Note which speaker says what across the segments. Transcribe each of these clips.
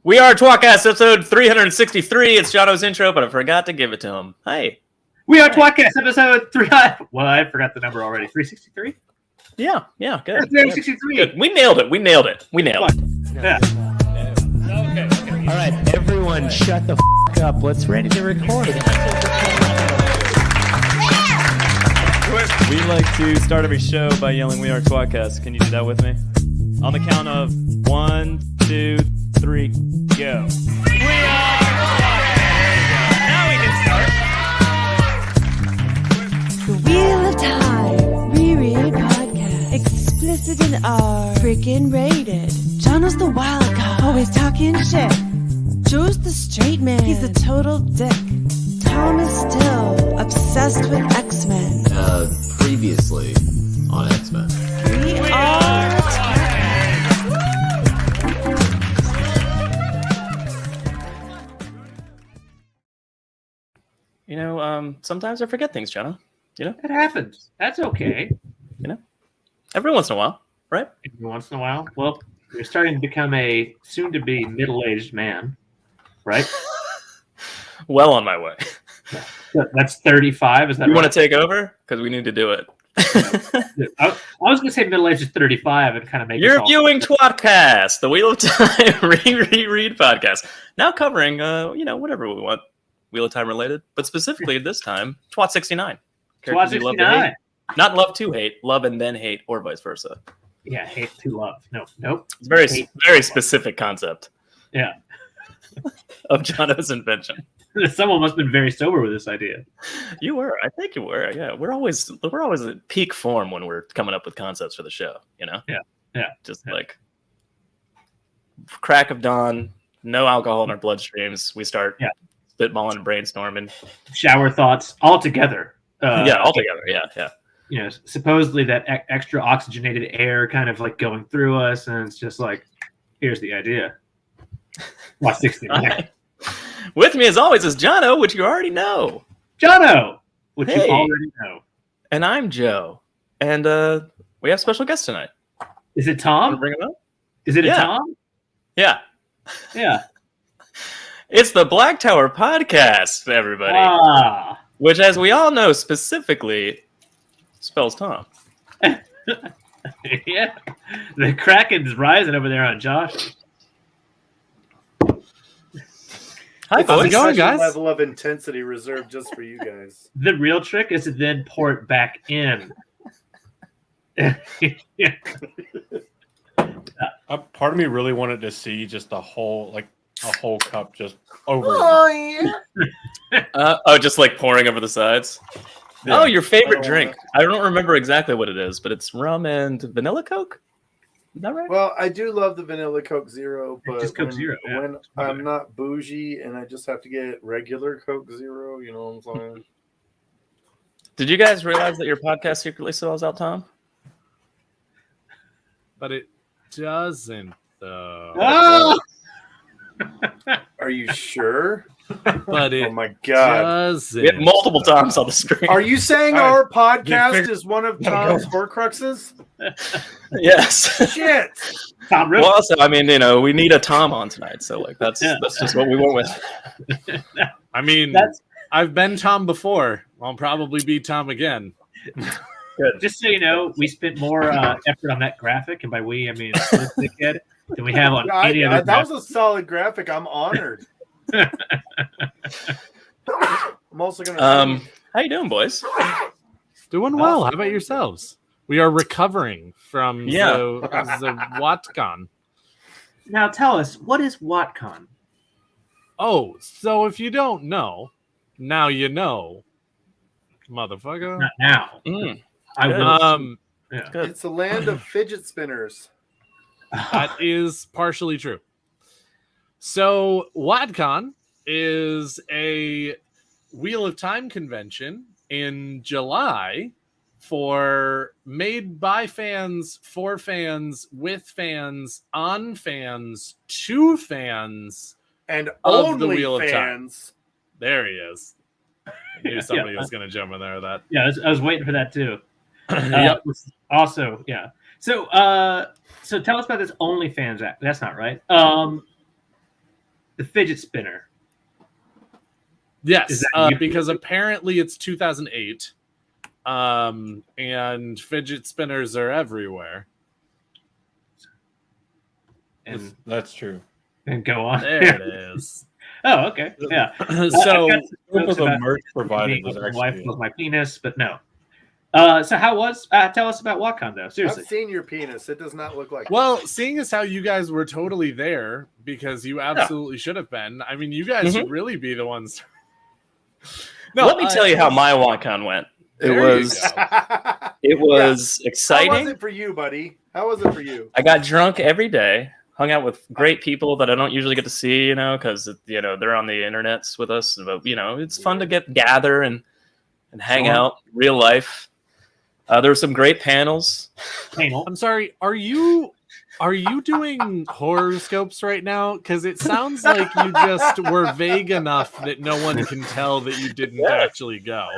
Speaker 1: We are tWoTcast episode 363. It's Jono's intro, but I forgot to give it to him. Hey.
Speaker 2: We are tWoTcast episode 3. Well, I forgot the number already. 363?
Speaker 1: Yeah, good.
Speaker 2: 363.
Speaker 1: Good. We nailed it.
Speaker 2: Yeah.
Speaker 1: Okay.
Speaker 3: All right, everyone, shut the f*** up. Let's ready to record.
Speaker 4: We like to start every show by yelling, "We are tWoTcast." Can you do that with me? On the count of 1, 2, 3, go. We are tWoTcast. Now we can start.
Speaker 5: The Wheel of Time Reread Podcast. Explicit in R. Freaking rated. Jono's the wild card. Always talking shit. Joe's the straight man. He's a total dick. Tom is still obsessed with X-Men.
Speaker 6: Previously on X-Men.
Speaker 5: We are
Speaker 1: sometimes I forget things, Jono.
Speaker 2: It happens. That's okay.
Speaker 1: Every once in a while, right?
Speaker 2: Every once in a while. Well, you're starting to become a soon-to-be middle-aged man, right?
Speaker 1: Well on my way.
Speaker 2: That's 35, is that
Speaker 1: You
Speaker 2: right?
Speaker 1: want to take over? Because we need to do it.
Speaker 2: I was going to say middle-aged is 35 and kind of make
Speaker 1: You're viewing tWoTcast, the Wheel of Time Reread podcast. Now covering, whatever we want. Wheel of Time related, but specifically this time, twat 69.
Speaker 2: twat 69.
Speaker 1: Not love to hate, love and then hate, or vice versa.
Speaker 2: Yeah, hate to love. Nope.
Speaker 1: It's a very specific concept.
Speaker 2: Yeah.
Speaker 1: Of Jono's invention.
Speaker 2: Someone must have been very sober with this idea.
Speaker 1: You were. I think you were. Yeah. We're always at peak form when we're coming up with concepts for the show,
Speaker 2: Yeah.
Speaker 1: Just like crack of dawn, no alcohol in our bloodstreams. We start spitballing and brainstorming.
Speaker 2: Shower thoughts all together.
Speaker 1: All together. Yeah.
Speaker 2: Supposedly that extra oxygenated air kind of like going through us, and it's just like, here's the idea. Watch 69.
Speaker 1: With me, as always, is Jono, which you already know.
Speaker 2: Jono, which
Speaker 1: Hey.
Speaker 2: you already know.
Speaker 1: And I'm Joe. And we have special guests tonight.
Speaker 2: Is it
Speaker 1: Want to
Speaker 2: Tom?
Speaker 1: bring him up?
Speaker 2: Is it a
Speaker 1: Yeah.
Speaker 2: Tom?
Speaker 1: Yeah.
Speaker 2: Yeah.
Speaker 1: It's the Black Tower Podcast, everybody.
Speaker 2: Ah.
Speaker 1: Which, as we all know, specifically spells Tom.
Speaker 2: Yeah. The Kraken's rising over there on Josh.
Speaker 1: Hi,
Speaker 7: How's it
Speaker 1: boys.
Speaker 7: going, guys? Level of intensity reserved just for you guys.
Speaker 2: The real trick is to then pour it back in.
Speaker 8: Part of me really wanted to see just a whole cup just over.
Speaker 1: Just like pouring over the sides.
Speaker 8: Yeah.
Speaker 1: Oh, your favorite drink. I don't remember exactly what it is, but it's rum and vanilla Coke? Is that right?
Speaker 7: Well, I do love the vanilla Coke Zero, but
Speaker 2: Just Coke Zero, yeah.
Speaker 7: when I'm not bougie and I just have to get regular Coke Zero, you know what I'm saying?
Speaker 1: Did you guys realize that your podcast secretly sells out, Tom?
Speaker 8: But it doesn't, though.
Speaker 2: Oh!
Speaker 7: Are you sure?
Speaker 8: But it
Speaker 7: Oh my god.
Speaker 8: doesn't.
Speaker 1: We have multiple Toms on the screen.
Speaker 7: Are you saying
Speaker 8: All right.
Speaker 7: our podcast
Speaker 8: figured-
Speaker 7: is one of Tom's Horcruxes?
Speaker 1: Yes.
Speaker 7: Shit.
Speaker 2: Tom Riddle.
Speaker 1: Well, also, I mean, we need a Tom on tonight, so like that's just what we went with.
Speaker 8: I mean, I've been Tom before. I'll probably be Tom again.
Speaker 2: Just so you know, we spent more effort on that graphic, and by we, I mean Dickhead, than we have on any other
Speaker 7: that was a solid graphic. I'm honored. I'm also gonna
Speaker 1: How you doing, boys?
Speaker 8: Doing well. How about yourselves? We are recovering from the WatCon.
Speaker 2: Now tell us, what is WatCon?
Speaker 8: Oh, so if you don't know, now you know, motherfucker.
Speaker 2: Not now. I
Speaker 1: Good.
Speaker 2: will. Yeah.
Speaker 1: Good.
Speaker 7: It's a land of fidget spinners.
Speaker 8: That is partially true. So, WatCon is a Wheel of Time convention in July made by fans, for fans, with fans, on fans, to fans
Speaker 7: And
Speaker 8: of the
Speaker 7: only
Speaker 8: Wheel of Time.
Speaker 7: fans.
Speaker 8: There he is. I knew somebody was going to jump in there with that.
Speaker 2: Yeah, I was waiting for that too.
Speaker 8: Yep.
Speaker 2: Also, yeah. So tell us about this OnlyFans app. That's not right. the fidget spinner.
Speaker 8: Yes,
Speaker 2: Is that you?
Speaker 8: because apparently it's 2008, and fidget spinners are everywhere.
Speaker 2: And
Speaker 9: That's true.
Speaker 2: go on.
Speaker 8: There it is.
Speaker 2: Oh, okay. Yeah.
Speaker 8: So
Speaker 2: I've got some jokes
Speaker 9: The
Speaker 2: about
Speaker 9: merch provided
Speaker 2: being
Speaker 9: was
Speaker 2: with my wife
Speaker 9: actually
Speaker 2: was my penis, but no. So how was? Tell us about WatCon though. Seriously.
Speaker 7: I've seen your penis. It does not look like.
Speaker 8: well, seeing as how you guys were totally there because you absolutely should have been. I mean, you guys should really be the ones.
Speaker 1: Let me tell you how my WatCon went. It
Speaker 8: There you
Speaker 1: was
Speaker 8: go.
Speaker 1: it was
Speaker 7: How
Speaker 1: exciting.
Speaker 7: was it for you, buddy? How was it for you?
Speaker 1: I got drunk every day, hung out with great people that I don't usually get to see, because they're on the internets with us. But it's fun to gather and hang out, real life. There were some great panels.
Speaker 8: I'm sorry. Are you doing horoscopes right now? Because it sounds like you just were vague enough that no one can tell that you didn't actually go.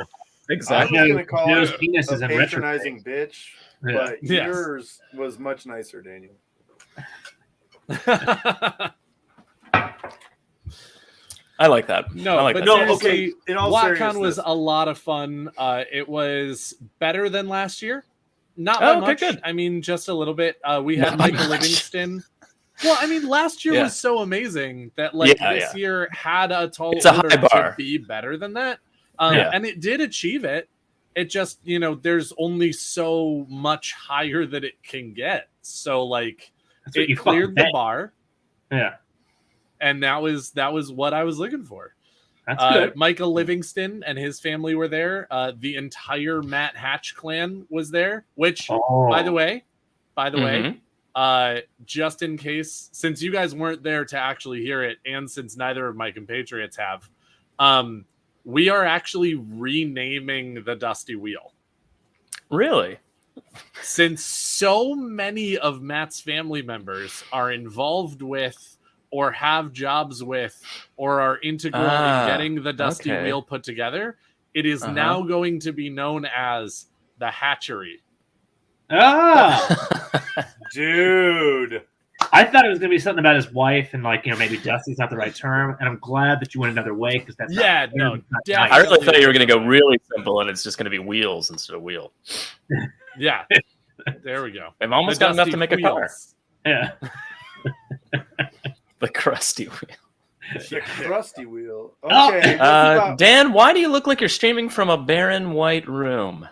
Speaker 1: Exactly.
Speaker 7: I was going to call
Speaker 2: Joe's
Speaker 7: it
Speaker 2: penis
Speaker 7: a
Speaker 2: is in
Speaker 7: patronizing bitch,
Speaker 2: Yeah.
Speaker 7: but
Speaker 8: Yes.
Speaker 7: yours was much nicer, Daniel.
Speaker 1: I like that.
Speaker 8: No,
Speaker 1: I like
Speaker 8: but
Speaker 1: that.
Speaker 8: seriously,
Speaker 7: In all
Speaker 8: WatCon
Speaker 7: seriousness,
Speaker 8: was a lot of fun. It was better than last year. Not by
Speaker 1: Oh, okay,
Speaker 8: much.
Speaker 1: good.
Speaker 8: I mean, just a little bit. We had
Speaker 1: Not by
Speaker 8: Michael
Speaker 1: much.
Speaker 8: Livingston. Well, I mean, last year
Speaker 1: Yeah.
Speaker 8: was so amazing that
Speaker 1: Yeah,
Speaker 8: this year had a tall
Speaker 1: It's a
Speaker 8: order
Speaker 1: high bar.
Speaker 8: to be better than that.
Speaker 1: Yeah.
Speaker 8: And it did achieve it. It just, there's only so much higher that it can get. So like
Speaker 2: That's what
Speaker 8: it
Speaker 2: you
Speaker 8: cleared
Speaker 2: fucking
Speaker 8: the
Speaker 2: bet.
Speaker 8: bar,
Speaker 2: Yeah.
Speaker 8: and that was what I was looking for.
Speaker 2: That's good.
Speaker 8: Michael Livingston and his family were there. The entire Matt Hatch clan was there, which by the way, just in case, since you guys weren't there to actually hear it, and since neither of my compatriots have, we are actually renaming the Dusty Wheel.
Speaker 1: Really?
Speaker 8: Since so many of Matt's family members are involved with or have jobs with or are integral in getting the Dusty
Speaker 1: okay.
Speaker 8: Wheel put together, it is now going to be known as the Hatchery.
Speaker 7: dude.
Speaker 2: I thought it was going to be something about his wife and maybe Dusty's not the right term. And I'm glad that you went another way because that's
Speaker 8: Yeah,
Speaker 2: not,
Speaker 8: no,
Speaker 2: not
Speaker 8: definitely.
Speaker 1: I really thought you were going to go really simple, and it's just going to be wheels instead of wheel.
Speaker 8: Yeah, there we go.
Speaker 1: I've almost
Speaker 8: The
Speaker 1: got enough
Speaker 8: Dusty
Speaker 1: to make a car.
Speaker 8: Wheels.
Speaker 2: Yeah.
Speaker 1: The crusty wheel.
Speaker 7: The crusty wheel.
Speaker 2: Oh.
Speaker 7: Okay. this is about-
Speaker 1: Dan, why do you look like you're streaming from a barren white room?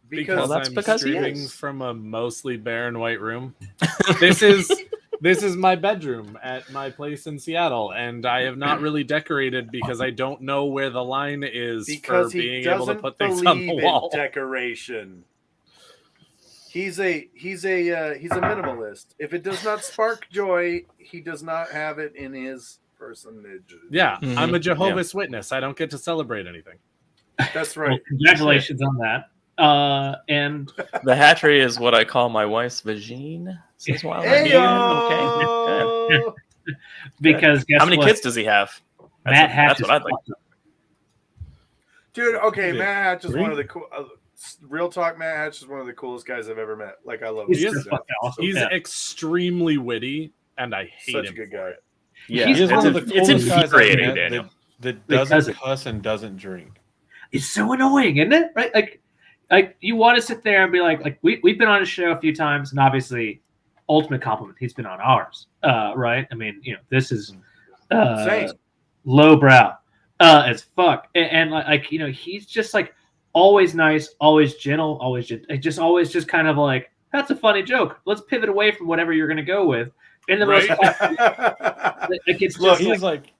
Speaker 7: because
Speaker 1: that's
Speaker 8: I'm
Speaker 1: because he
Speaker 8: streaming
Speaker 1: is.
Speaker 8: from a mostly barren white room. This is my bedroom at my place in Seattle, and I have not really decorated because I don't know where the line is
Speaker 7: because
Speaker 8: for
Speaker 7: he
Speaker 8: being able to
Speaker 7: doesn't
Speaker 8: put things on the
Speaker 7: believe
Speaker 8: wall.
Speaker 7: in decoration. He's a minimalist. If it does not spark joy, he does not have it in his personage.
Speaker 8: Yeah,
Speaker 1: Mhm.
Speaker 8: I'm a Jehovah's Witness. I don't get to celebrate anything.
Speaker 7: That's
Speaker 2: Well,
Speaker 7: right.
Speaker 2: congratulations on that. And
Speaker 1: The hatchery is what I call my wife's vagine. Says Wild Idea. Okay.
Speaker 7: Hey-o!
Speaker 2: because guess
Speaker 1: How many
Speaker 2: what?
Speaker 1: kids does he have?
Speaker 2: Matt Hatch
Speaker 1: That's
Speaker 2: is
Speaker 1: what I'd like.
Speaker 2: fucked up.
Speaker 7: Dude, okay,
Speaker 9: Dude,
Speaker 7: Matt Hatch is
Speaker 9: three?
Speaker 7: one of the cool. Real talk, Matt Hatch is one of the coolest guys I've ever met. Like, I love
Speaker 2: He's
Speaker 7: him.
Speaker 2: just
Speaker 7: to
Speaker 2: fucking
Speaker 7: death.
Speaker 2: awesome.
Speaker 8: He's
Speaker 2: Yeah.
Speaker 8: extremely witty, and I hate
Speaker 7: Such a
Speaker 8: him
Speaker 7: good
Speaker 8: for
Speaker 7: guy.
Speaker 8: it.
Speaker 1: Yeah,
Speaker 2: He's
Speaker 9: He's
Speaker 1: it's,
Speaker 9: one of the
Speaker 1: it's
Speaker 9: coolest guys I've
Speaker 1: infuriating,
Speaker 9: met
Speaker 1: Daniel.
Speaker 9: that
Speaker 2: Because-
Speaker 9: doesn't cuss and doesn't drink.
Speaker 2: It's so annoying, isn't it? Right? Like you want to sit there and be like we've been on his show a few times, and obviously, ultimate compliment, he's been on ours. Right? I mean, this is
Speaker 7: Same.
Speaker 2: lowbrow as fuck, and he's just like always nice, always gentle, always just kind of like, that's a funny joke. Let's pivot away from whatever you're going to go with. And the most it's
Speaker 9: Look,
Speaker 2: just
Speaker 9: he's like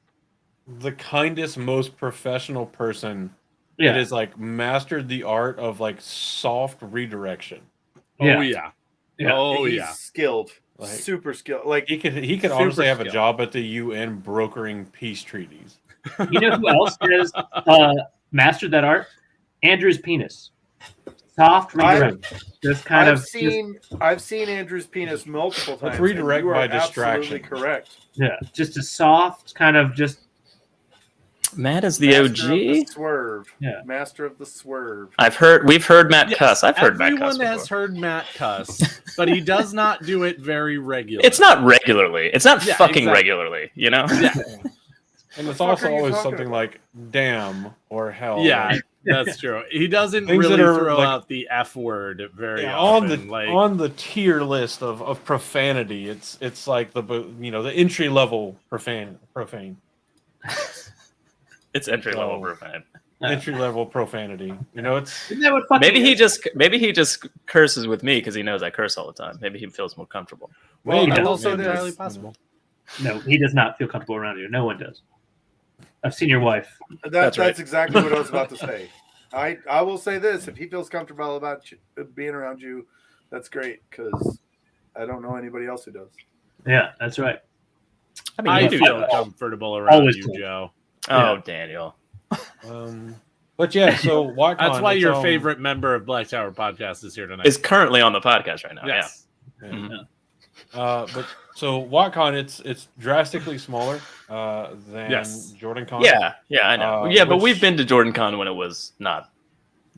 Speaker 9: the kindest, most professional person
Speaker 2: yeah,
Speaker 9: that has like mastered the art of like soft redirection.
Speaker 2: Yeah.
Speaker 8: Oh yeah.
Speaker 2: Yeah.
Speaker 8: Oh
Speaker 7: He's
Speaker 8: yeah.
Speaker 7: skilled.
Speaker 9: Like-
Speaker 7: Super skilled. Like,
Speaker 9: He could
Speaker 8: Super
Speaker 9: honestly have a
Speaker 8: skilled.
Speaker 9: job at the UN brokering peace treaties.
Speaker 2: you know who else has mastered that art? Andrew's penis. Soft redirect. Just kind
Speaker 7: I've
Speaker 2: of
Speaker 7: I've seen Andrew's penis multiple times.
Speaker 9: Let's
Speaker 7: and
Speaker 9: redirect
Speaker 7: you are
Speaker 9: by
Speaker 7: absolutely
Speaker 9: distraction.
Speaker 7: correct.
Speaker 2: just a soft kind of just
Speaker 1: Matt is the
Speaker 7: Master of
Speaker 1: OG.
Speaker 7: the swerve.
Speaker 2: Yeah.
Speaker 7: Master of the swerve.
Speaker 1: We've heard Matt
Speaker 8: Yes,
Speaker 1: cuss. I've heard Matt cuss.
Speaker 8: Everyone has
Speaker 1: before.
Speaker 8: heard Matt cuss, but he does not do it very regularly.
Speaker 1: It's not regularly. It's not
Speaker 8: Yeah,
Speaker 1: fucking
Speaker 8: exactly.
Speaker 1: regularly. You know.
Speaker 8: Yeah.
Speaker 9: And it's
Speaker 7: fuck
Speaker 9: also
Speaker 7: are you
Speaker 9: always
Speaker 7: talking
Speaker 9: something
Speaker 7: about?
Speaker 9: like damn or hell.
Speaker 8: Yeah,
Speaker 9: like,
Speaker 8: that's true. He doesn't
Speaker 9: Things
Speaker 8: really
Speaker 9: that are,
Speaker 8: throw
Speaker 9: like-
Speaker 8: out the F word very
Speaker 9: yeah,
Speaker 8: often.
Speaker 9: on the tier list of profanity, it's like the entry level profane.
Speaker 1: It's entry level
Speaker 9: Oh.
Speaker 1: profane.
Speaker 9: Entry level profanity. You know, it's
Speaker 2: Isn't that what fucking
Speaker 1: Maybe
Speaker 2: is?
Speaker 1: he just curses with me because he knows I curse all the time. Maybe he feels more comfortable.
Speaker 7: Well,
Speaker 9: maybe
Speaker 7: I will
Speaker 8: That's
Speaker 7: say
Speaker 8: also
Speaker 7: this.
Speaker 8: entirely possible.
Speaker 2: No, he does not feel comfortable around you. No one does. I've seen your wife.
Speaker 7: That's
Speaker 1: right.
Speaker 7: exactly what I was about to say. I will say this: if he feels comfortable about being around you, that's great because I don't know anybody else who does.
Speaker 2: Yeah, that's right.
Speaker 8: I
Speaker 1: you do
Speaker 8: feel
Speaker 1: that.
Speaker 8: comfortable around
Speaker 2: Always
Speaker 8: you,
Speaker 2: do.
Speaker 8: Joe.
Speaker 1: Oh,
Speaker 2: Yeah.
Speaker 1: Daniel.
Speaker 9: But yeah, so WatCon,
Speaker 8: That's why
Speaker 9: it's,
Speaker 8: your favorite member of Black Tower Podcast is here tonight.
Speaker 1: Is currently on the podcast right now.
Speaker 8: Yes.
Speaker 9: Yeah.
Speaker 1: Mhm.
Speaker 9: But so WatCon, it's drastically smaller than
Speaker 8: Yes.
Speaker 9: JordanCon.
Speaker 1: Yeah, I know. Yeah, but
Speaker 9: which-
Speaker 1: we've been to JordanCon when it was not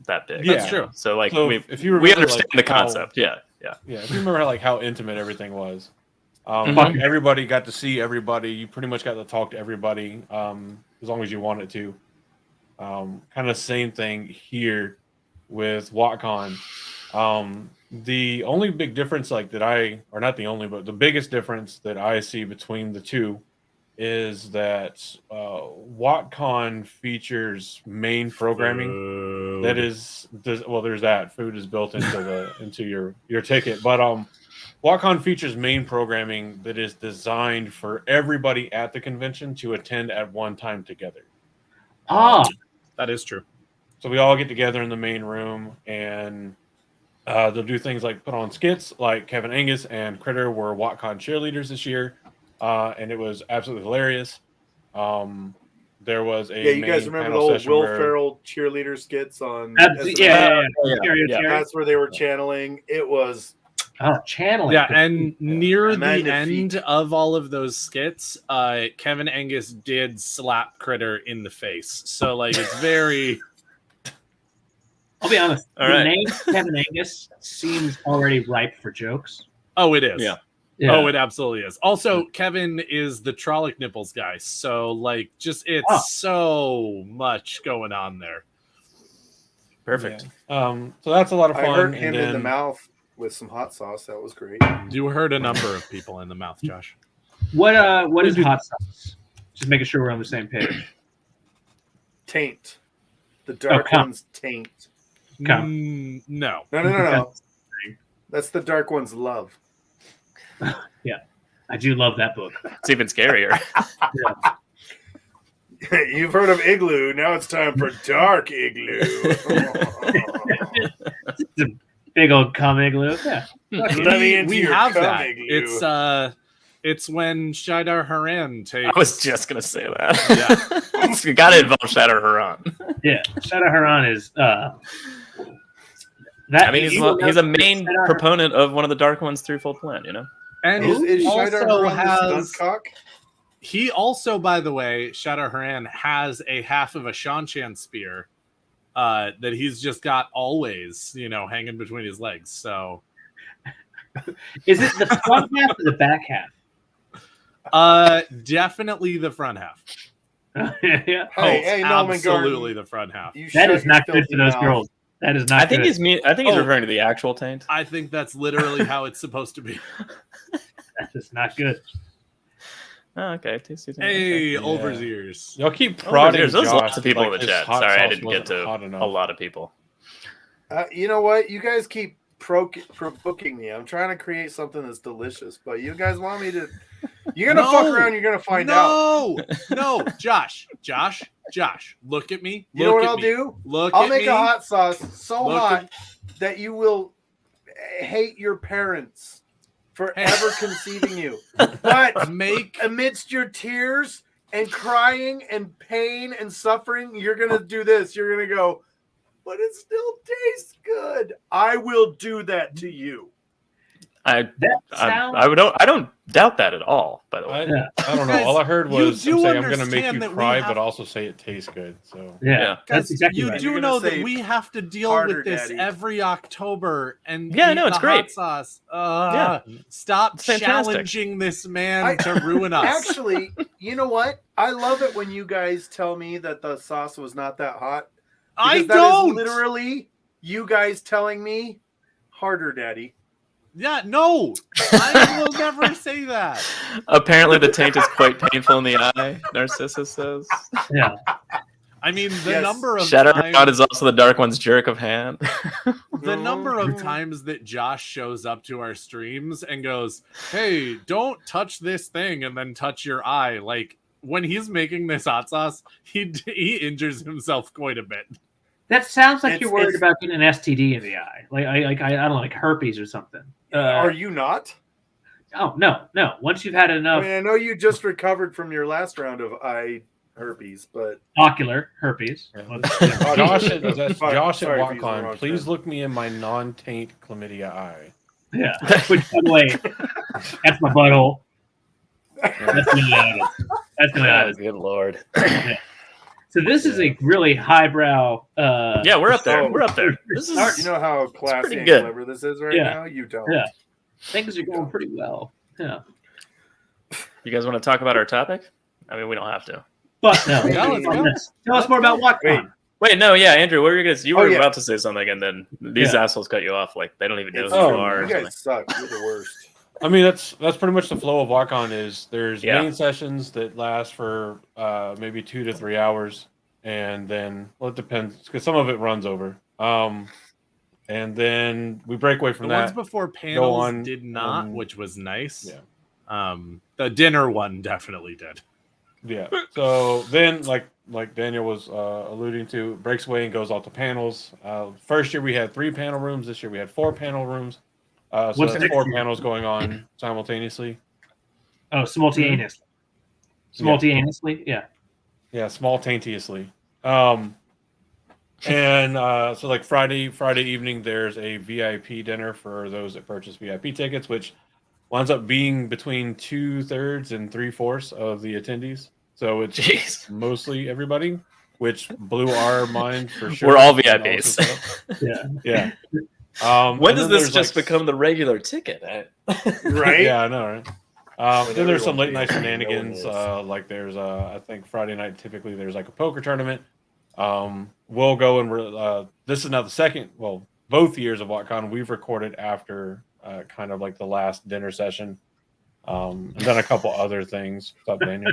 Speaker 1: that big.
Speaker 9: Yeah.
Speaker 8: That's true.
Speaker 1: So like
Speaker 9: So if you
Speaker 1: we
Speaker 9: remember,
Speaker 1: understand
Speaker 9: like,
Speaker 1: the concept. Yeah.
Speaker 9: Yeah, if you remember how intent everything was,
Speaker 1: Mhm.
Speaker 9: everybody got to see everybody. You pretty much got to talk to everybody as long as you wanted to. Kind of same thing here with WatCon. The only big difference, or not the only, but the biggest difference that I see between the two is that WatCon features main programming. That is, there's that food is built into your ticket, but WatCon features main programming that is designed for everybody at the convention to attend at one time together.
Speaker 8: That is true.
Speaker 9: So we all get together in the main room, and they'll do things like put on skits. Like Kevin Angus and Critter were WatCon cheerleaders this year, and it was absolutely hilarious. There was a
Speaker 7: You guys
Speaker 9: main
Speaker 7: remember the
Speaker 9: panel
Speaker 7: old
Speaker 9: session
Speaker 7: Will
Speaker 9: where-
Speaker 7: Ferrell cheerleader skits on?
Speaker 2: Yeah.
Speaker 1: Yeah.
Speaker 7: That's where they were channeling. It was
Speaker 2: Oh, channeling.
Speaker 8: Yeah, and near the
Speaker 7: Magnifique.
Speaker 8: end of all of those skits, Kevin Angus did slap Critter in the face. So like it's very
Speaker 2: I'll be honest.
Speaker 1: All
Speaker 2: the
Speaker 1: right.
Speaker 2: name Kevin Angus seems already ripe for jokes.
Speaker 8: Oh, it is.
Speaker 1: Yeah.
Speaker 8: Oh, it absolutely is. Also, Kevin is the Trollic Nipples guy. So like just it's so much going on there.
Speaker 1: Perfect.
Speaker 9: Yeah. So that's a lot of fun.
Speaker 7: I hurt
Speaker 9: and
Speaker 7: him in the
Speaker 9: then-
Speaker 7: mouth with some hot sauce. That was great.
Speaker 8: You hurt a number of people in the mouth, Josh.
Speaker 2: What is hot sauce? Just making sure we're on the same page.
Speaker 7: Taint. The dark
Speaker 2: come.
Speaker 7: one's taint.
Speaker 8: No.
Speaker 7: No. That's the dark one's love.
Speaker 2: I do love that book.
Speaker 1: It's even scarier.
Speaker 7: You've heard of Igloo. Now it's time for Dark Igloo.
Speaker 2: It's a big old cum igloo. Yeah.
Speaker 7: Let me into
Speaker 8: We
Speaker 7: your
Speaker 8: have
Speaker 7: cum
Speaker 8: that.
Speaker 7: igloo.
Speaker 8: It's when Shaidar Haran takes.
Speaker 1: I was just gonna say that. Yeah. You gotta involve Shadow Haran.
Speaker 2: Yeah. Shadow Haran is that.
Speaker 1: I mean, he's a main proponent of one of the Dark Ones through Full Plan, you know?
Speaker 8: And
Speaker 7: Is
Speaker 8: he
Speaker 7: Shaidar
Speaker 8: also
Speaker 7: Haran the stunt
Speaker 8: has.
Speaker 7: cock?
Speaker 8: He also, by the way, Shaidar Haran has a half of a Shanshan spear that he's just got always, hanging between his legs. So,
Speaker 2: Is it the front half or the back half?
Speaker 8: definitely the front half.
Speaker 2: Yeah.
Speaker 7: Hey, Norman
Speaker 8: absolutely
Speaker 7: Garden.
Speaker 8: the front half.
Speaker 7: You
Speaker 2: That
Speaker 7: shut
Speaker 2: is
Speaker 7: your
Speaker 2: not good
Speaker 7: filthy
Speaker 2: for those
Speaker 7: mouth.
Speaker 2: girls. That is not
Speaker 1: I think
Speaker 2: good.
Speaker 1: he's referring to the actual taint.
Speaker 8: I think that's literally how it's supposed to be.
Speaker 2: That is not good.
Speaker 1: Oh, okay. Tasty taint.
Speaker 8: Hey,
Speaker 1: Okay.
Speaker 8: Overseers.
Speaker 9: Y'all keep
Speaker 1: Oh,
Speaker 9: prodding.
Speaker 1: there's
Speaker 9: Josh,
Speaker 1: lots of people
Speaker 9: like
Speaker 1: in the
Speaker 9: his
Speaker 1: chat.
Speaker 9: hot
Speaker 1: Sorry, I
Speaker 9: sauce
Speaker 1: didn't get
Speaker 9: wasn't hot
Speaker 1: to
Speaker 9: enough.
Speaker 1: a lot of people.
Speaker 7: You know what? You guys keep booking me. I'm trying to create something that's delicious, but you guys want me to. You're gonna fuck around. You're gonna find out.
Speaker 8: No, Josh. Look at me.
Speaker 7: You know what I'll
Speaker 8: me.
Speaker 7: do?
Speaker 8: Look
Speaker 7: I'll
Speaker 8: at
Speaker 7: make
Speaker 8: me.
Speaker 7: a hot sauce so
Speaker 8: Look
Speaker 7: hot
Speaker 8: at-
Speaker 7: that you will hate your parents for ever conceiving you. But amidst your tears and crying and pain and suffering, you're gonna do this. You're gonna go, but it still tastes good. I will do that to you.
Speaker 1: I don't doubt that at all. By the way,
Speaker 9: I don't know. All I heard was
Speaker 8: You do
Speaker 9: say I'm going to make
Speaker 8: understand
Speaker 9: you
Speaker 8: that we
Speaker 9: cry,
Speaker 8: have-
Speaker 9: but also say it tastes good. So
Speaker 2: Yeah, that's
Speaker 8: Guys,
Speaker 2: exactly
Speaker 8: you
Speaker 2: right.
Speaker 8: do
Speaker 7: You're
Speaker 8: know
Speaker 7: gonna
Speaker 8: that
Speaker 7: say
Speaker 8: we have to deal
Speaker 7: harder,
Speaker 8: with this
Speaker 7: Daddy.
Speaker 8: every October, and
Speaker 1: Yeah, I
Speaker 8: eat
Speaker 1: know, it's
Speaker 8: the
Speaker 1: great.
Speaker 8: hot sauce.
Speaker 1: Yeah.
Speaker 8: Stop
Speaker 1: It's fantastic.
Speaker 8: challenging this man to ruin us.
Speaker 7: Actually, you know what? I love it when you guys tell me that the sauce was not that hot.
Speaker 8: I
Speaker 7: Because that
Speaker 8: don't.
Speaker 7: is literally you guys telling me harder, Daddy.
Speaker 8: Yeah, no, I will never say that.
Speaker 1: apparently the taint is quite painful in the eye. Narcissus says.
Speaker 2: Yeah.
Speaker 8: I mean, the
Speaker 7: Yes.
Speaker 8: number of
Speaker 1: Shadow
Speaker 8: times,
Speaker 1: God is also the Dark One's jerk of hand.
Speaker 8: the number of times that Josh shows up to our streams and goes, "Hey, don't touch this thing," and then touch your eye. Like when he's making this hot sauce, he injures himself quite a bit.
Speaker 2: That sounds like
Speaker 7: It's-
Speaker 2: you're worried
Speaker 7: it's-
Speaker 2: about getting an STD in the eye. I don't know, like herpes or something.
Speaker 7: Are you not?
Speaker 2: Oh, no. Once you've had
Speaker 7: I
Speaker 2: enough
Speaker 7: mean, I know you just recovered from your last round of eye herpes, but
Speaker 2: ocular herpes.
Speaker 9: Josh at
Speaker 7: Sorry for using the
Speaker 9: WatCon,
Speaker 7: wrong
Speaker 9: please
Speaker 7: term.
Speaker 9: look me in my non-taint chlamydia eye.
Speaker 2: Yeah. Which, by the way, that's my butthole. That's the eye.
Speaker 1: Good lord.
Speaker 2: So this is a really highbrow.
Speaker 1: Yeah, we're up there.
Speaker 7: Oh.
Speaker 1: We're up there. This is
Speaker 7: You know how classy
Speaker 1: pretty
Speaker 7: and
Speaker 1: good.
Speaker 7: clever this is right
Speaker 2: Yeah.
Speaker 7: now? You don't.
Speaker 2: Yeah. Things are going pretty well. Yeah.
Speaker 1: You guys want to talk about our topic? I mean, we don't have to.
Speaker 2: But no.
Speaker 8: Yeah, let's go.
Speaker 2: Tell us more about WatCon.
Speaker 1: Wait, no, yeah, Andrew, what were you guys? You
Speaker 7: Oh,
Speaker 1: were
Speaker 7: yeah.
Speaker 1: about to say something, and then these
Speaker 2: Yeah.
Speaker 1: assholes cut you off. Like they don't even know
Speaker 7: It's
Speaker 1: who
Speaker 9: Oh,
Speaker 1: you are.
Speaker 7: you
Speaker 1: or something.
Speaker 7: guys suck. You're the worst.
Speaker 9: I mean, that's pretty much the flow of WatCon is there's
Speaker 1: Yeah.
Speaker 9: main sessions that last for maybe 2 to 3 hours, and then it depends because some of it runs over. And then we break away from
Speaker 8: The ones
Speaker 9: that.
Speaker 8: before panels
Speaker 9: on,
Speaker 8: did not, which was nice.
Speaker 9: Yeah.
Speaker 8: The dinner one definitely did.
Speaker 9: Yeah. So then, like Daniel was alluding to, breaks away and goes off to panels. First year we had 3 panel rooms. This year we had 4 panel rooms. So
Speaker 2: What's
Speaker 9: that's
Speaker 2: next
Speaker 9: 4
Speaker 2: year?
Speaker 9: panels going on simultaneously.
Speaker 2: Oh, simultaneously. Simultaneously? Yeah.
Speaker 9: Yeah, small taintiously. And so like Friday evening, there's a VIP dinner for those that purchase VIP tickets, which winds up being between 2/3 and 3/4 of the attendees. So it's
Speaker 1: Jeez.
Speaker 9: mostly everybody, which blew our mind for sure.
Speaker 1: We're all
Speaker 9: And
Speaker 1: VIPs.
Speaker 2: Yeah.
Speaker 9: Yeah.
Speaker 1: When
Speaker 9: and
Speaker 1: does
Speaker 9: then
Speaker 1: this
Speaker 9: there's,
Speaker 1: just
Speaker 9: like,
Speaker 1: become the regular ticket?
Speaker 7: Right?
Speaker 9: Yeah, I know, right? Then there's some late
Speaker 7: everyone
Speaker 9: night
Speaker 7: pays, no one
Speaker 9: shenanigans.
Speaker 7: is.
Speaker 9: Like there's I think Friday night typically there's like a poker tournament. We'll go and this is now the second. Well, both years of WatCon we've recorded after kind of like the last dinner session, and then a couple other things. What's up, Daniel?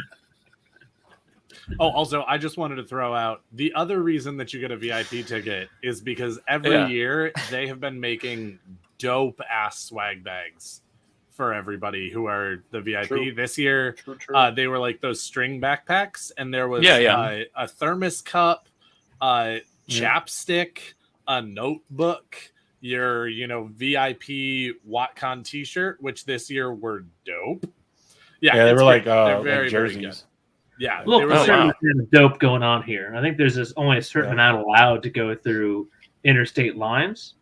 Speaker 8: Oh, also, I just wanted to throw out the other reason that you get a VIP ticket is because every
Speaker 1: Yeah.
Speaker 8: year they have been making dope ass swag bags for everybody who are the VIP.
Speaker 7: True.
Speaker 8: This year,
Speaker 7: True.
Speaker 8: they were like those string backpacks, and there was
Speaker 1: Yeah.
Speaker 8: a thermos cup, chapstick, a notebook, your VIP WatCon t-shirt, which this year were dope. Yeah,
Speaker 9: Yeah, they
Speaker 8: it's
Speaker 9: were
Speaker 8: great.
Speaker 9: like
Speaker 8: They're very,
Speaker 9: like
Speaker 8: very good.
Speaker 9: jerseys.
Speaker 8: Yeah,
Speaker 2: Look,
Speaker 8: they were
Speaker 2: there's
Speaker 8: so-
Speaker 1: wow.
Speaker 2: certain dope going on here. I think there's only a certain
Speaker 9: Yeah.
Speaker 2: amount allowed to go through interstate lines.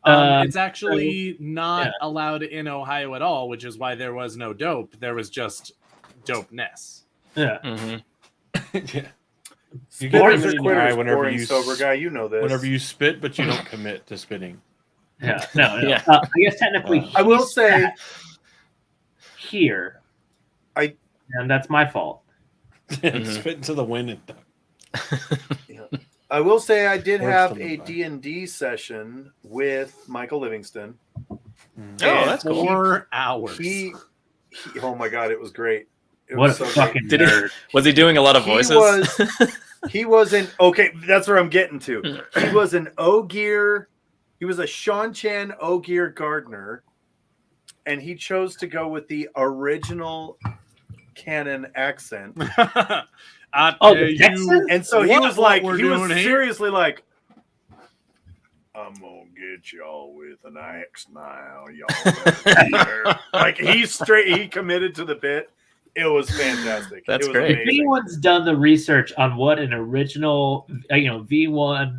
Speaker 2: Um,
Speaker 8: it's actually not
Speaker 2: yeah.
Speaker 8: allowed in Ohio at all, which is why there was no dope. There was just dopeness.
Speaker 2: Yeah.
Speaker 1: Mm-hmm.
Speaker 9: Yeah. You
Speaker 7: Spitters
Speaker 9: get
Speaker 7: are
Speaker 9: it in your eye
Speaker 7: quitters,
Speaker 9: whenever
Speaker 7: boring
Speaker 9: you
Speaker 7: sober guy. You know this.
Speaker 9: whenever you spit, but you don't commit to spitting.
Speaker 2: Yeah. No.
Speaker 1: Yeah.
Speaker 2: I guess technically,
Speaker 7: I will
Speaker 2: he's
Speaker 7: say,
Speaker 2: here. And that's my fault.
Speaker 9: Spit into the wind and
Speaker 7: I will say, I did
Speaker 9: Words
Speaker 7: have
Speaker 9: from the
Speaker 7: a
Speaker 9: back.
Speaker 7: D&D session with Michael Livingston.
Speaker 1: Oh, that's cool.
Speaker 8: 4 hours.
Speaker 7: He oh my god, it was great. It
Speaker 2: What a
Speaker 7: was so
Speaker 2: fucking
Speaker 1: Did he-
Speaker 2: nerd.
Speaker 1: Was he doing a lot of
Speaker 7: He
Speaker 1: voices?
Speaker 7: was- He was an okay. That's where I'm getting to. He was an Ogier. He was a Sean Chan Ogier gardener, and he chose to go with the original canon accent.
Speaker 8: I
Speaker 2: Oh,
Speaker 8: tell
Speaker 2: the
Speaker 8: you,
Speaker 2: Texan?
Speaker 7: And so he
Speaker 8: what
Speaker 7: was like,
Speaker 8: we're
Speaker 7: he was
Speaker 8: doing here.
Speaker 7: seriously like, "I'm gonna get y'all with an axe now, y'all." better be there." Like he committed to the bit. It was fantastic.
Speaker 1: That's
Speaker 7: it was
Speaker 1: great.
Speaker 2: If
Speaker 7: amazing.
Speaker 2: anyone's done the research on what an original, V1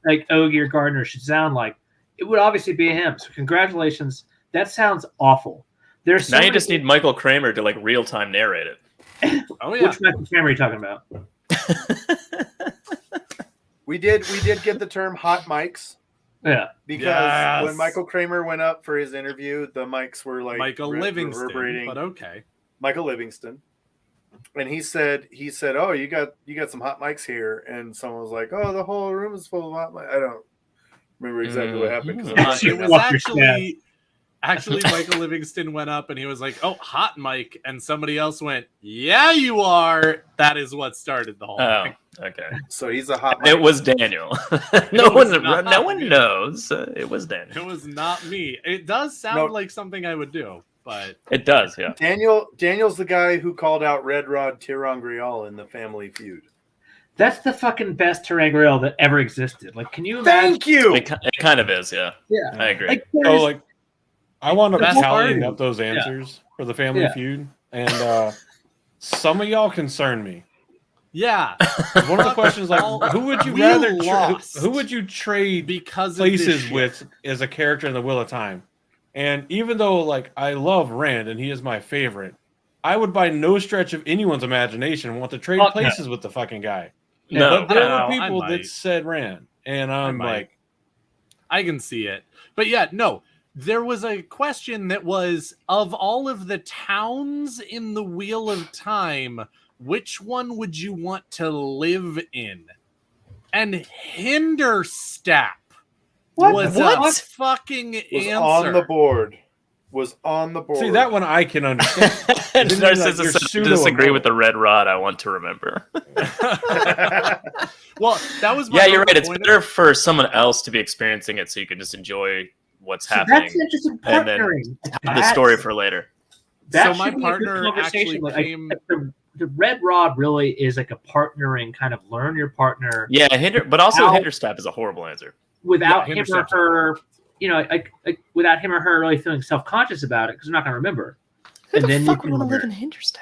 Speaker 2: like Ogier Gardner should sound like, it would obviously be him. So congratulations That sounds awful. There's
Speaker 1: Now you just need Michael Kramer to like real time narrate it.
Speaker 2: Oh yeah. Which Michael Kramer are you talking about?
Speaker 7: We did get the term hot mics.
Speaker 2: Yeah.
Speaker 7: Because when Michael Kramer went up for his interview, the mics were like
Speaker 8: Michael Livingston,
Speaker 7: reverberating.
Speaker 8: but okay.
Speaker 7: Michael Livingston. And he said, "Oh, you got some hot mics here." And someone was like, "Oh, the whole room is full of hot mics." I don't remember exactly what happened.
Speaker 8: It was actually Michael Livingston went up and he was like, "Oh, hot mic," and somebody else went, "Yeah, you are." That is what started the whole thing.
Speaker 1: Okay.
Speaker 7: So he's a hot mic.
Speaker 1: It was Daniel. no one knows. It was Daniel.
Speaker 8: It was not me. It does sound like something I would do, but
Speaker 1: it does. Yeah.
Speaker 7: Daniel's the guy who called out Red Rod Tirangrial in the Family Feud.
Speaker 2: That's the fucking best terangrial that ever existed. Like, can you imagine?
Speaker 7: Thank you.
Speaker 1: It kind of is. Yeah.
Speaker 2: Yeah.
Speaker 1: I agree.
Speaker 9: Like I wound up
Speaker 8: That's
Speaker 9: tallying
Speaker 8: hard.
Speaker 9: up those answers for the Family Feud, and some of y'all concern me.
Speaker 8: Yeah.
Speaker 9: One of the questions like, who would you rather who would you trade
Speaker 8: because
Speaker 9: places with as a character in the Wheel of Time? And even though like I love Rand and he is my favorite, I would by no stretch of anyone's imagination want to trade places with the fucking guy.
Speaker 1: No,
Speaker 9: but there were people that said Rand, and I'm like,
Speaker 8: I can see it. But yeah, no. There was a question that was, of all of the towns in the Wheel of Time, which one would you want to live in? And Hinderstap was a fucking answer.
Speaker 7: On the board. Was on the board.
Speaker 9: See, that one I can understand.
Speaker 1: Narcissus disagree with the red rod. I want to remember.
Speaker 8: Well, that was my
Speaker 1: you're right. It's better for someone else to be experiencing it, so you can just enjoy what's happening.
Speaker 2: That's interesting
Speaker 1: and then have the story for later.
Speaker 2: That
Speaker 8: so my partner actually came.
Speaker 2: The red rod really is like a partnering kind of learn your partner.
Speaker 1: Yeah, but also Hinderstap is a horrible answer.
Speaker 2: Without him or her, without him or her really feeling self-conscious about it because they're not going to remember.
Speaker 1: Who the fuck would want to live in Hinderstap?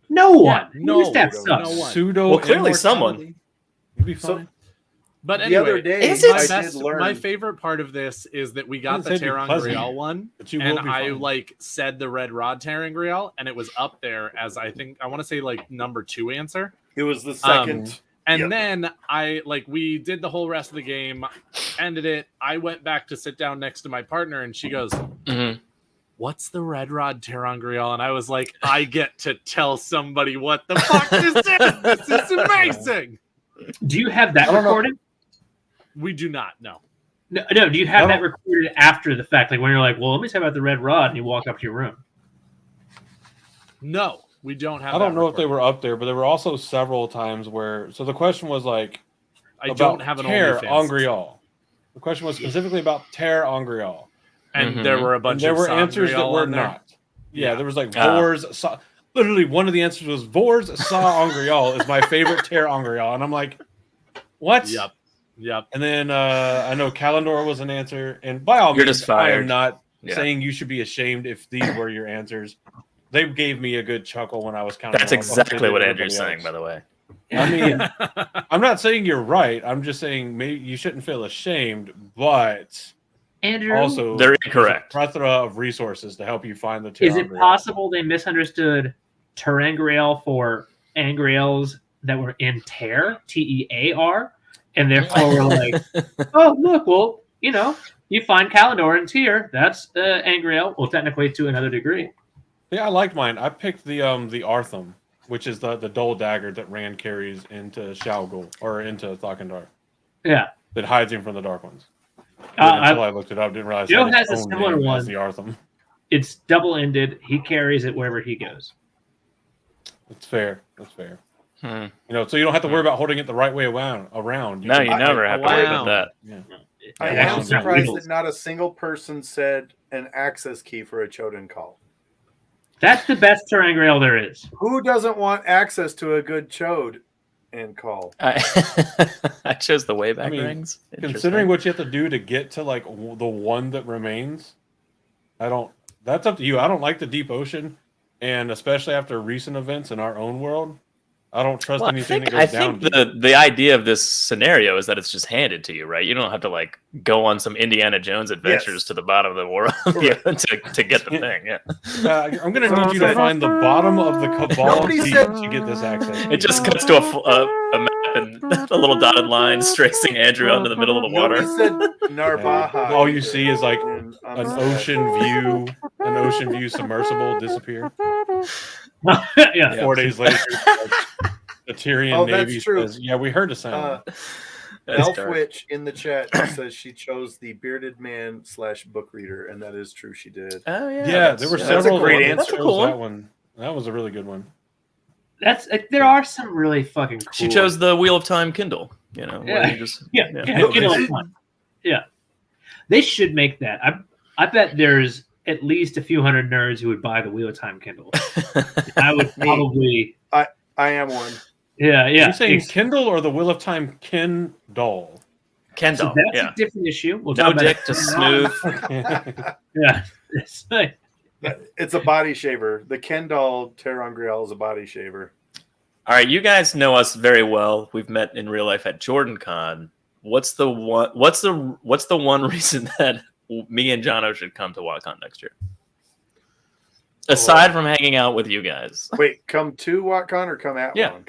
Speaker 2: No one.
Speaker 8: Hinderstap
Speaker 2: sucks.
Speaker 8: No one.
Speaker 9: Pseudo.
Speaker 1: Well, clearly someone.
Speaker 9: You'd be fine.
Speaker 8: But
Speaker 7: the
Speaker 8: anyway,
Speaker 7: other day,
Speaker 8: my favorite part of this is that we got the Terangrial one, and I said the Red Rod Terangrial, and it was up there as I want to say number 2 answer.
Speaker 7: It was the second.
Speaker 8: And then we did the whole rest of the game, ended it. I went back to sit down next to my partner, and she goes, "What's the Red Rod Terangrial?" And I was like, I get to tell somebody what the fuck this is. This is amazing.
Speaker 2: Do you have that recorded?
Speaker 8: We do not. No.
Speaker 2: No. Do you have that recorded after the fact? Like when you're like, well, let me talk about the red rod, and you walk up to your room.
Speaker 8: No, we don't have.
Speaker 9: I don't know if they were up there, but there were also several times where. So the question was like,
Speaker 8: I don't have an
Speaker 9: Terangrial. The question was specifically about Terangrial,
Speaker 8: and there were a bunch.
Speaker 9: There
Speaker 8: of
Speaker 9: were answers that were not. Yeah, there was like Vors. Literally, one of the answers was Vors Sa Angrial is my favorite Terangrial, and I'm like, what?
Speaker 8: Yep.
Speaker 9: And then I know Kalendor was an answer, and by all means, I am not saying you should be ashamed if these were your answers. They gave me a good chuckle when I was counting.
Speaker 1: That's exactly what Andrew's saying, by the way.
Speaker 9: I mean, I'm not saying you're right. I'm just saying maybe you shouldn't feel ashamed, but
Speaker 2: Andrew,
Speaker 9: also
Speaker 1: they're incorrect.
Speaker 9: There's a plethora of resources to help you find the.
Speaker 2: Is it possible they misunderstood Terangrial for Angriels that were in Tear, Tear? And therefore we're like, oh, look, well, you find Kalendor and Tyr. That's Angriel. Well, technically to another degree.
Speaker 9: Yeah, I liked mine. I picked the Artham, which is the dull dagger that Rand carries into Shalgul or into Thakandar.
Speaker 2: Yeah.
Speaker 9: That hides him from the Dark Ones. Until I looked it up, didn't realize
Speaker 2: Joe has a similar one.
Speaker 9: The Artham.
Speaker 2: It's double-ended. He carries it wherever he goes.
Speaker 9: That's fair. So you don't have to worry about holding it the right way around.
Speaker 1: You never have to worry about that.
Speaker 9: Yeah.
Speaker 7: I am surprised that not a single person said an access key for a Choden call.
Speaker 2: That's the best Terangrial there is.
Speaker 7: Who doesn't want access to a good Chode and call?
Speaker 1: I chose the Wayback Rings.
Speaker 9: Considering what you have to do to get to the one that remains, that's up to you. I don't like the deep ocean, and especially after recent events in our own world, I don't trust
Speaker 1: Well,
Speaker 9: anything that
Speaker 1: I
Speaker 9: goes down.
Speaker 1: think the idea of this scenario is that it's just handed to you, right? You don't have to like go on some Indiana Jones adventures to the bottom of the world to get the thing. Yeah,
Speaker 9: I'm gonna need you to find the bottom of the cabal teeth to get this access.
Speaker 1: It just cuts to a map and a little dotted line tracing Andrew out into the middle of the water.
Speaker 7: Nobody said Narvaja.
Speaker 9: All you see is like an
Speaker 7: an
Speaker 9: ocean view submersible disappear.
Speaker 2: Yeah.
Speaker 9: 4 days later, the Tyrian
Speaker 7: that's
Speaker 9: Navy
Speaker 7: true.
Speaker 9: says, "Yeah, we heard a sound."
Speaker 7: Elfwitch in the chat says she chose the bearded man / book reader, and that is true. She did.
Speaker 1: Oh
Speaker 9: Yeah, there were
Speaker 7: that's
Speaker 9: several.
Speaker 7: a great
Speaker 9: that
Speaker 7: answer.
Speaker 9: chose
Speaker 1: Cool.
Speaker 9: That one. That was a really good one.
Speaker 2: That's there are some really fucking cool.
Speaker 1: She chose the Wheel of Time Kindle. You know, where
Speaker 2: Yeah.
Speaker 1: you just
Speaker 2: Yeah. Yeah. They should make that. I bet there's at least a few hundred nerds who would buy the Wheel of Time Kindle. I would probably.
Speaker 7: I am one.
Speaker 2: Yeah.
Speaker 9: Are you saying Kindle or the Wheel of Time Kindle?
Speaker 1: Kendall.
Speaker 2: So that's
Speaker 1: Yeah,
Speaker 2: a different issue. We'll
Speaker 1: no
Speaker 2: talk about
Speaker 1: dick,
Speaker 2: it.
Speaker 1: just smooth.
Speaker 2: Yeah. It's like-
Speaker 7: It's a body shaver. The Ken doll Terran Grial is a body shaver.
Speaker 1: All right, you guys know us very well. We've met in real life at Jordan Con. What's the one reason that me and Jono should come to WatCon next year? Aside from hanging out with you guys.
Speaker 7: Wait, come to WatCon or come at WatCon?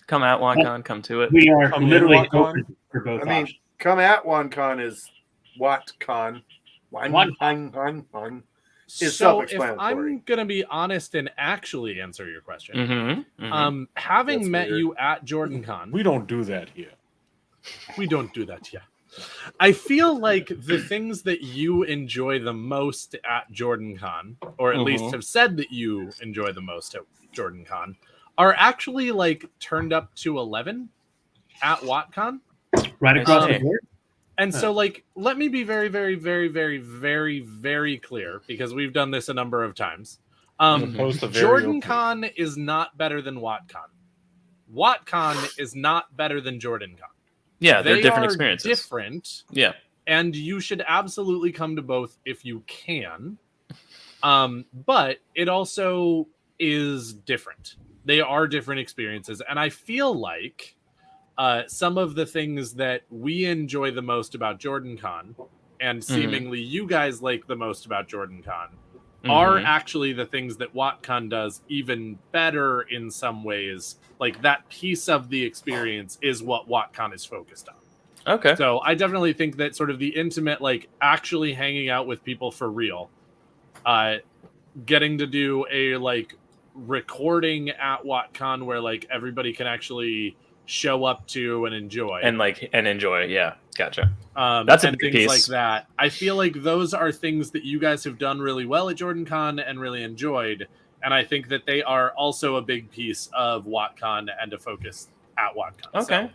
Speaker 1: Come at WatCon, come to it.
Speaker 2: We are
Speaker 9: Come
Speaker 2: literally
Speaker 9: in, WatCon.
Speaker 2: open for both
Speaker 7: I mean,
Speaker 2: options.
Speaker 7: come at WatCon is WatCon. WatCon. It's
Speaker 8: So if
Speaker 7: self-explanatory.
Speaker 8: I'm gonna be honest and actually answer your question,
Speaker 1: Mm-hmm.
Speaker 8: having
Speaker 7: That's
Speaker 8: met
Speaker 7: weird.
Speaker 8: you at Jordan Con,
Speaker 9: We don't do that here.
Speaker 8: we don't do that here. I feel like the things that you enjoy the most at Jordan Con, or at least have said that you enjoy the most at Jordan Con, are actually like turned up to 11 at WatCon.
Speaker 2: Right across the
Speaker 1: see.
Speaker 2: board.
Speaker 8: And so, like, let me be very, very, very, very, very, very clear, because we've done this a number of times.
Speaker 9: Opposed to very
Speaker 8: Jordan
Speaker 9: open.
Speaker 8: Con is not better than WatCon. WatCon is not better than Jordan Con.
Speaker 1: Yeah, they're
Speaker 8: They
Speaker 1: different
Speaker 8: are
Speaker 1: experiences.
Speaker 8: Different,
Speaker 1: Yeah.
Speaker 8: and you should absolutely come to both if you can. But it also is different. They are different experiences, and I feel like some of the things that we enjoy the most about Jordan Con, and seemingly you guys like the most about Jordan Con, are actually the things that WatCon does even better in some ways. Like, that piece of the experience is what WatCon is focused on.
Speaker 1: Okay.
Speaker 8: So I definitely think that sort of the intimate, like, actually hanging out with people for real, getting to do a like recording at WatCon where like everybody can actually show up to and enjoy
Speaker 1: Yeah, gotcha.
Speaker 8: that's
Speaker 1: a
Speaker 8: and
Speaker 1: big
Speaker 8: things
Speaker 1: piece.
Speaker 8: like that. I feel like those are things that you guys have done really well at Jordan Con and really enjoyed, and I think that they are also a big piece of WatCon and a focus at WatCon.
Speaker 1: Okay,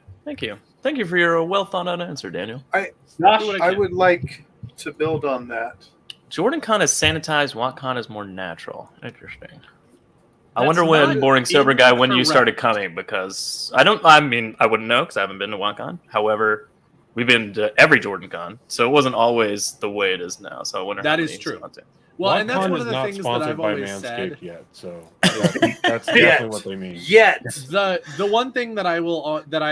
Speaker 1: thank you for your well thought out answer, Daniel.
Speaker 7: I
Speaker 8: can.
Speaker 7: would like to build on that.
Speaker 1: Jordan Con is sanitized, WatCon is more natural. Interesting. I
Speaker 8: That's
Speaker 1: wonder when
Speaker 8: not
Speaker 1: Boring Sober Guy, when you
Speaker 8: incorrect.
Speaker 1: started coming, because I wouldn't know because I haven't been to WatCon. However, we've been to every Jordan Con, so it wasn't always the way it is now. So I wonder
Speaker 8: That
Speaker 1: how
Speaker 8: is
Speaker 1: many
Speaker 8: true.
Speaker 1: it's on.
Speaker 8: Well, and that's
Speaker 9: WatCon
Speaker 8: one
Speaker 9: is
Speaker 8: of the
Speaker 9: not
Speaker 8: things that
Speaker 9: sponsored
Speaker 8: I've
Speaker 9: by
Speaker 8: always
Speaker 9: Manscaped
Speaker 8: said.
Speaker 9: yet, so that's definitely what they mean.
Speaker 7: Yet.
Speaker 8: The one thing that I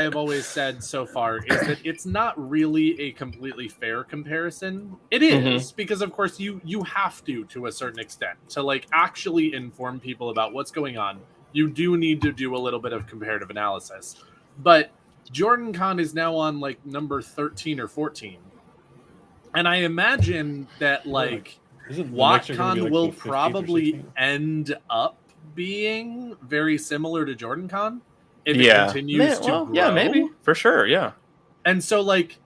Speaker 8: have always said so far is that it's not really a completely fair comparison. It is because of course you have to a certain extent to like actually inform people about what's going on. You do need to do a little bit of comparative analysis. But Jordan Con is now on like number 13 or 14. And I imagine that like
Speaker 9: Isn't the next year gonna be,
Speaker 8: WatCon
Speaker 9: like,
Speaker 8: will
Speaker 9: the 15th or
Speaker 8: probably
Speaker 9: 16th?
Speaker 8: end up being very similar to Jordan Con if it
Speaker 1: Yeah.
Speaker 8: continues to grow.
Speaker 1: Yeah, maybe for sure. Yeah.
Speaker 8: And so, like,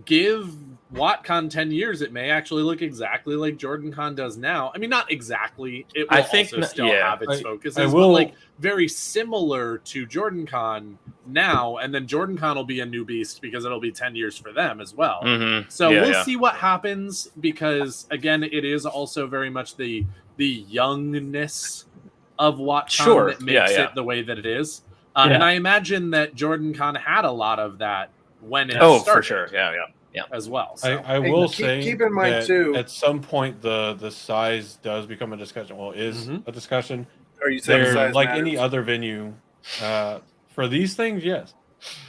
Speaker 8: give WatCon 10 years, it may actually look exactly like Jordan Con does now. I mean, not exactly. It will
Speaker 1: I think
Speaker 8: also still
Speaker 1: yeah.
Speaker 8: have its
Speaker 9: I
Speaker 8: focuses,
Speaker 9: will-
Speaker 8: but like very similar to Jordan Con now. And then Jordan Con will be a new beast because it'll be 10 years for them as well. So
Speaker 1: Yeah,
Speaker 8: we'll
Speaker 1: yeah.
Speaker 8: see what happens because, again, it is also very much the youngness of WatCon
Speaker 1: Sure.
Speaker 8: that makes
Speaker 1: Yeah.
Speaker 8: it the way that it is. And I imagine that Jordan Con had a lot of that when it
Speaker 1: Oh,
Speaker 8: started
Speaker 1: for sure. Yeah.
Speaker 8: as well. So.
Speaker 9: I will
Speaker 7: keep-
Speaker 9: say
Speaker 7: keep in mind,
Speaker 9: that
Speaker 7: too-
Speaker 9: at some point the size does become a discussion. Well, is a discussion.
Speaker 7: Are you saying
Speaker 9: They're
Speaker 7: size
Speaker 9: like
Speaker 7: matters?
Speaker 9: any other venue. for these things, yes.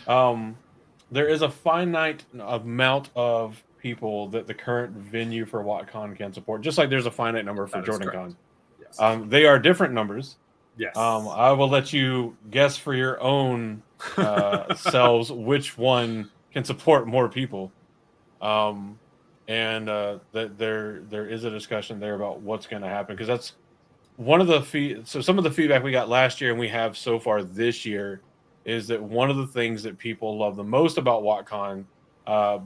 Speaker 9: There is a finite amount of people that the current venue for WatCon can support, just like there's a finite number for JordanCon.
Speaker 8: Yes.
Speaker 9: They are different numbers.
Speaker 8: Yes.
Speaker 9: I will let you guess for your own selves which one can support more people. And that there is a discussion there about what's going to happen, because that's one of the so some of the feedback we got last year and we have so far this year is that one of the things that people love the most about WatCon,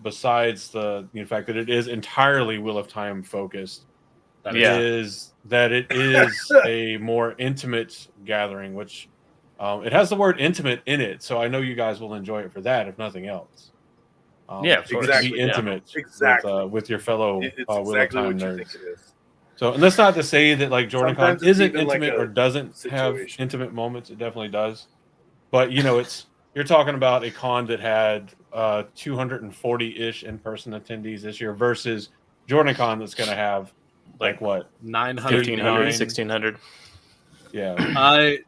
Speaker 9: besides the fact that it is entirely Wheel of Time focused, is that it is a more intimate gathering, which it has the word intimate in it, so I know you guys will enjoy it for that, if nothing else.
Speaker 7: Exactly.
Speaker 9: Be intimate
Speaker 7: Exactly.
Speaker 9: with your fellow
Speaker 7: It's
Speaker 9: Wheel
Speaker 7: exactly
Speaker 9: of Time
Speaker 7: what you
Speaker 9: nerds.
Speaker 7: think it is.
Speaker 9: So, and that's not to say that like
Speaker 7: Sometimes
Speaker 9: JordanCon
Speaker 7: it's
Speaker 9: isn't
Speaker 7: even like
Speaker 9: intimate
Speaker 7: a
Speaker 9: or doesn't have
Speaker 7: situation.
Speaker 9: intimate moments. It definitely does. But you're talking about a con that had 240-ish in-person attendees this year versus JordanCon that's going to have like what
Speaker 8: 900,
Speaker 1: 1,500, 1,600.
Speaker 9: Yeah.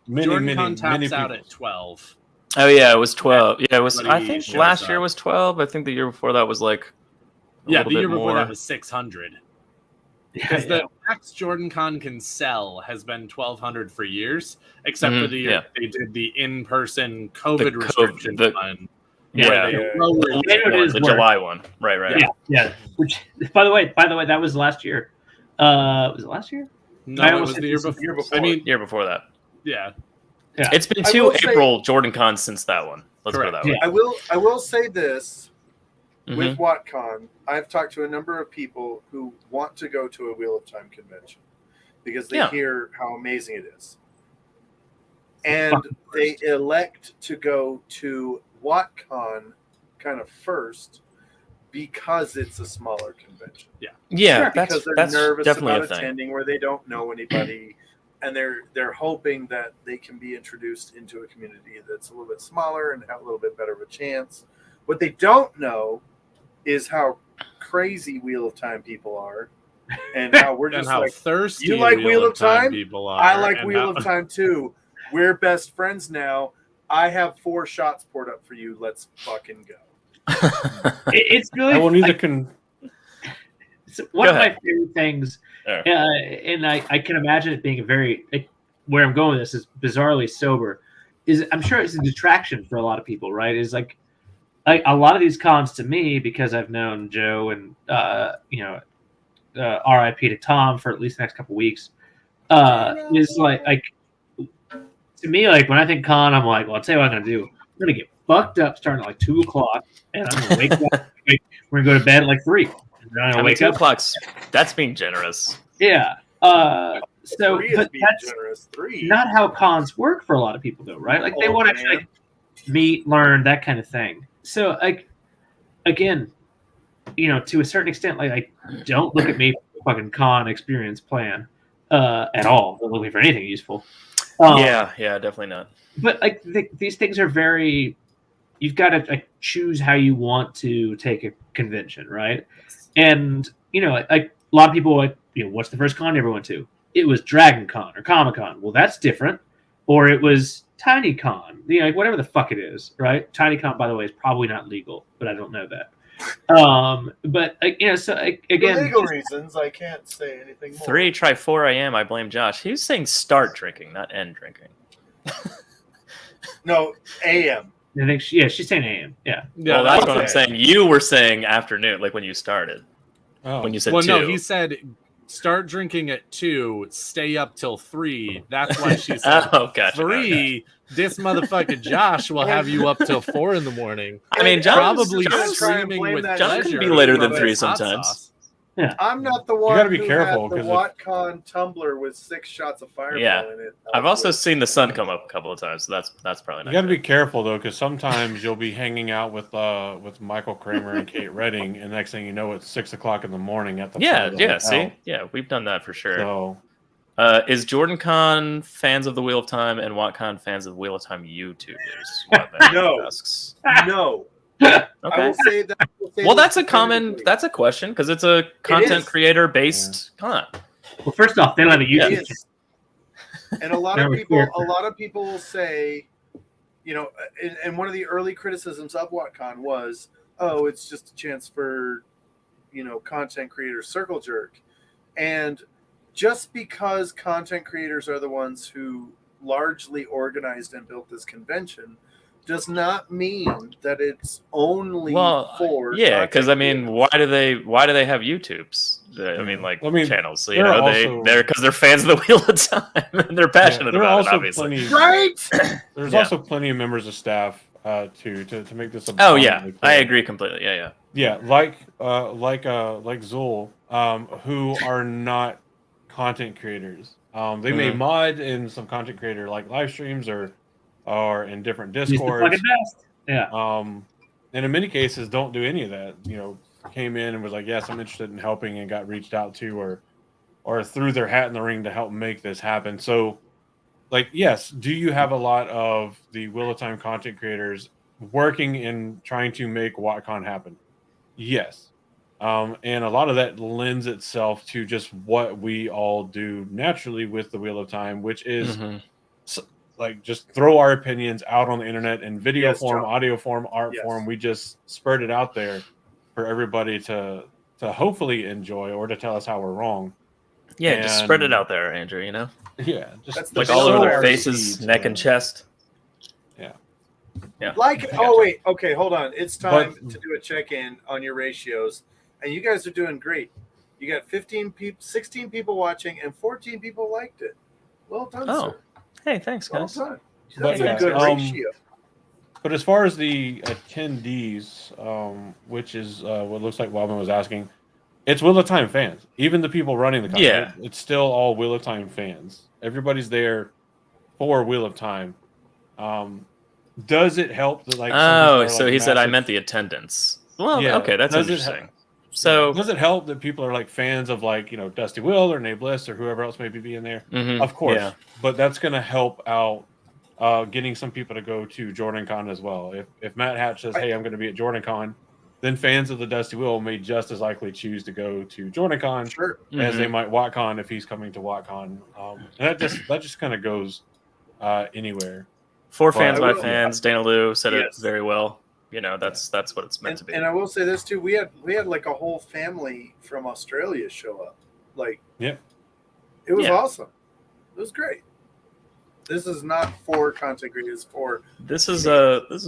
Speaker 8: JordanCon taps out at 12.
Speaker 1: Oh yeah, it was 12. Yeah, it was. I
Speaker 8: Everybody
Speaker 1: think
Speaker 8: shows
Speaker 1: last year
Speaker 8: up.
Speaker 1: was 12. I think the year before that was like a
Speaker 8: Yeah,
Speaker 1: little
Speaker 8: the year
Speaker 1: bit
Speaker 8: before
Speaker 1: more.
Speaker 8: that was 600. Because the max JordanCon can sell has been 1,200 for years, except for the year they did the in-person COVID restriction one.
Speaker 1: Yeah, the July one. Right.
Speaker 2: Yeah. Which, by the way, that was last year. Was it last year?
Speaker 8: No, it was the year before. I mean,
Speaker 1: year before that.
Speaker 8: Yeah.
Speaker 1: It's been 2 April JordanCons since that one. Let's put it that way.
Speaker 7: I will say this with WatCon. I've talked to a number of people who want to go to a Wheel of Time convention because they hear how amazing it is, and they elect to go to WatCon kind of first because it's a smaller convention.
Speaker 1: Yeah,
Speaker 7: because they're
Speaker 1: that's
Speaker 7: nervous
Speaker 1: definitely
Speaker 7: about
Speaker 1: a thing.
Speaker 7: attending where they don't know anybody. And they're hoping that they can be introduced into a community that's a little bit smaller and have a little bit better of a chance. What they don't know is how crazy Wheel of Time people are, and how we're just
Speaker 8: how
Speaker 7: like
Speaker 8: thirsty
Speaker 7: you like Wheel of Time
Speaker 8: people are.
Speaker 7: I like
Speaker 8: and
Speaker 7: Wheel of Time too. We're best friends now. I have 4 shots poured up for you. Let's fucking go.
Speaker 2: It's really.
Speaker 9: I will neither can.
Speaker 2: One of my favorite things, and I can imagine it being a very where I'm going with this is bizarrely sober. Is I'm sure it's a distraction for a lot of people, right? Is like a lot of these cons to me, because I've known Joe and RIP to Tom for at least the next couple weeks. Is like to me, like when I think con, I'm like, well, I'll tell you what I'm gonna do. I'm gonna get fucked up starting at like 2:00, and I'm gonna wake up. We're gonna go to bed at like 3.
Speaker 1: I mean, 2 o'clock's that's being generous.
Speaker 2: Yeah. So,
Speaker 7: 3 is
Speaker 2: but
Speaker 7: being
Speaker 2: that's
Speaker 7: generous. 3.
Speaker 2: not how cons work for a lot of people, though, right? Like they want to actually meet, learn, that kind of thing. So, like, again, to a certain extent, like, don't look at me for the fucking con experience plan at all. Don't look at me for anything useful.
Speaker 1: Yeah, definitely not.
Speaker 2: But like these things are very. You've got to choose how you want to take a convention, right? And like a lot of people what's the first con you ever went to? It was Dragon Con or Comic Con. Well, that's different. Or it was Tiny Con, like whatever the fuck it is, right? Tiny Con, by the way, is probably not legal, but I don't know that. But so again,
Speaker 7: for legal reasons, I can't say anything more.
Speaker 1: 3 try 4 a.m. I blame Josh. He was saying start drinking, not end drinking.
Speaker 7: No, AM.
Speaker 2: I think she's saying AM. Yeah.
Speaker 1: Well, that's what I'm saying. You were saying afternoon, like when you started.
Speaker 9: Oh.
Speaker 1: When you said 2.
Speaker 8: No, he said start drinking at 2, stay up till 3. That's why she said 3. This motherfucker Josh will have you up till 4 in the morning.
Speaker 1: I mean,
Speaker 8: probably
Speaker 1: John's
Speaker 8: streaming with
Speaker 1: John can be later than 3 sometimes.
Speaker 2: Yeah.
Speaker 7: I'm not the one
Speaker 9: gotta be
Speaker 7: who
Speaker 9: careful,
Speaker 7: had the
Speaker 9: 'cause
Speaker 7: WatCon tumbler with 6 shots of fireball in it.
Speaker 1: I've also seen the sun come up a couple of times, so that's probably not
Speaker 9: You got to
Speaker 1: good.
Speaker 9: be careful though, because sometimes you'll be hanging out with Michael Kramer and Kate Redding, and next thing you know, it's 6:00 in the morning at the
Speaker 1: See, we've done that for sure.
Speaker 9: So,
Speaker 1: is JordanCon fans of the Wheel of Time and WatCon fans of the Wheel of Time YouTubers?
Speaker 7: No.
Speaker 1: Asks.
Speaker 7: No.
Speaker 1: Okay.
Speaker 7: I will say that.
Speaker 1: Well, that's a question because it's a content creator based con.
Speaker 2: Well, first off, they don't have a YouTube.
Speaker 7: And a lot of people will say, and one of the early criticisms of WhatCon was, oh, it's just a chance for, content creators circle jerk. And just because content creators are the ones who largely organized and built this convention does not mean that it's only for
Speaker 1: because why do they have YouTubes? Channels. So, they're fans of the Wheel of Time and they're passionate about it. Obviously,
Speaker 8: There's also plenty of members of staff to make this.
Speaker 1: I agree completely.
Speaker 8: Like Zool, who are not content creators. They may mod in some content creator like live streams or in different Discords. And in many cases don't do any of that. Came in and was like, yes, I'm interested in helping, and got reached out to or threw their hat in the ring to help make this happen. So yes, do you have a lot of the Wheel of Time content creators working and trying to make WhatCon happen? Yes. And a lot of that lends itself to just what we all do naturally with the Wheel of Time, which is just throw our opinions out on the internet in video form, audio form, art form. We just spread it out there for everybody to hopefully enjoy or to tell us how we're wrong.
Speaker 1: Yeah, just spread it out there, Andrew,
Speaker 8: Yeah, just
Speaker 1: all over their faces, neck and chest. Yeah.
Speaker 7: Okay, hold on. It's time to do a check-in on your ratios, and you guys are doing great. You got 16 people watching, and 14 people liked it. Well done, sir.
Speaker 1: Hey, thanks, guys.
Speaker 7: Well done. That's a good ratio.
Speaker 8: But as far as the attendees, which is what looks like Wildman was asking, it's Wheel of Time fans. Even the people running the content, it's still all Wheel of Time fans. Everybody's there for Wheel of Time. Does it help that
Speaker 1: so he said I meant the attendance. Well, okay, that's interesting.
Speaker 8: So does it help that people are fans of Dusty Will or Nate Bliss or whoever else may be in there?
Speaker 1: Mm-hmm.
Speaker 8: Of course, but that's going to help out getting some people to go to JordanCon as well. If Matt Hatch says, "Hey, I'm going to be at JordanCon," then fans of the Dusty Will may just as likely choose to go to JordanCon as they might WhatCon if he's coming to WhatCon. And that just kind of goes anywhere.
Speaker 1: For fans by fans. Dana Lou said it very well. That's what it's meant to be.
Speaker 7: And I will say this too: we had a whole family from Australia show up. It was awesome. It was great. This is not for content creators. This has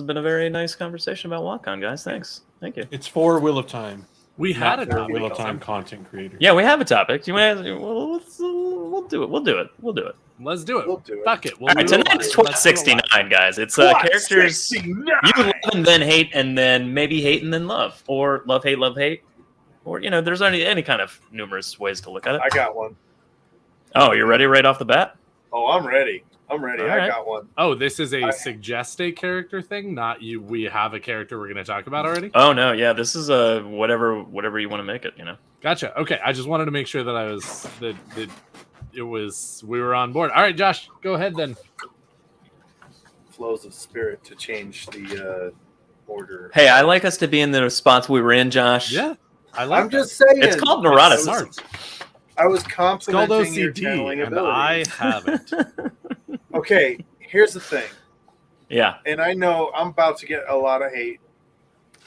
Speaker 1: been a very nice conversation about WhatCon, guys. Thanks. Thank you.
Speaker 8: It's for Wheel of Time.
Speaker 9: We had a
Speaker 8: Wheel of Time content creator.
Speaker 1: Yeah, we have a topic. Do you want to? We'll do it. We'll do it.
Speaker 9: Let's do it.
Speaker 7: We'll do it.
Speaker 9: Fuck it.
Speaker 1: All right, tonight's 1269, guys. It's characters you love and then hate, and then maybe hate and then love, or love, hate, or there's any kind of numerous ways to look at it.
Speaker 7: I got one.
Speaker 1: Oh, you're ready right off the bat?
Speaker 7: Oh, I'm ready. I got one.
Speaker 9: Oh, this is a suggest a character thing, not you. We have a character we're going to talk about already.
Speaker 1: Oh no, yeah, this is a whatever you want to make it.
Speaker 9: Gotcha. Okay, I just wanted to make sure that I was we were on board. All right, Josh, go ahead then.
Speaker 7: Flows of spirit to change the order.
Speaker 1: Hey, I like us to be in the spots we were in, Josh.
Speaker 9: Yeah,
Speaker 7: I'm just saying.
Speaker 1: It's called neuroticism.
Speaker 7: I was complimenting your
Speaker 9: OCD,
Speaker 7: channeling
Speaker 9: and
Speaker 7: ability.
Speaker 9: I haven't.
Speaker 7: Okay, here's the thing.
Speaker 1: Yeah.
Speaker 7: And I know I'm about to get a lot of hate.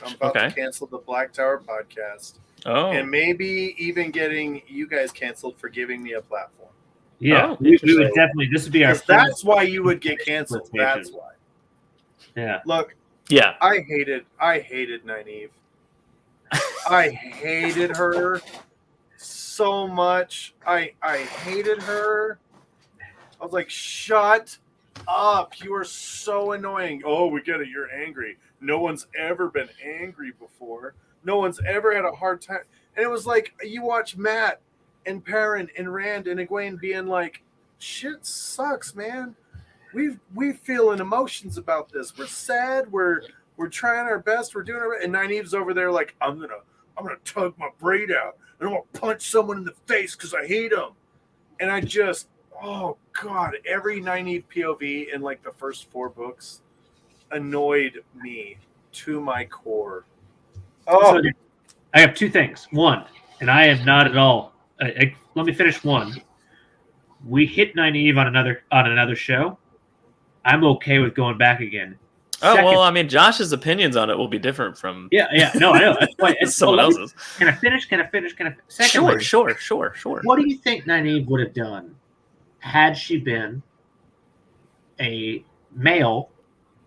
Speaker 7: I'm about to cancel the Black Tower podcast.
Speaker 1: Oh.
Speaker 7: And maybe even getting you guys canceled for giving me a platform.
Speaker 2: Yeah, we would definitely. This would be our.
Speaker 7: That's why you would get canceled. That's why.
Speaker 2: Yeah.
Speaker 7: Look.
Speaker 1: Yeah.
Speaker 7: I hated Nynaeve. I hated her so much. I hated her. I was like, shut up. You are so annoying. Oh, we get it. You're angry. No one's ever been angry before. No one's ever had a hard time. And it was like, you watch Matt and Perrin and Rand and Egwene being like, shit sucks, man. We feeling emotions about this. We're sad. We're trying our best. We're doing it. And Nynaeve's over there like, I'm gonna tug my braid out and I'm gonna punch someone in the face because I hate them. And I just, oh God, every Nynaeve POV in like the first 4 books annoyed me to my core. Oh,
Speaker 2: so I have 2 things. One, and I am not at all. Let me finish one. We hit Nynaeve on another show. I'm okay with going back again.
Speaker 1: Oh
Speaker 2: Second,
Speaker 1: well, I mean, Josh's opinions on it will be different from
Speaker 2: yeah. No, I know. That's why.
Speaker 1: someone else's.
Speaker 2: Can I finish? Secondly,
Speaker 1: Sure.
Speaker 2: what do you think Nynaeve would have done had she been a male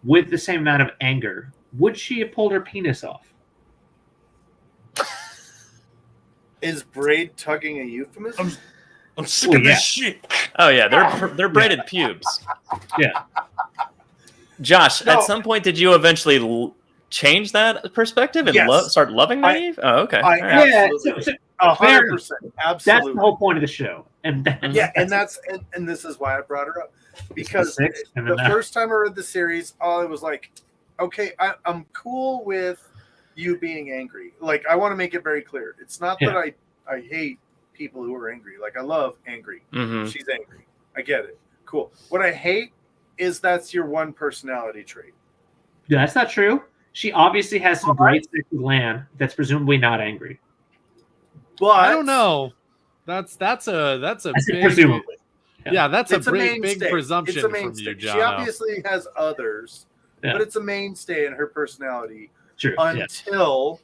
Speaker 2: with the same amount of anger? Would she have pulled her penis off?
Speaker 7: Is braid tugging a euphemism?
Speaker 9: I'm sick of this shit.
Speaker 1: Oh yeah, they're braided pubes.
Speaker 2: Yeah.
Speaker 1: Josh, at some point, did you eventually change that perspective and
Speaker 7: Yes.
Speaker 1: start loving Nynaeve? Oh, okay.
Speaker 7: I
Speaker 1: All right.
Speaker 7: absolutely, 100%, absolutely.
Speaker 2: That's the whole point of the show. And
Speaker 7: and this is why I brought her up, because
Speaker 2: Six, and
Speaker 7: the
Speaker 2: then
Speaker 7: first time I read the series, I was like, okay, I'm cool with you being angry. Like, I want to make it very clear. It's not that I hate people who are angry. Like, I love angry.
Speaker 1: Mhm.
Speaker 7: She's angry. I get it. Cool. What I hate is that's your one personality trait.
Speaker 2: Yeah, that's not true. She obviously has some great sex with Lan that's presumably not angry.
Speaker 7: But
Speaker 8: I don't know. That's a big
Speaker 2: presumably.
Speaker 8: Yeah, that's a
Speaker 7: It's a
Speaker 8: big
Speaker 7: mainstay.
Speaker 8: presumption
Speaker 7: It's a
Speaker 8: from
Speaker 7: mainstay.
Speaker 8: you,
Speaker 7: She
Speaker 8: Jono.
Speaker 7: obviously has others, but it's a mainstay in her personality
Speaker 2: True.
Speaker 7: until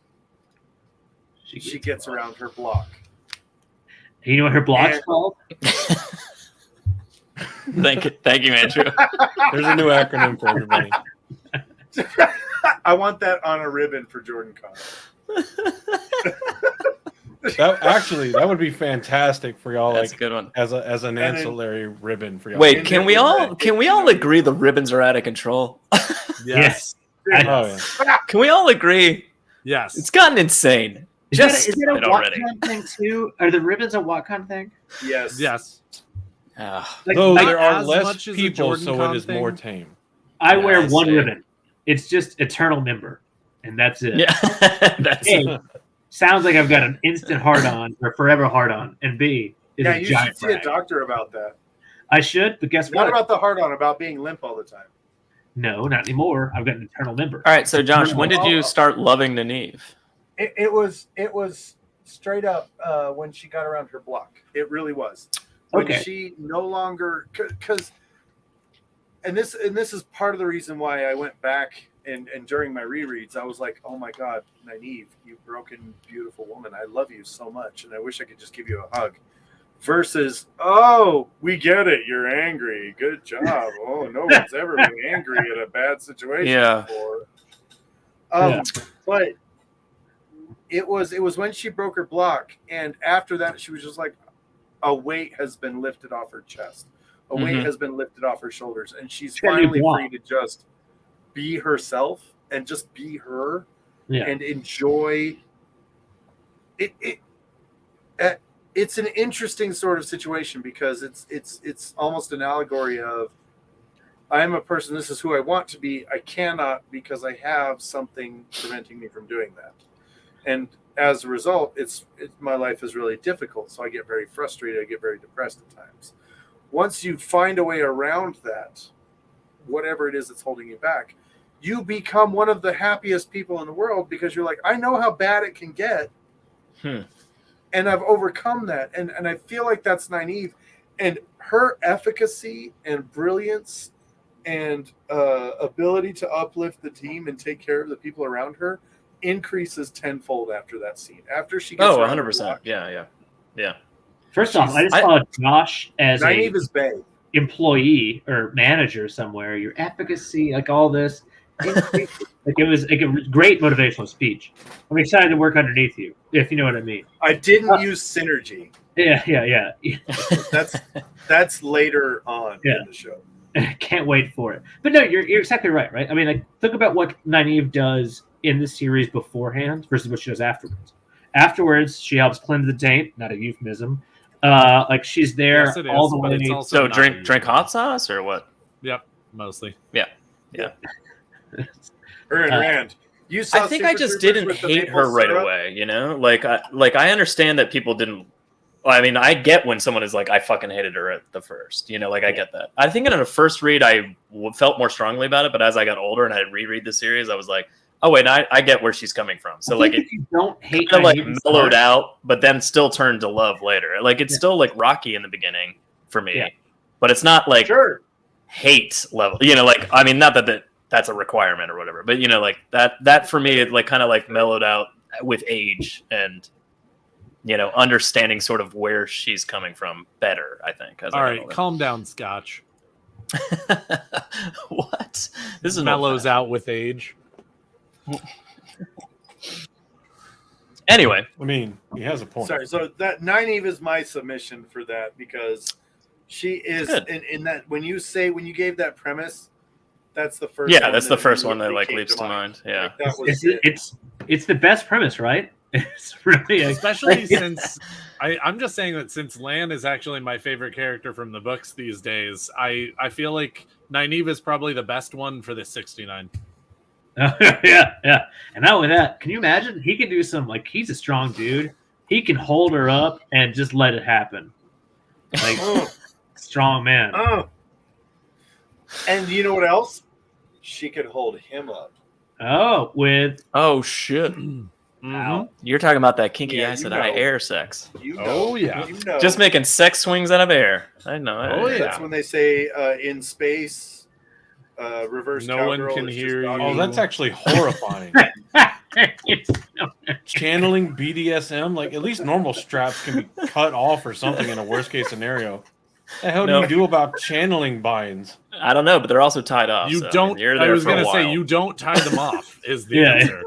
Speaker 7: she gets around her block.
Speaker 2: You know what her blog's called?
Speaker 1: Thank you, Andrew.
Speaker 9: There's a new acronym for everybody.
Speaker 7: I want that on a ribbon for Jordan Connor.
Speaker 9: That would be fantastic for y'all.
Speaker 1: That's
Speaker 9: like
Speaker 1: a good one.
Speaker 9: as an ancillary ribbon for y'all.
Speaker 1: Wait, can we all agree the ribbons are out of control?
Speaker 2: Yes.
Speaker 9: Oh, yeah.
Speaker 1: Can we all agree?
Speaker 8: Yes.
Speaker 1: It's gotten insane.
Speaker 2: Is
Speaker 1: Just
Speaker 2: that a
Speaker 1: it already.
Speaker 2: Watcon thing too? Are the ribbons a Watcon thing?
Speaker 7: Yes.
Speaker 8: Yes.
Speaker 2: Like,
Speaker 9: Though
Speaker 2: I-
Speaker 9: there are
Speaker 8: as
Speaker 9: less
Speaker 8: much as a
Speaker 9: people,
Speaker 8: Jordan
Speaker 9: so
Speaker 8: Con
Speaker 9: it is
Speaker 8: thing.
Speaker 9: more tame.
Speaker 2: I
Speaker 1: Yeah,
Speaker 2: wear
Speaker 1: I
Speaker 2: one
Speaker 1: see.
Speaker 2: ribbon. It's just eternal member, and that's it.
Speaker 1: Yeah, that's
Speaker 2: A, sounds like I've got an instant hard on or forever hard on, and B is
Speaker 7: Yeah,
Speaker 2: a
Speaker 7: you should
Speaker 2: giant
Speaker 7: see
Speaker 2: brag.
Speaker 7: a doctor about that.
Speaker 2: I should, but guess
Speaker 7: Not
Speaker 2: what?
Speaker 7: about the hard on, about being limp all the time.
Speaker 2: No, not anymore. I've got an eternal member.
Speaker 1: all right. So, Josh, when did you start loving Nynaeve?
Speaker 7: It was straight up when she got around her block. It really was. When
Speaker 2: Okay.
Speaker 7: she no longer, because, and this is part of the reason why I went back and during my rereads, I was like, oh my God, Nynaeve, you broken, beautiful woman. I love you so much. And I wish I could just give you a hug. Versus, oh, we get it. You're angry. Good job. Oh, no one's ever been angry at a bad situation
Speaker 1: Yeah.
Speaker 7: before.
Speaker 2: Yeah.
Speaker 7: But it was when she broke her block, and after that, she was just like, a weight has been lifted off her chest. A weight
Speaker 1: Mhm.
Speaker 7: has been lifted off her shoulders, and she's
Speaker 2: She got a new
Speaker 7: finally
Speaker 2: block.
Speaker 7: free to just be herself and just be her
Speaker 2: Yeah.
Speaker 7: and enjoy it. It's an interesting sort of situation because it's almost an allegory of, I am a person, this is who I want to be. I cannot because I have something preventing me from doing that. And as a result, my life is really difficult. So I get very frustrated. I get very depressed at times. Once you find a way around that, whatever it is that's holding you back, you become one of the happiest people in the world because you're like, I know how bad it can get. And I've overcome that. And I feel like that's Nynaeve. And her efficacy and brilliance and ability to uplift the team and take care of the people around her increases tenfold after that scene. After she gets
Speaker 1: 100%. Yeah.
Speaker 2: First off, I just saw Josh as
Speaker 7: Nynaeve
Speaker 2: a
Speaker 7: is Bay.
Speaker 2: employee or manager somewhere. Your efficacy, like all this, like it was like a great motivational speech. I'm excited to work underneath you, if you know what I mean.
Speaker 7: I didn't use synergy.
Speaker 2: Yeah.
Speaker 7: That's later on in the show.
Speaker 2: Can't wait for it. But no, you're exactly right. I mean, like, think about what Nynaeve does in the series beforehand versus what she does afterwards. Afterwards, she helps cleanse the taint, not a euphemism. Like, she's there
Speaker 8: Yes, it
Speaker 2: all
Speaker 8: is,
Speaker 2: the
Speaker 8: but
Speaker 2: way.
Speaker 8: it's also
Speaker 1: So
Speaker 8: not
Speaker 1: drink hot sauce or what?
Speaker 8: Yep, mostly.
Speaker 1: Yeah.
Speaker 7: Rand, you saw
Speaker 1: I think I
Speaker 7: Super
Speaker 1: just
Speaker 7: Troopers
Speaker 1: didn't
Speaker 7: with the
Speaker 1: hate
Speaker 7: maple
Speaker 1: her right
Speaker 7: syrup?
Speaker 1: away. You know, like I understand that people didn't. Well, I mean, I get when someone is like, I fucking hated her at the first. You know, like I get that. I think in a first read, I felt more strongly about it, but as I got older and I reread the series, I was like, oh wait, I get where she's coming from. So like, it
Speaker 2: if you don't hate
Speaker 1: kind of like
Speaker 2: Nynaeve
Speaker 1: mellowed
Speaker 2: Stark-
Speaker 1: out, but then still turned to love later. Like it's still like rocky in the beginning for me, but it's not like
Speaker 7: Sure.
Speaker 1: hate level. You know, like I mean, not that that's a requirement or whatever. But like that for me, it like kind of like mellowed out with age and understanding sort of where she's coming from better. I think.
Speaker 8: All right, calm down, Scotch.
Speaker 1: What? This is
Speaker 8: mellows out with age.
Speaker 1: Anyway,
Speaker 9: I mean, he has a point.
Speaker 7: Sorry, so that Nynaeve is my submission for that because she is in that when you gave that premise, that's the first.
Speaker 1: Yeah, that's the first one that like leaps to mind. Yeah,
Speaker 7: like, that was
Speaker 2: it's the best premise, right? It's really
Speaker 8: especially since I'm just saying that since Lan is actually my favorite character from the books these days, I feel like Nynaeve is probably the best one for this 69.
Speaker 2: Yeah. And not only that, can you imagine? He can do some he's a strong dude. He can hold her up and just let it happen. Like strong man.
Speaker 7: Oh. And you know what else? She could hold him up.
Speaker 2: Oh, with
Speaker 1: shit.
Speaker 2: Wow.
Speaker 1: You're talking about that kinky acid eye air sex.
Speaker 8: Oh yeah.
Speaker 1: Just making sex swings out of air. I know.
Speaker 8: Oh yeah.
Speaker 7: That's when they say in space, reverse.
Speaker 8: No one can hear you.
Speaker 9: Oh, that's actually horrifying. Channeling BDSM, like at least normal straps can be cut off or something in a worst case scenario. What the hell do you do about channeling binds?
Speaker 1: I don't know, but they're also tied off.
Speaker 8: You
Speaker 1: so,
Speaker 8: don't.
Speaker 1: You're
Speaker 8: I
Speaker 1: there
Speaker 8: was
Speaker 1: for a
Speaker 8: gonna say
Speaker 1: while.
Speaker 8: you don't tie them off. Is the answer?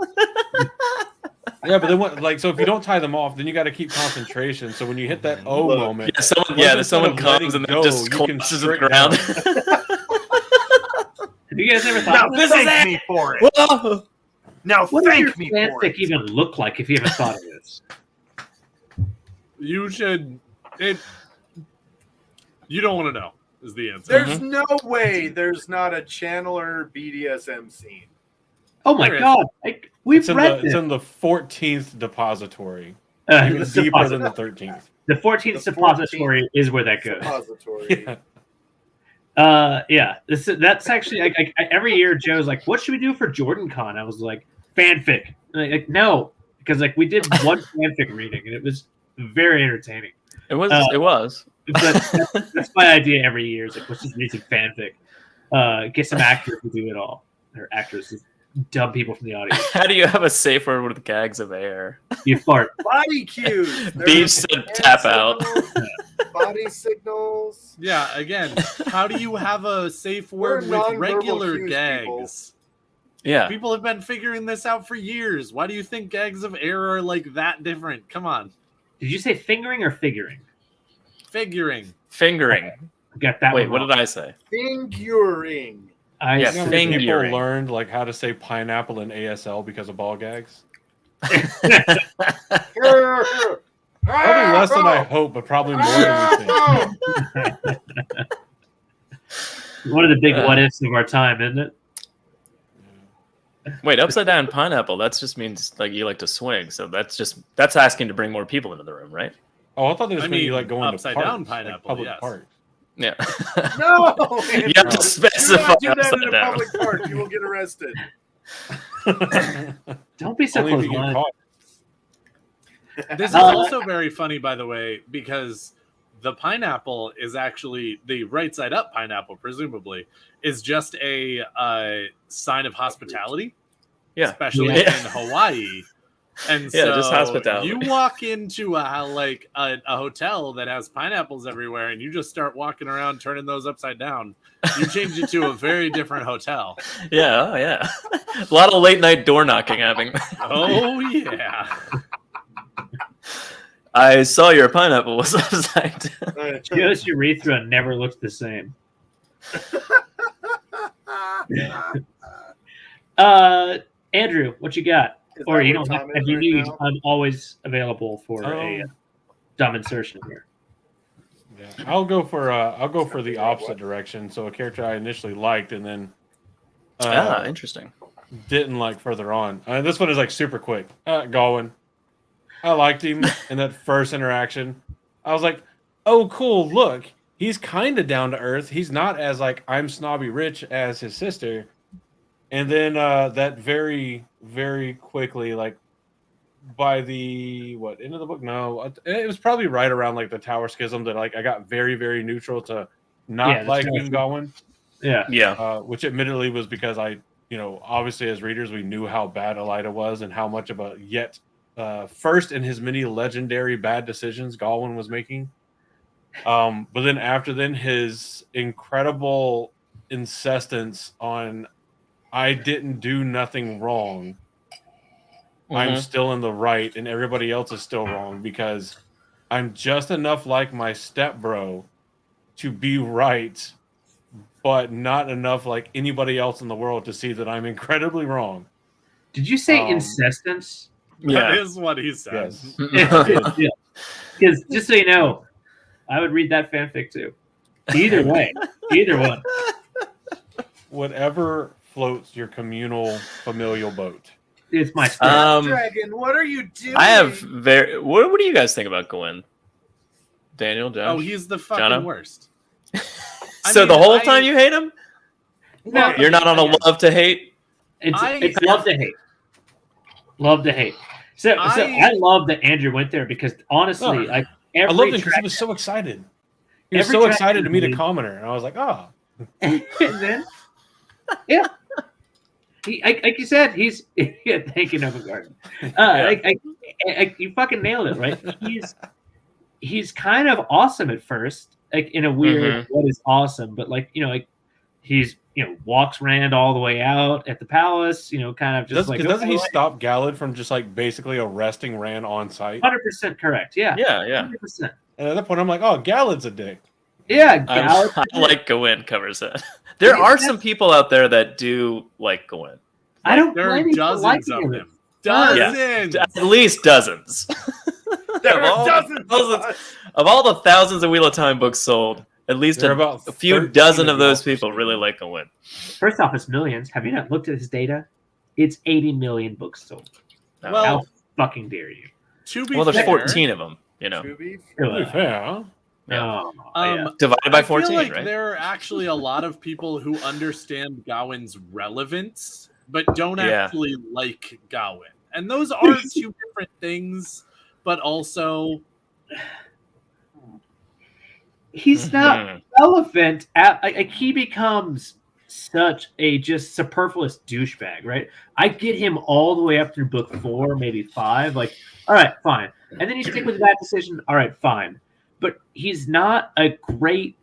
Speaker 9: Yeah, but then so if you don't tie them off, then you got to keep concentration. So when you hit that moment,
Speaker 1: someone comes and then just collapses to the ground.
Speaker 2: Have you guys ever thought?
Speaker 7: Now thank me for it.
Speaker 1: Whoa.
Speaker 7: Now
Speaker 2: What
Speaker 7: thank
Speaker 2: does
Speaker 7: me
Speaker 2: your
Speaker 7: for
Speaker 2: fanfic
Speaker 7: it.
Speaker 2: even look like if you haven't thought of this?
Speaker 8: You should. You don't want to know. Is the answer?
Speaker 7: There's no way there's not a Channeler BDSM scene.
Speaker 2: Oh my god! We've read
Speaker 9: It's
Speaker 2: this.
Speaker 9: in the 14th depository. Even
Speaker 2: The
Speaker 9: deeper than the 13th.
Speaker 2: The 14th suppository is where that goes.
Speaker 7: Suppository.
Speaker 2: Yeah. That's actually every year Joe's like, "What should we do for Jordan Con?" I was like, "Fanfic." And like, no, because we did one fanfic reading and it was very entertaining.
Speaker 1: It was.
Speaker 2: But that's my idea every year. Is let's just read some fanfic. Get some actors to do it all. Or actresses. Dumb people from the audience.
Speaker 1: How do you have a safe word with gags of air?
Speaker 2: You fart.
Speaker 7: Body cues.
Speaker 1: Beach said tap out.
Speaker 7: Body signals.
Speaker 8: Yeah, again, how do you have a safe word with
Speaker 7: nonverbal
Speaker 8: regular
Speaker 7: cues,
Speaker 8: gags?
Speaker 1: Yeah.
Speaker 8: People have been figuring this out for years. Why do you think gags of air are like that different? Come on.
Speaker 2: Did you say fingering or figuring?
Speaker 8: Figuring.
Speaker 1: Fingering.
Speaker 2: Got that.
Speaker 1: Wait,
Speaker 2: one
Speaker 1: what
Speaker 2: wrong.
Speaker 1: did I say?
Speaker 7: Fingering.
Speaker 1: Yeah,
Speaker 9: People
Speaker 1: fingering.
Speaker 9: learned how to say pineapple in ASL because of ball gags.
Speaker 7: Probably
Speaker 9: Probably less than I hope, but probably more than we think.
Speaker 2: One of the big what ifs of our time, isn't it?
Speaker 1: Wait, upside down pineapple. That just means you like to swing. So that's asking to bring more people into the room, right?
Speaker 9: Oh, I thought they just meant you going
Speaker 8: upside
Speaker 9: to parks,
Speaker 8: down pineapple,
Speaker 9: public
Speaker 8: yes.
Speaker 9: parks.
Speaker 1: Yeah.
Speaker 7: No,
Speaker 1: You have to specify
Speaker 7: do not do that in
Speaker 1: upside
Speaker 7: a
Speaker 1: down.
Speaker 7: public park. You will get arrested.
Speaker 2: Don't be so
Speaker 9: Only if
Speaker 2: close
Speaker 9: you get
Speaker 2: minded.
Speaker 9: caught.
Speaker 8: This is also very funny, by the way, because the pineapple is actually the right side up pineapple, presumably, is just a sign of hospitality.
Speaker 1: Yeah.
Speaker 8: Especially in Hawaii. And
Speaker 1: Yeah,
Speaker 8: so
Speaker 1: just hospitality.
Speaker 8: you walk into a hotel that has pineapples everywhere and you just start walking around turning those upside down. You change it to a very different hotel.
Speaker 1: Yeah, oh yeah. A lot of late night door knocking happening.
Speaker 8: Oh yeah.
Speaker 1: I saw your pineapple was upside down.
Speaker 2: Joe's urethra never looks the same. Andrew, what you got?
Speaker 7: Is
Speaker 2: Or
Speaker 7: that
Speaker 2: you
Speaker 7: what
Speaker 2: don't have,
Speaker 7: time
Speaker 2: if
Speaker 7: is
Speaker 2: you
Speaker 7: right
Speaker 2: need,
Speaker 7: now?
Speaker 2: I'm always available for a dumb insertion here.
Speaker 9: Yeah. I'll go for the opposite direction. So a character I initially liked and then
Speaker 1: Interesting.
Speaker 9: didn't like further on. This one is super quick. Galwin. I liked him in that first interaction. I was like, oh, cool. Look, he's kind of down to earth. He's not as I'm snobby rich as his sister. And then that very, very quickly, by the end of the book? No, it was probably right around the Tower Schism that I got very, very neutral to not liking him going.
Speaker 2: Yeah.
Speaker 1: Yeah.
Speaker 9: Which admittedly was because I obviously as readers, we knew how bad Elida was and how much of a first in his many legendary bad decisions Gawain was making. But then his incredible insistence on, I didn't do nothing wrong. I'm still in the right and everybody else is still wrong because I'm just enough like my stepbro to be right, but not enough like anybody else in the world to see that I'm incredibly wrong.
Speaker 2: Did you say insistence?
Speaker 8: That is what he said.
Speaker 2: Yes. Because just so you know, I would read that fanfic too. Either way, either one.
Speaker 9: Whatever floats your communal familial boat.
Speaker 2: It's my
Speaker 7: Dragon. What are you doing?
Speaker 1: I have What do you guys think about Gawain? Daniel, Josh?
Speaker 8: Oh, he's the fucking
Speaker 1: Jono?
Speaker 8: worst.
Speaker 1: So the whole time you hate him?
Speaker 2: No,
Speaker 1: You're not on a love to hate?
Speaker 2: It's love to hate. Love to hate. So I love that Andrew went there because honestly,
Speaker 9: I loved him because he was so excited. He was so excited to meet a commoner, and I was like, oh.
Speaker 2: And then, yeah. Like you said, he's thank you, Nova Garden. You fucking nailed it, right? He's kind of awesome at first, like in a weird what is awesome, but he's walks Rand all the way out at the palace, kind of just
Speaker 9: doesn't he stop Gallad from just like basically arresting Rand on site?
Speaker 2: 100% correct, yeah,
Speaker 1: 100%.
Speaker 9: And at that point, I'm like, oh, Gallad's a dick.
Speaker 2: Yeah,
Speaker 1: I like Gawain covers it. There are some people out there that do like Gawain.
Speaker 2: I don't.
Speaker 8: There are dozens of them. Dozens.
Speaker 1: Yeah, at least dozens.
Speaker 7: There are dozens
Speaker 1: of all the thousands of Wheel of Time books sold. At least a few dozen of those people really like Gawain.
Speaker 2: First off, it's millions. Have you not looked at his data? It's 80 million books sold.
Speaker 8: Well,
Speaker 2: how fucking dare you?
Speaker 1: There's 14 of them.
Speaker 9: To be fair.
Speaker 1: Divided by 14,
Speaker 8: I feel like
Speaker 1: right?
Speaker 8: there are actually a lot of people who understand Gawain's relevance, but don't actually like Gawain. And those are two different things, but also
Speaker 2: he's not relevant. He becomes such a just superfluous douchebag, right? I get him all the way up through book 4, maybe 5. Like, all right, fine. And then you stick with that decision. All right, fine. But he's not a great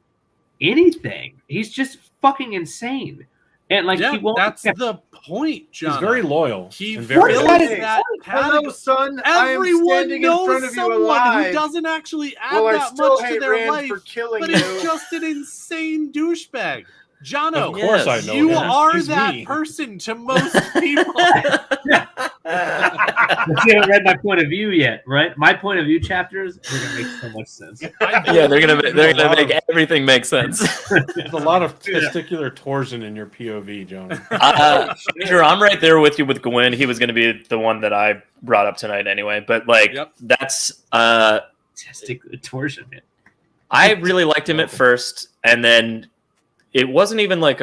Speaker 2: anything. He's just fucking insane. And he won't.
Speaker 8: That's the point, John.
Speaker 9: He's very loyal.
Speaker 8: He
Speaker 9: very
Speaker 8: fills that
Speaker 7: Hello, son.
Speaker 8: Everyone knows
Speaker 7: in front of you
Speaker 8: someone who doesn't actually add that much to their life, but is just an insane douchebag. Jono,
Speaker 9: of course I know
Speaker 8: you
Speaker 9: him.
Speaker 8: are
Speaker 9: He's
Speaker 8: that
Speaker 9: me.
Speaker 8: person to most people.
Speaker 2: But you haven't read my point of view yet, right? My point of view chapters are gonna make so much sense.
Speaker 1: They're gonna make everything make sense.
Speaker 9: There's a lot of testicular torsion in your POV, John.
Speaker 1: Sure, I'm right there with you with Gawain. He was going to be the one that I brought up tonight anyway. But that's
Speaker 2: testicular torsion. Man.
Speaker 1: I really liked him at first, and then it wasn't even like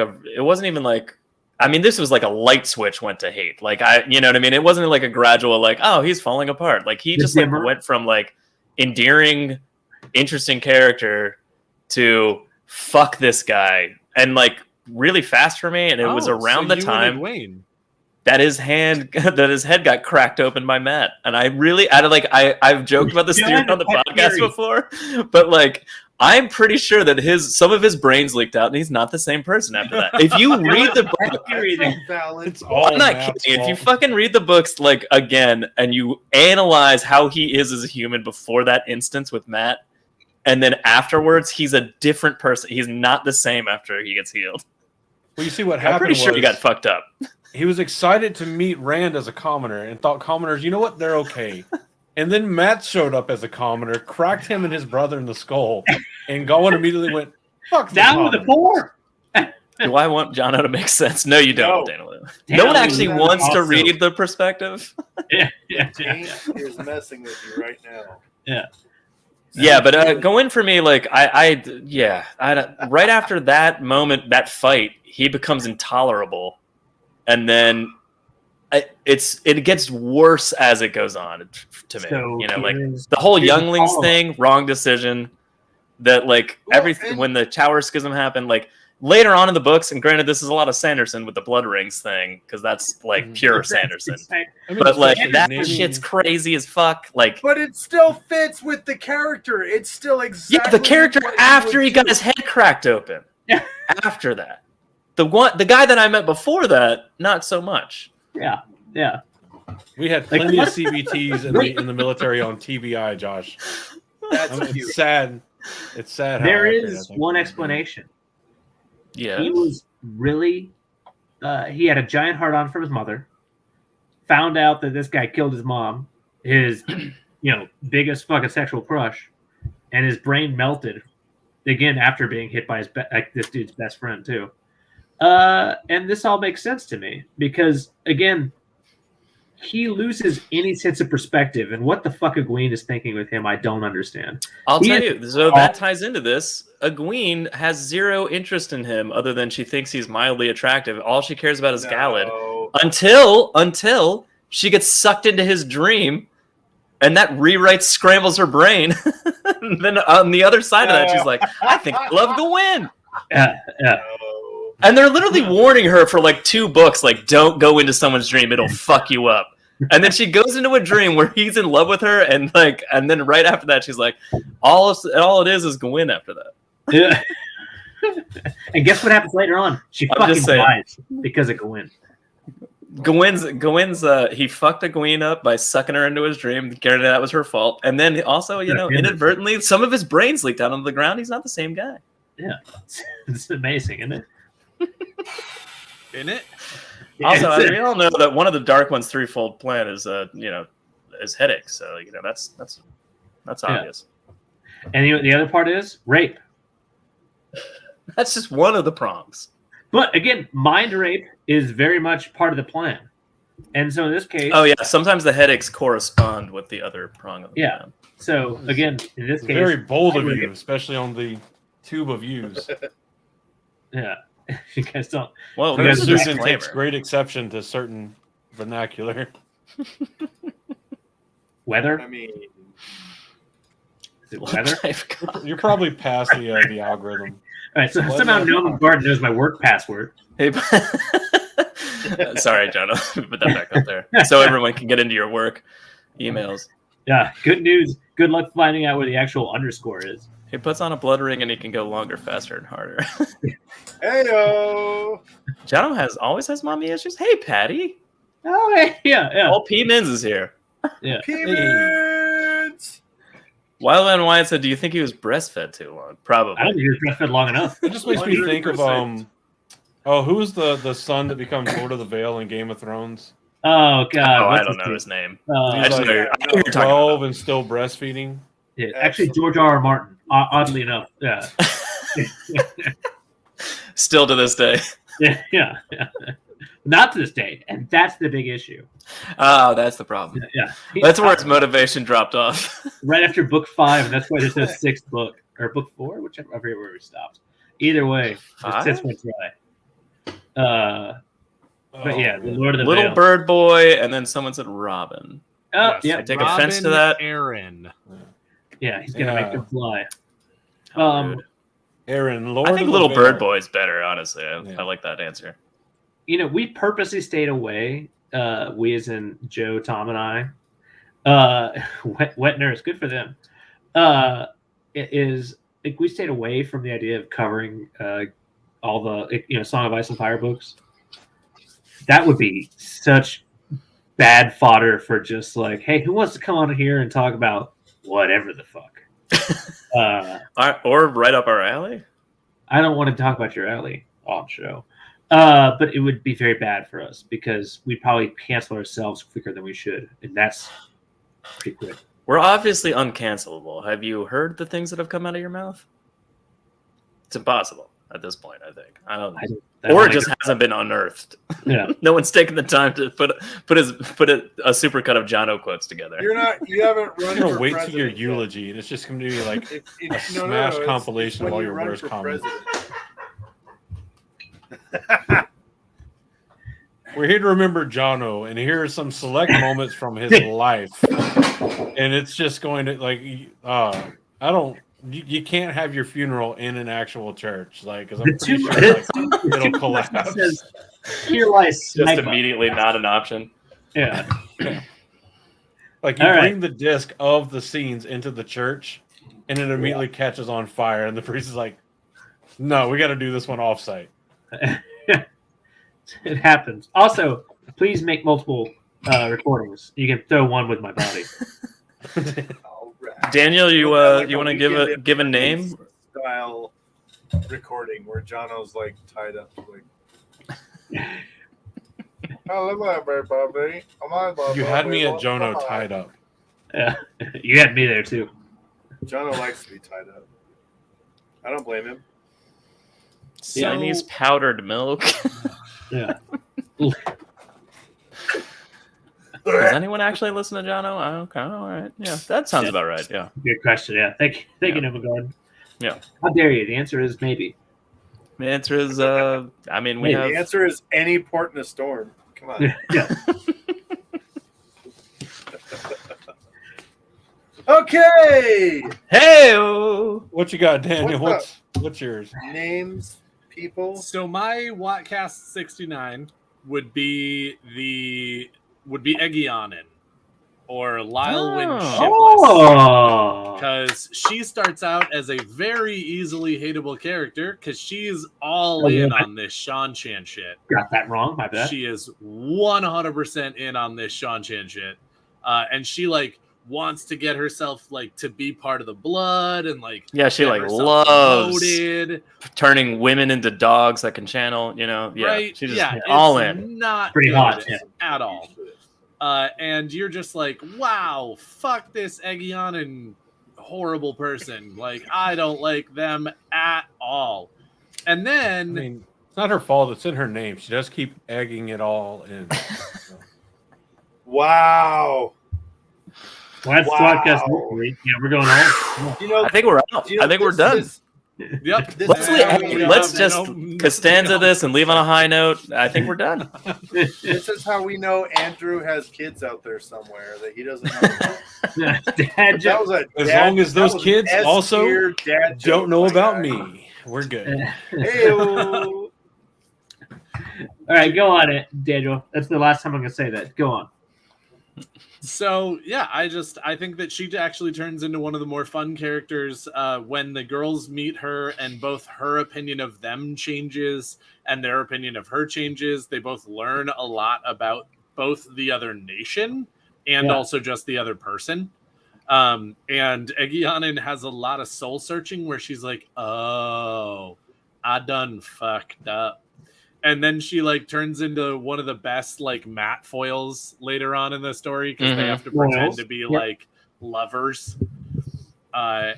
Speaker 1: I mean, this was like a light switch went to hate. You know what I mean? It wasn't like a gradual oh, he's falling apart. He just went from endearing, interesting character to fuck this guy, and really fast for me. And it was around the time that his head got cracked open by Matt. And I've joked about this theory on the podcast before, but I'm pretty sure that some of his brains leaked out, and he's not the same person after that. If you read the book, I'm not kidding. If you fucking read the books again and you analyze how he is as a human before that instance with Matt, and then afterwards he's a different person. He's not the same after he gets healed.
Speaker 9: Well, you see what happened.
Speaker 1: I'm pretty sure he got fucked up.
Speaker 9: He was excited to meet Rand as a commoner and thought commoners, you know what, they're okay. And then Matt showed up as a commoner, cracked him and his brother in the skull, and Gawain immediately went, fuck
Speaker 2: down with the 4.
Speaker 1: Do I want Jono to make sense? No, you don't, Daniel. No one actually wants to read the perspective.
Speaker 7: Yeah. He's messing with you right now.
Speaker 2: Yeah.
Speaker 1: Yeah, but Gawain for me, right after that moment, that fight, he becomes intolerable, and then it gets worse as it goes on to me.
Speaker 2: So
Speaker 1: the whole younglings thing, wrong decision. That everything when the Tower Schism happened, later on in the books, and granted, this is a lot of Sanderson with the blood rings thing, because that's like pure Sanderson. But like that shit's crazy as fuck. Like,
Speaker 7: but it still fits with the character. It's still exactly
Speaker 1: the character after he got his head cracked open.
Speaker 2: Yeah.
Speaker 1: After that, the guy that I met before that, not so much.
Speaker 2: Yeah. Yeah.
Speaker 9: We had plenty of CBTs in the military on TBI, Josh.
Speaker 7: That's
Speaker 9: it's sad. It's sad.
Speaker 2: There is one explanation.
Speaker 1: Yeah.
Speaker 2: He was really, he had a giant heart on from his mother, found out that this guy killed his mom, his, biggest fucking sexual crush, and his brain melted again after being hit by this dude's best friend too. And this all makes sense to me because again, he loses any sense of perspective, and what the fuck Egwene is thinking with him, I don't understand.
Speaker 1: I'll tell you. So that ties into this. Egwene has zero interest in him other than she thinks he's mildly attractive. All she cares about is Galad until she gets sucked into his dream, and that scrambles her brain. And then on the other side of that, she's like, I think I love Gawain.
Speaker 2: Yeah.
Speaker 1: And they're literally warning her for like 2 books, like, don't go into someone's dream, it'll fuck you up. And then she goes into a dream where he's in love with her, and then right after that, she's like, all it is Gawain after that.
Speaker 2: Yeah. And guess what happens later on? She fucking dies because of Gawain.
Speaker 1: Gawain's he fucked Egwene up by sucking her into his dream. Granted, that was her fault. And then also, inadvertently, some of his brains leaked out onto the ground. He's not the same guy.
Speaker 2: Yeah. It's amazing, isn't it?
Speaker 8: In it.
Speaker 1: Also, we all know that one of the Dark One's threefold plan is is headaches. So that's obvious.
Speaker 2: And the other part is rape.
Speaker 1: That's just one of the prongs.
Speaker 2: But again, mind rape is very much part of the plan. And so in this case,
Speaker 1: sometimes the headaches correspond with the other prong of the plan.
Speaker 2: So again, in this case,
Speaker 9: very bold of you, especially on the tube of views.
Speaker 2: Yeah. You guys don't.
Speaker 1: Well,
Speaker 9: Susan takes great exception to certain vernacular.
Speaker 2: Weather?
Speaker 7: I mean,
Speaker 2: is it weather?
Speaker 9: You're probably past the algorithm.
Speaker 2: All right, so somehow Nolan Garden knows my work password.
Speaker 1: Hey, sorry, Jono. Put that back up there so everyone can get into your work emails.
Speaker 2: Yeah, good news. Good luck finding out where the actual underscore is.
Speaker 1: He puts on a blood ring and he can go longer, faster, and harder.
Speaker 7: Heyo!
Speaker 1: Jono always has mommy issues. Hey, Patty.
Speaker 2: Oh, yeah.
Speaker 1: All P Mins is here.
Speaker 2: Yeah.
Speaker 7: P-Mins!
Speaker 1: Wildland Wyatt said, "Do you think he was breastfed too long?" Probably.
Speaker 2: I don't think he was breastfed long enough.
Speaker 9: It just makes me think of who's the son that becomes Lord of the Vale in Game of Thrones?
Speaker 2: Oh God!
Speaker 1: I don't know his name.
Speaker 9: I just know you're 12 and still breastfeeding.
Speaker 2: Yeah, actually, George R.R. Martin. Oddly enough, yeah.
Speaker 1: Still to this day.
Speaker 2: Yeah. Not to this day, and that's the big issue.
Speaker 1: Oh, that's the problem.
Speaker 2: Yeah.
Speaker 1: That's where its motivation dropped off.
Speaker 2: Right after book 5, and that's why there's no 6th book or book 4, whichever I forget where we stopped. Either way, it just went dry. But yeah, the Lord of the
Speaker 1: Little
Speaker 2: Vale.
Speaker 1: Bird Boy, and then someone said Robin.
Speaker 2: Oh,
Speaker 8: Yes,
Speaker 2: yeah.
Speaker 1: I take offense to that.
Speaker 8: Aaron.
Speaker 2: Yeah, he's gonna make them fly.
Speaker 9: Aaron, Lord
Speaker 1: I think
Speaker 9: of
Speaker 1: Little
Speaker 9: the
Speaker 1: Bird
Speaker 9: Vale.
Speaker 1: Boy is better, honestly. I like that answer.
Speaker 2: We purposely stayed away. We, as in Joe, Tom, and I. Wet Nurse, good for them. We stayed away from the idea of covering all the Song of Ice and Fire books. That would be such bad fodder for just like, hey, who wants to come on here and talk about whatever the fuck?
Speaker 1: Or right up our alley.
Speaker 2: I don't want to talk about your alley on show. But it would be very bad for us because we'd probably cancel ourselves quicker than we should. And that's pretty quick.
Speaker 1: We're obviously uncancelable. Have you heard the things that have come out of your mouth? It's impossible at this point, I think. Or it just hasn't been unearthed.
Speaker 2: Yeah.
Speaker 1: No one's taken the time to put a supercut of Jono quotes together.
Speaker 7: You haven't run.
Speaker 9: You're gonna wait till your eulogy, and it's just gonna be like a smash compilation of all your worst comments. We're here to remember Jono, and here are some select moments from his life, and it's just going to I don't you can't have your funeral in an actual church, like, because I'm
Speaker 2: The
Speaker 9: pretty
Speaker 2: two-
Speaker 9: sure like,
Speaker 2: the
Speaker 9: it'll
Speaker 2: two
Speaker 9: collapse.
Speaker 2: says, "Here lies
Speaker 1: Just
Speaker 2: sniper."
Speaker 1: immediately not an option.
Speaker 2: Yeah.
Speaker 9: Like you
Speaker 2: All
Speaker 9: bring
Speaker 2: right.
Speaker 9: the disc of the scenes into the church, and it immediately catches on fire, and the priest is like, "No, we got to do this one offsite."
Speaker 2: It happens. Also, please make multiple recordings. You can throw one with my body.
Speaker 7: All right.
Speaker 1: Daniel, you
Speaker 7: Like
Speaker 1: want to
Speaker 7: Weekend
Speaker 1: give a
Speaker 7: at
Speaker 1: name?
Speaker 7: style recording where Jono's like tied up like hello everybody.
Speaker 9: You had me at Jono tied up.
Speaker 2: Yeah, you had me there too.
Speaker 7: Jono likes to be tied up. I don't blame him.
Speaker 1: Chinese powdered milk.
Speaker 2: Yeah.
Speaker 1: Does anyone actually listen to Jono? Oh, okay, all right. Yeah, that sounds about right. Yeah.
Speaker 2: Good question. Yeah. Thank you, Nimagard.
Speaker 1: Yeah.
Speaker 2: How dare you? The answer is maybe.
Speaker 1: The answer is, I mean, we have.
Speaker 7: The answer is any port in a storm. Come on.
Speaker 2: Yeah.
Speaker 7: Okay.
Speaker 1: Hey.
Speaker 9: What you got, Daniel?
Speaker 7: What's
Speaker 9: What's yours?
Speaker 7: Names, people.
Speaker 8: So my tWoTcast 69 would be Eggianen or Lyle Wynn Shipless.
Speaker 2: Oh.
Speaker 8: Because she starts out as a very easily hateable character because she's all in on this Sean Chan shit.
Speaker 2: Got that wrong. My bad.
Speaker 8: She is 100% in on this Sean Chan shit. And she like wants to get herself like to be part of the blood and like
Speaker 1: Yeah, she
Speaker 8: get
Speaker 1: like
Speaker 8: herself
Speaker 1: loves
Speaker 8: promoted.
Speaker 1: turning women into dogs that can channel. You know, yeah,
Speaker 8: Right?
Speaker 1: she's just
Speaker 8: Yeah,
Speaker 1: all
Speaker 8: it's
Speaker 1: in.
Speaker 8: Not
Speaker 2: Pretty
Speaker 8: good
Speaker 2: hot, yeah.
Speaker 8: at all. And you're just like, wow, fuck this Eggianen horrible person. Like, I don't like them at all. And then,
Speaker 9: I mean, it's not her fault. It's in her name. She does keep egging it all in.
Speaker 7: Wow.
Speaker 2: Well, that's
Speaker 7: Wow.
Speaker 2: podcast victory. Yeah, we're going home.
Speaker 7: You know,
Speaker 1: I think we're out.
Speaker 7: you know,
Speaker 1: I think we're
Speaker 7: this
Speaker 1: done.
Speaker 7: is-
Speaker 8: yep.
Speaker 7: this
Speaker 1: Let's
Speaker 7: is
Speaker 1: leave,
Speaker 7: how
Speaker 1: hey,
Speaker 7: we
Speaker 1: let's
Speaker 7: know-
Speaker 1: just Costanza this and leave on a high note. I think we're done.
Speaker 7: This is how we know Andrew has kids out there somewhere that he doesn't know about.
Speaker 2: Dad
Speaker 7: That
Speaker 2: joke.
Speaker 7: was a
Speaker 9: As
Speaker 7: dad-
Speaker 9: long as
Speaker 7: that
Speaker 9: those
Speaker 7: was
Speaker 9: kids
Speaker 7: an
Speaker 9: also
Speaker 7: S-tier dad joke,
Speaker 9: Don't know
Speaker 7: my
Speaker 9: about
Speaker 7: guy.
Speaker 9: me. We're good.
Speaker 7: Hey-o.
Speaker 2: All right, go on it, Daniel. That's the last time I'm gonna say that. Go on.
Speaker 8: So yeah, I think that she actually turns into one of the more fun characters when the girls meet her and both her opinion of them changes and their opinion of her changes. They both learn a lot about both the other nation and also just the other person. And Eggianen has a lot of soul searching where she's like, oh, I done fucked up. And then she like turns into one of the best like matte foils later on in the story because they have to pretend to be like lovers. And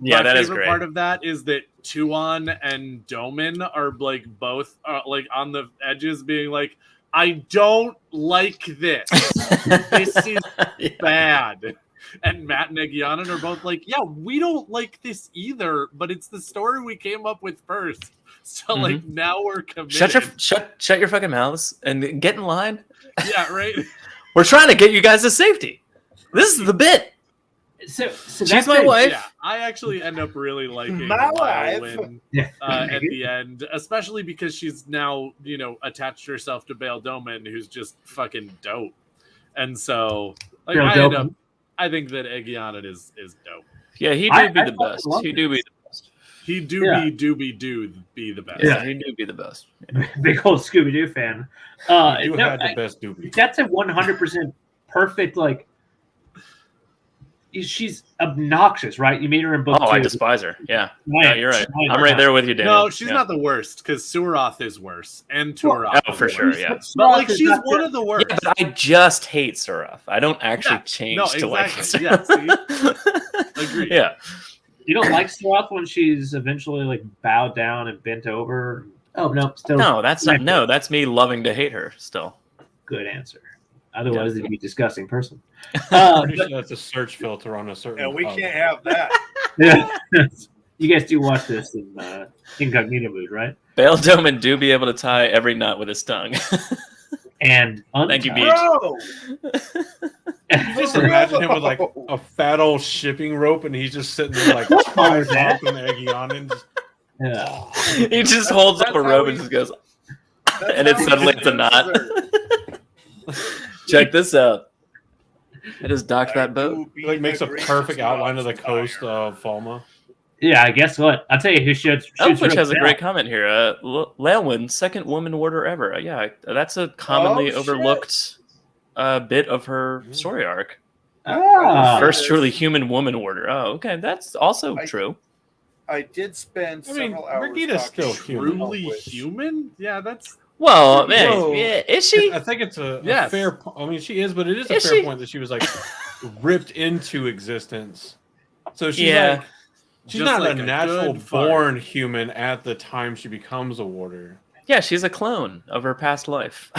Speaker 1: Yeah,
Speaker 8: my
Speaker 1: that is
Speaker 8: favorite
Speaker 1: great.
Speaker 8: part of that is that Tuon and Domin are like both like on the edges being like, I don't like this. This is bad. And Matt and Eggianen are both like, yeah, we don't like this either, but it's the story we came up with first. So like now we're committed.
Speaker 1: Shut your fucking mouths and get in line.
Speaker 8: Yeah, right.
Speaker 1: We're trying to get you guys to safety. This is the bit.
Speaker 2: So
Speaker 1: She's
Speaker 2: that's
Speaker 1: my
Speaker 2: it.
Speaker 1: wife.
Speaker 8: Yeah, I actually end up really liking
Speaker 7: My
Speaker 8: Lyle
Speaker 7: wife.
Speaker 8: Wynn,
Speaker 2: Yeah.
Speaker 8: at the end, especially because she's now, attached herself to Bail Doman, who's just fucking dope. And so, like,
Speaker 2: Bail Doman.
Speaker 8: I think that Eggianen is dope.
Speaker 1: Yeah, he
Speaker 2: I
Speaker 1: do be the
Speaker 2: fucking
Speaker 1: best.
Speaker 2: love
Speaker 1: He do be the best.
Speaker 8: He do be the best.
Speaker 2: Yeah.
Speaker 1: He do be the best.
Speaker 2: Big old Scooby Doo fan.
Speaker 9: You had the best doobie.
Speaker 2: That's a 100% perfect. Like, she's obnoxious, right? You meet her in book 2.
Speaker 1: Oh, I despise her. Yeah. No, you're right. I'm right there with you, Daniel.
Speaker 8: No, she's
Speaker 1: Yeah.
Speaker 8: not the worst because Suroth is worse, and Turoth.
Speaker 1: Oh, for sure. Yeah.
Speaker 8: But like she's one of the worst.
Speaker 1: Yeah, but I just hate Suroth. I don't actually
Speaker 8: Yeah.
Speaker 1: change
Speaker 8: No,
Speaker 1: to like
Speaker 8: exactly. Yeah, see? Agreed.
Speaker 2: You
Speaker 1: Yeah.
Speaker 2: don't like Sloth when she's eventually like bowed down and bent over. Oh no, still
Speaker 1: No, that's not. No, that's me loving to hate her still.
Speaker 2: good answer. Otherwise, it'd be a disgusting person.
Speaker 9: Pretty sure that's a search filter on a certain.
Speaker 7: And we
Speaker 9: pub.
Speaker 7: can't have that.
Speaker 2: Yeah. You guys do watch this in incognito mood, right?
Speaker 1: Bail Doman do be able to tie every knot with his tongue.
Speaker 2: and
Speaker 1: Thank you,
Speaker 2: untouched.
Speaker 1: Beach.
Speaker 9: You just imagine him with like a fat old shipping rope, and he's just sitting there like eyes up and eggy on, and just,
Speaker 1: He just holds up a rope and just goes, and it suddenly it's a knot. Check this out. I just docked that boat.
Speaker 9: He, like makes a perfect outline of the coast of Falma.
Speaker 2: Yeah, I guess what? I'll tell you who shoots
Speaker 1: Elfish has a
Speaker 2: real
Speaker 1: great
Speaker 2: bad.
Speaker 1: comment here. Leowyn, second woman warder ever. Yeah, that's a commonly overlooked bit of her story arc. First truly human woman warder. Oh, okay, that's also true.
Speaker 7: I did spend several hours.
Speaker 9: Regina's still
Speaker 7: truly
Speaker 9: human. Yeah, that's.
Speaker 1: Well, man, yeah, is she?
Speaker 9: I think it's a
Speaker 1: Yes.
Speaker 9: fair. I mean, she is, but it is a
Speaker 1: Is
Speaker 9: fair
Speaker 1: she?
Speaker 9: point that she was like ripped into existence. So she's
Speaker 1: Yeah.
Speaker 9: like, she's
Speaker 8: Just
Speaker 9: not
Speaker 8: like
Speaker 9: a
Speaker 8: a
Speaker 9: natural
Speaker 8: good fart.
Speaker 9: born human at the time she becomes a warder.
Speaker 1: Yeah, she's a clone of her past life.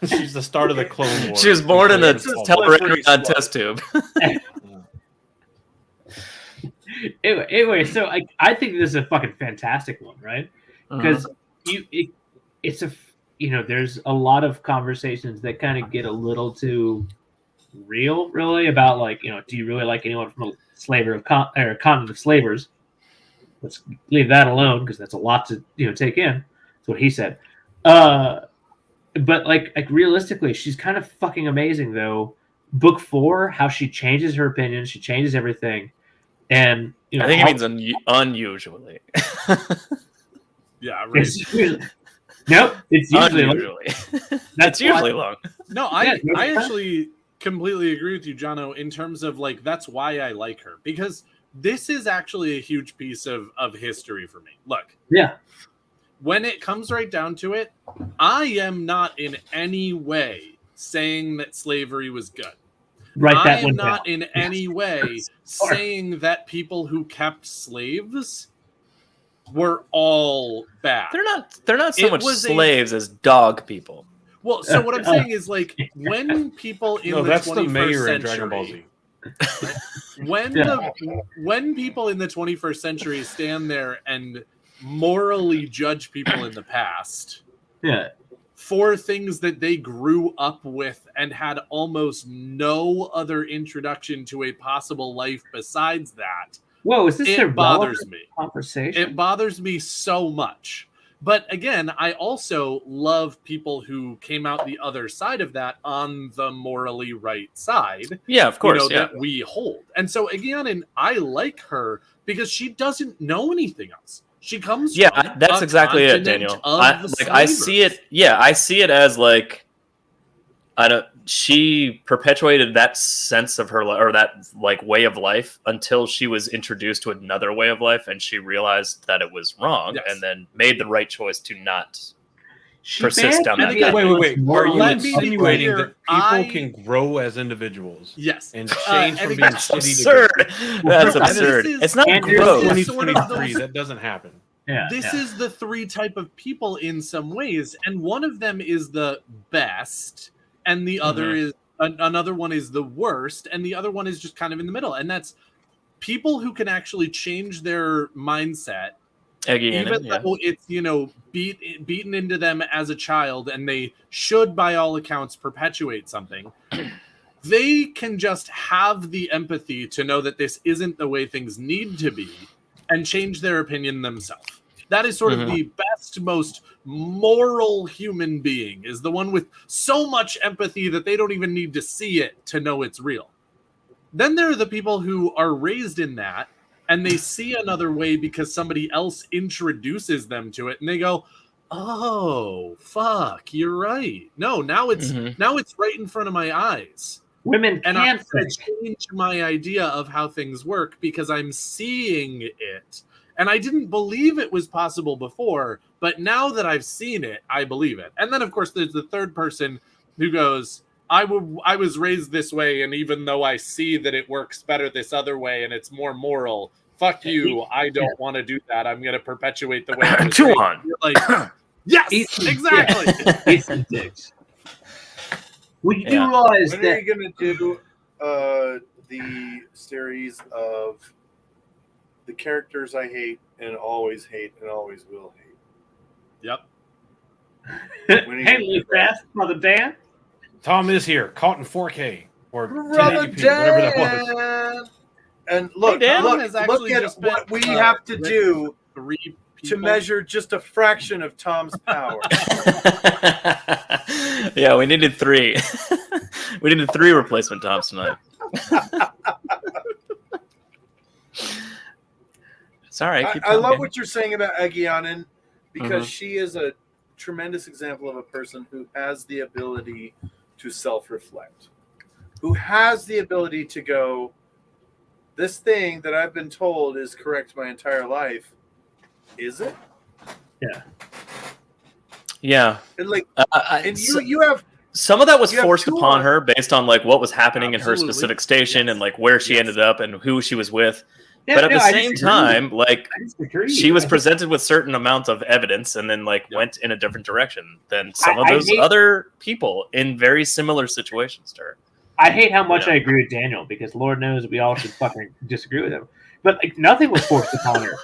Speaker 9: She's the start of the Clone Wars.
Speaker 1: She was born in a
Speaker 9: It's called-
Speaker 1: Teleradon test tube.
Speaker 2: Anyway, so I think this is a fucking fantastic one, right? Because it's a there's a lot of conversations that kind of get a little too real, really, about like do you really like anyone from a slaver of or a continent of slavers? Let's leave that alone because that's a lot to take in. That's what he said. But like realistically, she's kind of fucking amazing though. Book 4, how she changes her opinion, she changes everything. And
Speaker 1: I think it means unusually.
Speaker 8: Yeah, right.
Speaker 2: Nope, it's usually
Speaker 1: unusually.
Speaker 2: That's
Speaker 1: It's usually long.
Speaker 8: No, I actually completely agree with you, Jono, in terms of like that's why I like her, because this is actually a huge piece of history for me. Look, when it comes right down to it, I am not in any way saying that slavery was good. I am not in any way saying that people who kept slaves were all bad.
Speaker 1: They're not so much slaves as dog people.
Speaker 8: Well, so what I'm saying is like when people in the 21st
Speaker 9: in Dragon Ball
Speaker 8: century,
Speaker 9: Z.
Speaker 8: when people in the 21st century stand there and morally judge people in the past, for things that they grew up with and had almost no other introduction to a possible life besides that.
Speaker 2: Whoa, is this
Speaker 8: it bothers me?
Speaker 2: Conversation?
Speaker 8: It bothers me so much. But again, I also love people who came out the other side of that on the morally right side.
Speaker 1: Yeah, of course.
Speaker 8: That we hold. And so again, and I like her because she doesn't know anything else. She comes from
Speaker 1: that's exactly it, Daniel. I see it. Yeah, I see it as like she perpetuated that sense of her or that like way of life until she was introduced to another way of life and she realized that it was wrong and then made the right choice to not persist down that path.
Speaker 9: Wait. Are you insinuating that people can grow as individuals?
Speaker 8: Yes.
Speaker 9: And change from being
Speaker 1: that's absurd. That's absurd. It's not growth.
Speaker 9: 2023. That doesn't happen.
Speaker 8: This is the three type of people in some ways, and one of them is the best, and the other is another one is the worst, and the other one is just kind of in the middle. And that's people who can actually change their mindset, even though it's beaten into them as a child, and they should, by all accounts, perpetuate something. They can just have the empathy to know that this isn't the way things need to be, and change their opinion themselves. That is sort of the best, most moral human being, is the one with so much empathy that they don't even need to see it to know it's real. Then there are the people who are raised in that, and they see another way because somebody else introduces them to it, and they go, "Oh, fuck, you're right. No, now it's right in front of my eyes."
Speaker 2: Women
Speaker 8: and I'm
Speaker 2: can't
Speaker 8: going to change my idea of how things work because I'm seeing it. And I didn't believe it was possible before, but now that I've seen it, I believe it. And then, of course, there's the third person who goes, I was raised this way, and even though I see that it works better this other way and it's more moral, fuck you, I don't want to do that. I'm going to perpetuate the way I was raised. You're like, yes, exactly.
Speaker 2: We do realize
Speaker 7: when
Speaker 2: that.
Speaker 7: are you going to do the series of the characters I hate and always will hate?
Speaker 8: Yep.
Speaker 2: Hey, Luke Fast, Brother Dan.
Speaker 9: Tom is here, caught in 4K or
Speaker 7: Brother
Speaker 9: 1080p, whatever that was.
Speaker 7: Dan. And look,
Speaker 1: Dan
Speaker 7: look,
Speaker 8: has
Speaker 7: look
Speaker 8: actually
Speaker 7: at
Speaker 8: just
Speaker 7: what
Speaker 8: been,
Speaker 7: we have to do
Speaker 8: 3
Speaker 7: to
Speaker 8: people.
Speaker 7: measure just a fraction of Tom's power.
Speaker 1: Yeah, we needed 3. We needed 3 replacement Toms tonight. Sorry,
Speaker 7: I love what you're saying about Agianan because she is a tremendous example of a person who has the ability to self-reflect, who has the ability to go, this thing that I've been told is correct my entire life, is it?
Speaker 2: Yeah.
Speaker 1: Yeah.
Speaker 7: And like, and
Speaker 1: so,
Speaker 7: you have
Speaker 1: some of that was
Speaker 7: you have
Speaker 1: forced
Speaker 7: two
Speaker 1: upon
Speaker 7: on-
Speaker 1: her based on like what was happening in her
Speaker 8: Absolutely.
Speaker 1: specific station and like where she ended up and who she was with.
Speaker 2: Yeah,
Speaker 1: But at the
Speaker 2: I
Speaker 1: same
Speaker 2: disagree.
Speaker 1: time, like
Speaker 2: I disagree.
Speaker 1: she was presented with certain amounts of evidence and then like went in a different direction than some of
Speaker 2: I
Speaker 1: those
Speaker 2: hate-
Speaker 1: other people in very similar situations to her.
Speaker 2: I hate how much
Speaker 1: Yeah.
Speaker 2: I agree with Daniel because Lord knows we all should fucking disagree with him. But like nothing was forced upon her.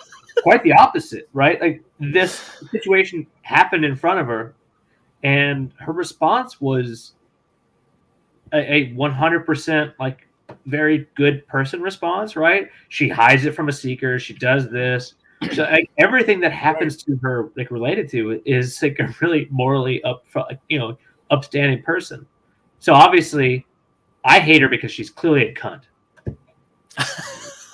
Speaker 2: Quite the opposite, right? Like this situation happened in front of her, and her response was a 100% like very good person response, right? She hides it from a seeker. She does this. So like, everything that happens to her, like related to it, is like a really morally upstanding person. So obviously, I hate her because she's clearly a cunt.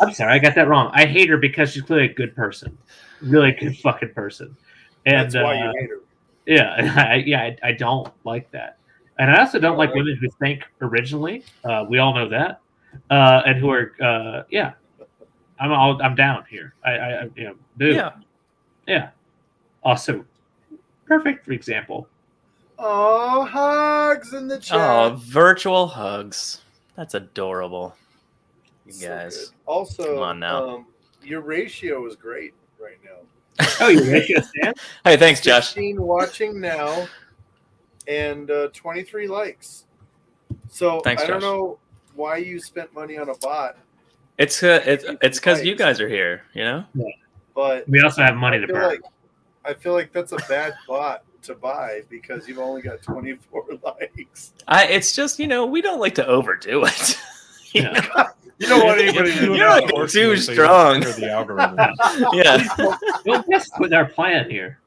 Speaker 2: I'm sorry, I got that wrong. I hate her because she's clearly a good person, really good fucking person. And
Speaker 7: that's why you hate her.
Speaker 2: yeah, I don't like that, and I also don't like women who think originally. We all know that, and who are I'm down here. Dude. Yeah. Also, perfect for example.
Speaker 7: Oh, hugs in the chat.
Speaker 1: Oh, virtual hugs. That's adorable. You guys.
Speaker 7: Good. Also,
Speaker 1: come on now.
Speaker 7: Your ratio is great right now.
Speaker 2: Oh, your ratio stands?
Speaker 1: Hey, thanks, Josh.
Speaker 7: 16 watching now and 23 likes. So
Speaker 1: Thanks,
Speaker 7: I don't
Speaker 1: Josh.
Speaker 7: know why you spent money on a bot,
Speaker 1: It's because you guys are here, you know?
Speaker 7: but
Speaker 2: We also have money to
Speaker 7: feel
Speaker 2: burn.
Speaker 7: I feel like that's a bad bot to buy because you've only got 24 likes.
Speaker 1: It's just, we don't like to overdo it. you
Speaker 2: Yeah.
Speaker 1: know?
Speaker 7: You don't want anybody to
Speaker 1: You're
Speaker 7: know.
Speaker 1: like too strong.
Speaker 9: The algorithm.
Speaker 1: Yeah.
Speaker 2: Don't mess with our plan here.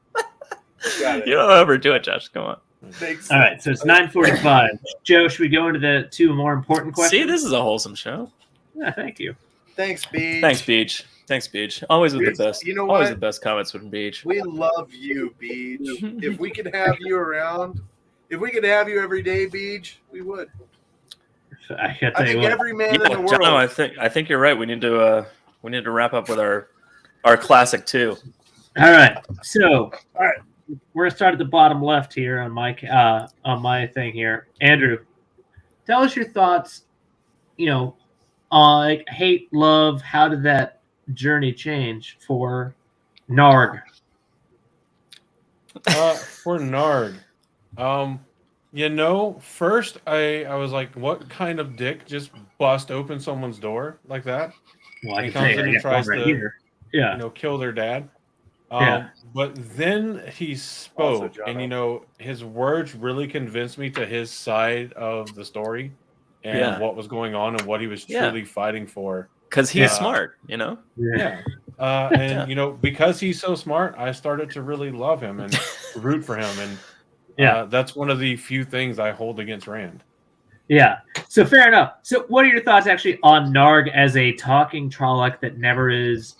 Speaker 7: Got it.
Speaker 1: You don't overdo it, Josh. Come on.
Speaker 7: Makes
Speaker 2: All right, so it's 9:45. Joe, should we go into the 2 more important questions?
Speaker 1: See, this is a wholesome show.
Speaker 2: Yeah, thank you.
Speaker 7: Thanks, Beach.
Speaker 1: Thanks, Beach. Thanks, Beach. Always with the best.
Speaker 7: You know
Speaker 1: Always
Speaker 7: what?
Speaker 1: the best comments from Beach.
Speaker 7: We love you, Beach. If we could have you around, if we could have you every day, Beach, we would.
Speaker 2: I gotta
Speaker 7: I
Speaker 2: tell you
Speaker 7: think
Speaker 2: what.
Speaker 7: every man in the world.
Speaker 1: Jono, I think you're right. We need to wrap up with our classic too.
Speaker 2: All right, so we're gonna start at the bottom left here on my thing here. Andrew, tell us your thoughts. On like hate, love. How did that journey change for Narg?
Speaker 9: For Nard, first I was like, what kind of dick just bust open someone's door like that?
Speaker 2: Well, I
Speaker 9: He
Speaker 2: can tell
Speaker 9: comes
Speaker 2: you,
Speaker 9: in
Speaker 2: I
Speaker 9: and
Speaker 2: got
Speaker 9: tries
Speaker 2: one right
Speaker 9: to,
Speaker 2: here. Yeah.
Speaker 9: kill their dad.
Speaker 2: Yeah.
Speaker 9: But then he
Speaker 7: Also,
Speaker 9: spoke,
Speaker 7: Jono.
Speaker 9: and his words really convinced me to his side of the story and
Speaker 1: Yeah.
Speaker 9: what was going on and what he was
Speaker 1: Yeah.
Speaker 9: truly fighting for.
Speaker 1: Because he's
Speaker 9: Yeah.
Speaker 1: smart,
Speaker 9: Yeah. And because he's so smart, I started to really love him and root for him, and that's one of the few things I hold against Rand.
Speaker 2: Yeah. So fair enough. So what are your thoughts actually on Narg as a talking Trolloc that never is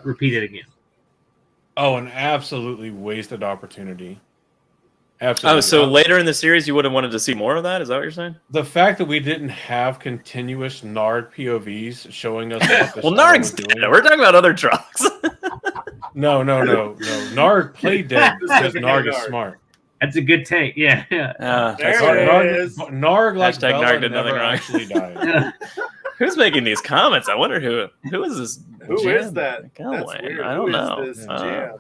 Speaker 2: repeated again?
Speaker 9: Oh, an absolutely wasted opportunity. Absolutely.
Speaker 1: Oh, so later in the series, you would have wanted to see more of that? Is that what you're saying?
Speaker 9: The fact that we didn't have continuous Nard POVs showing us what the
Speaker 1: Well,
Speaker 9: show
Speaker 1: Narg's
Speaker 9: was
Speaker 1: dead.
Speaker 9: doing.
Speaker 1: We're talking about other drugs.
Speaker 9: No. Nard played dead because Narg is
Speaker 7: Nard.
Speaker 9: smart.
Speaker 2: That's a good take. Yeah.
Speaker 7: There
Speaker 9: Narg,
Speaker 7: it is.
Speaker 9: Narg like
Speaker 1: Hashtag
Speaker 9: Bella,
Speaker 1: Narg did nothing
Speaker 9: never
Speaker 1: wrong.
Speaker 9: actually died.
Speaker 1: Who's making these comments? I wonder who is this?
Speaker 7: Who is
Speaker 1: jam
Speaker 7: that?
Speaker 1: going?
Speaker 7: That's weird.
Speaker 1: I don't
Speaker 7: Who
Speaker 1: know.
Speaker 7: is this jam?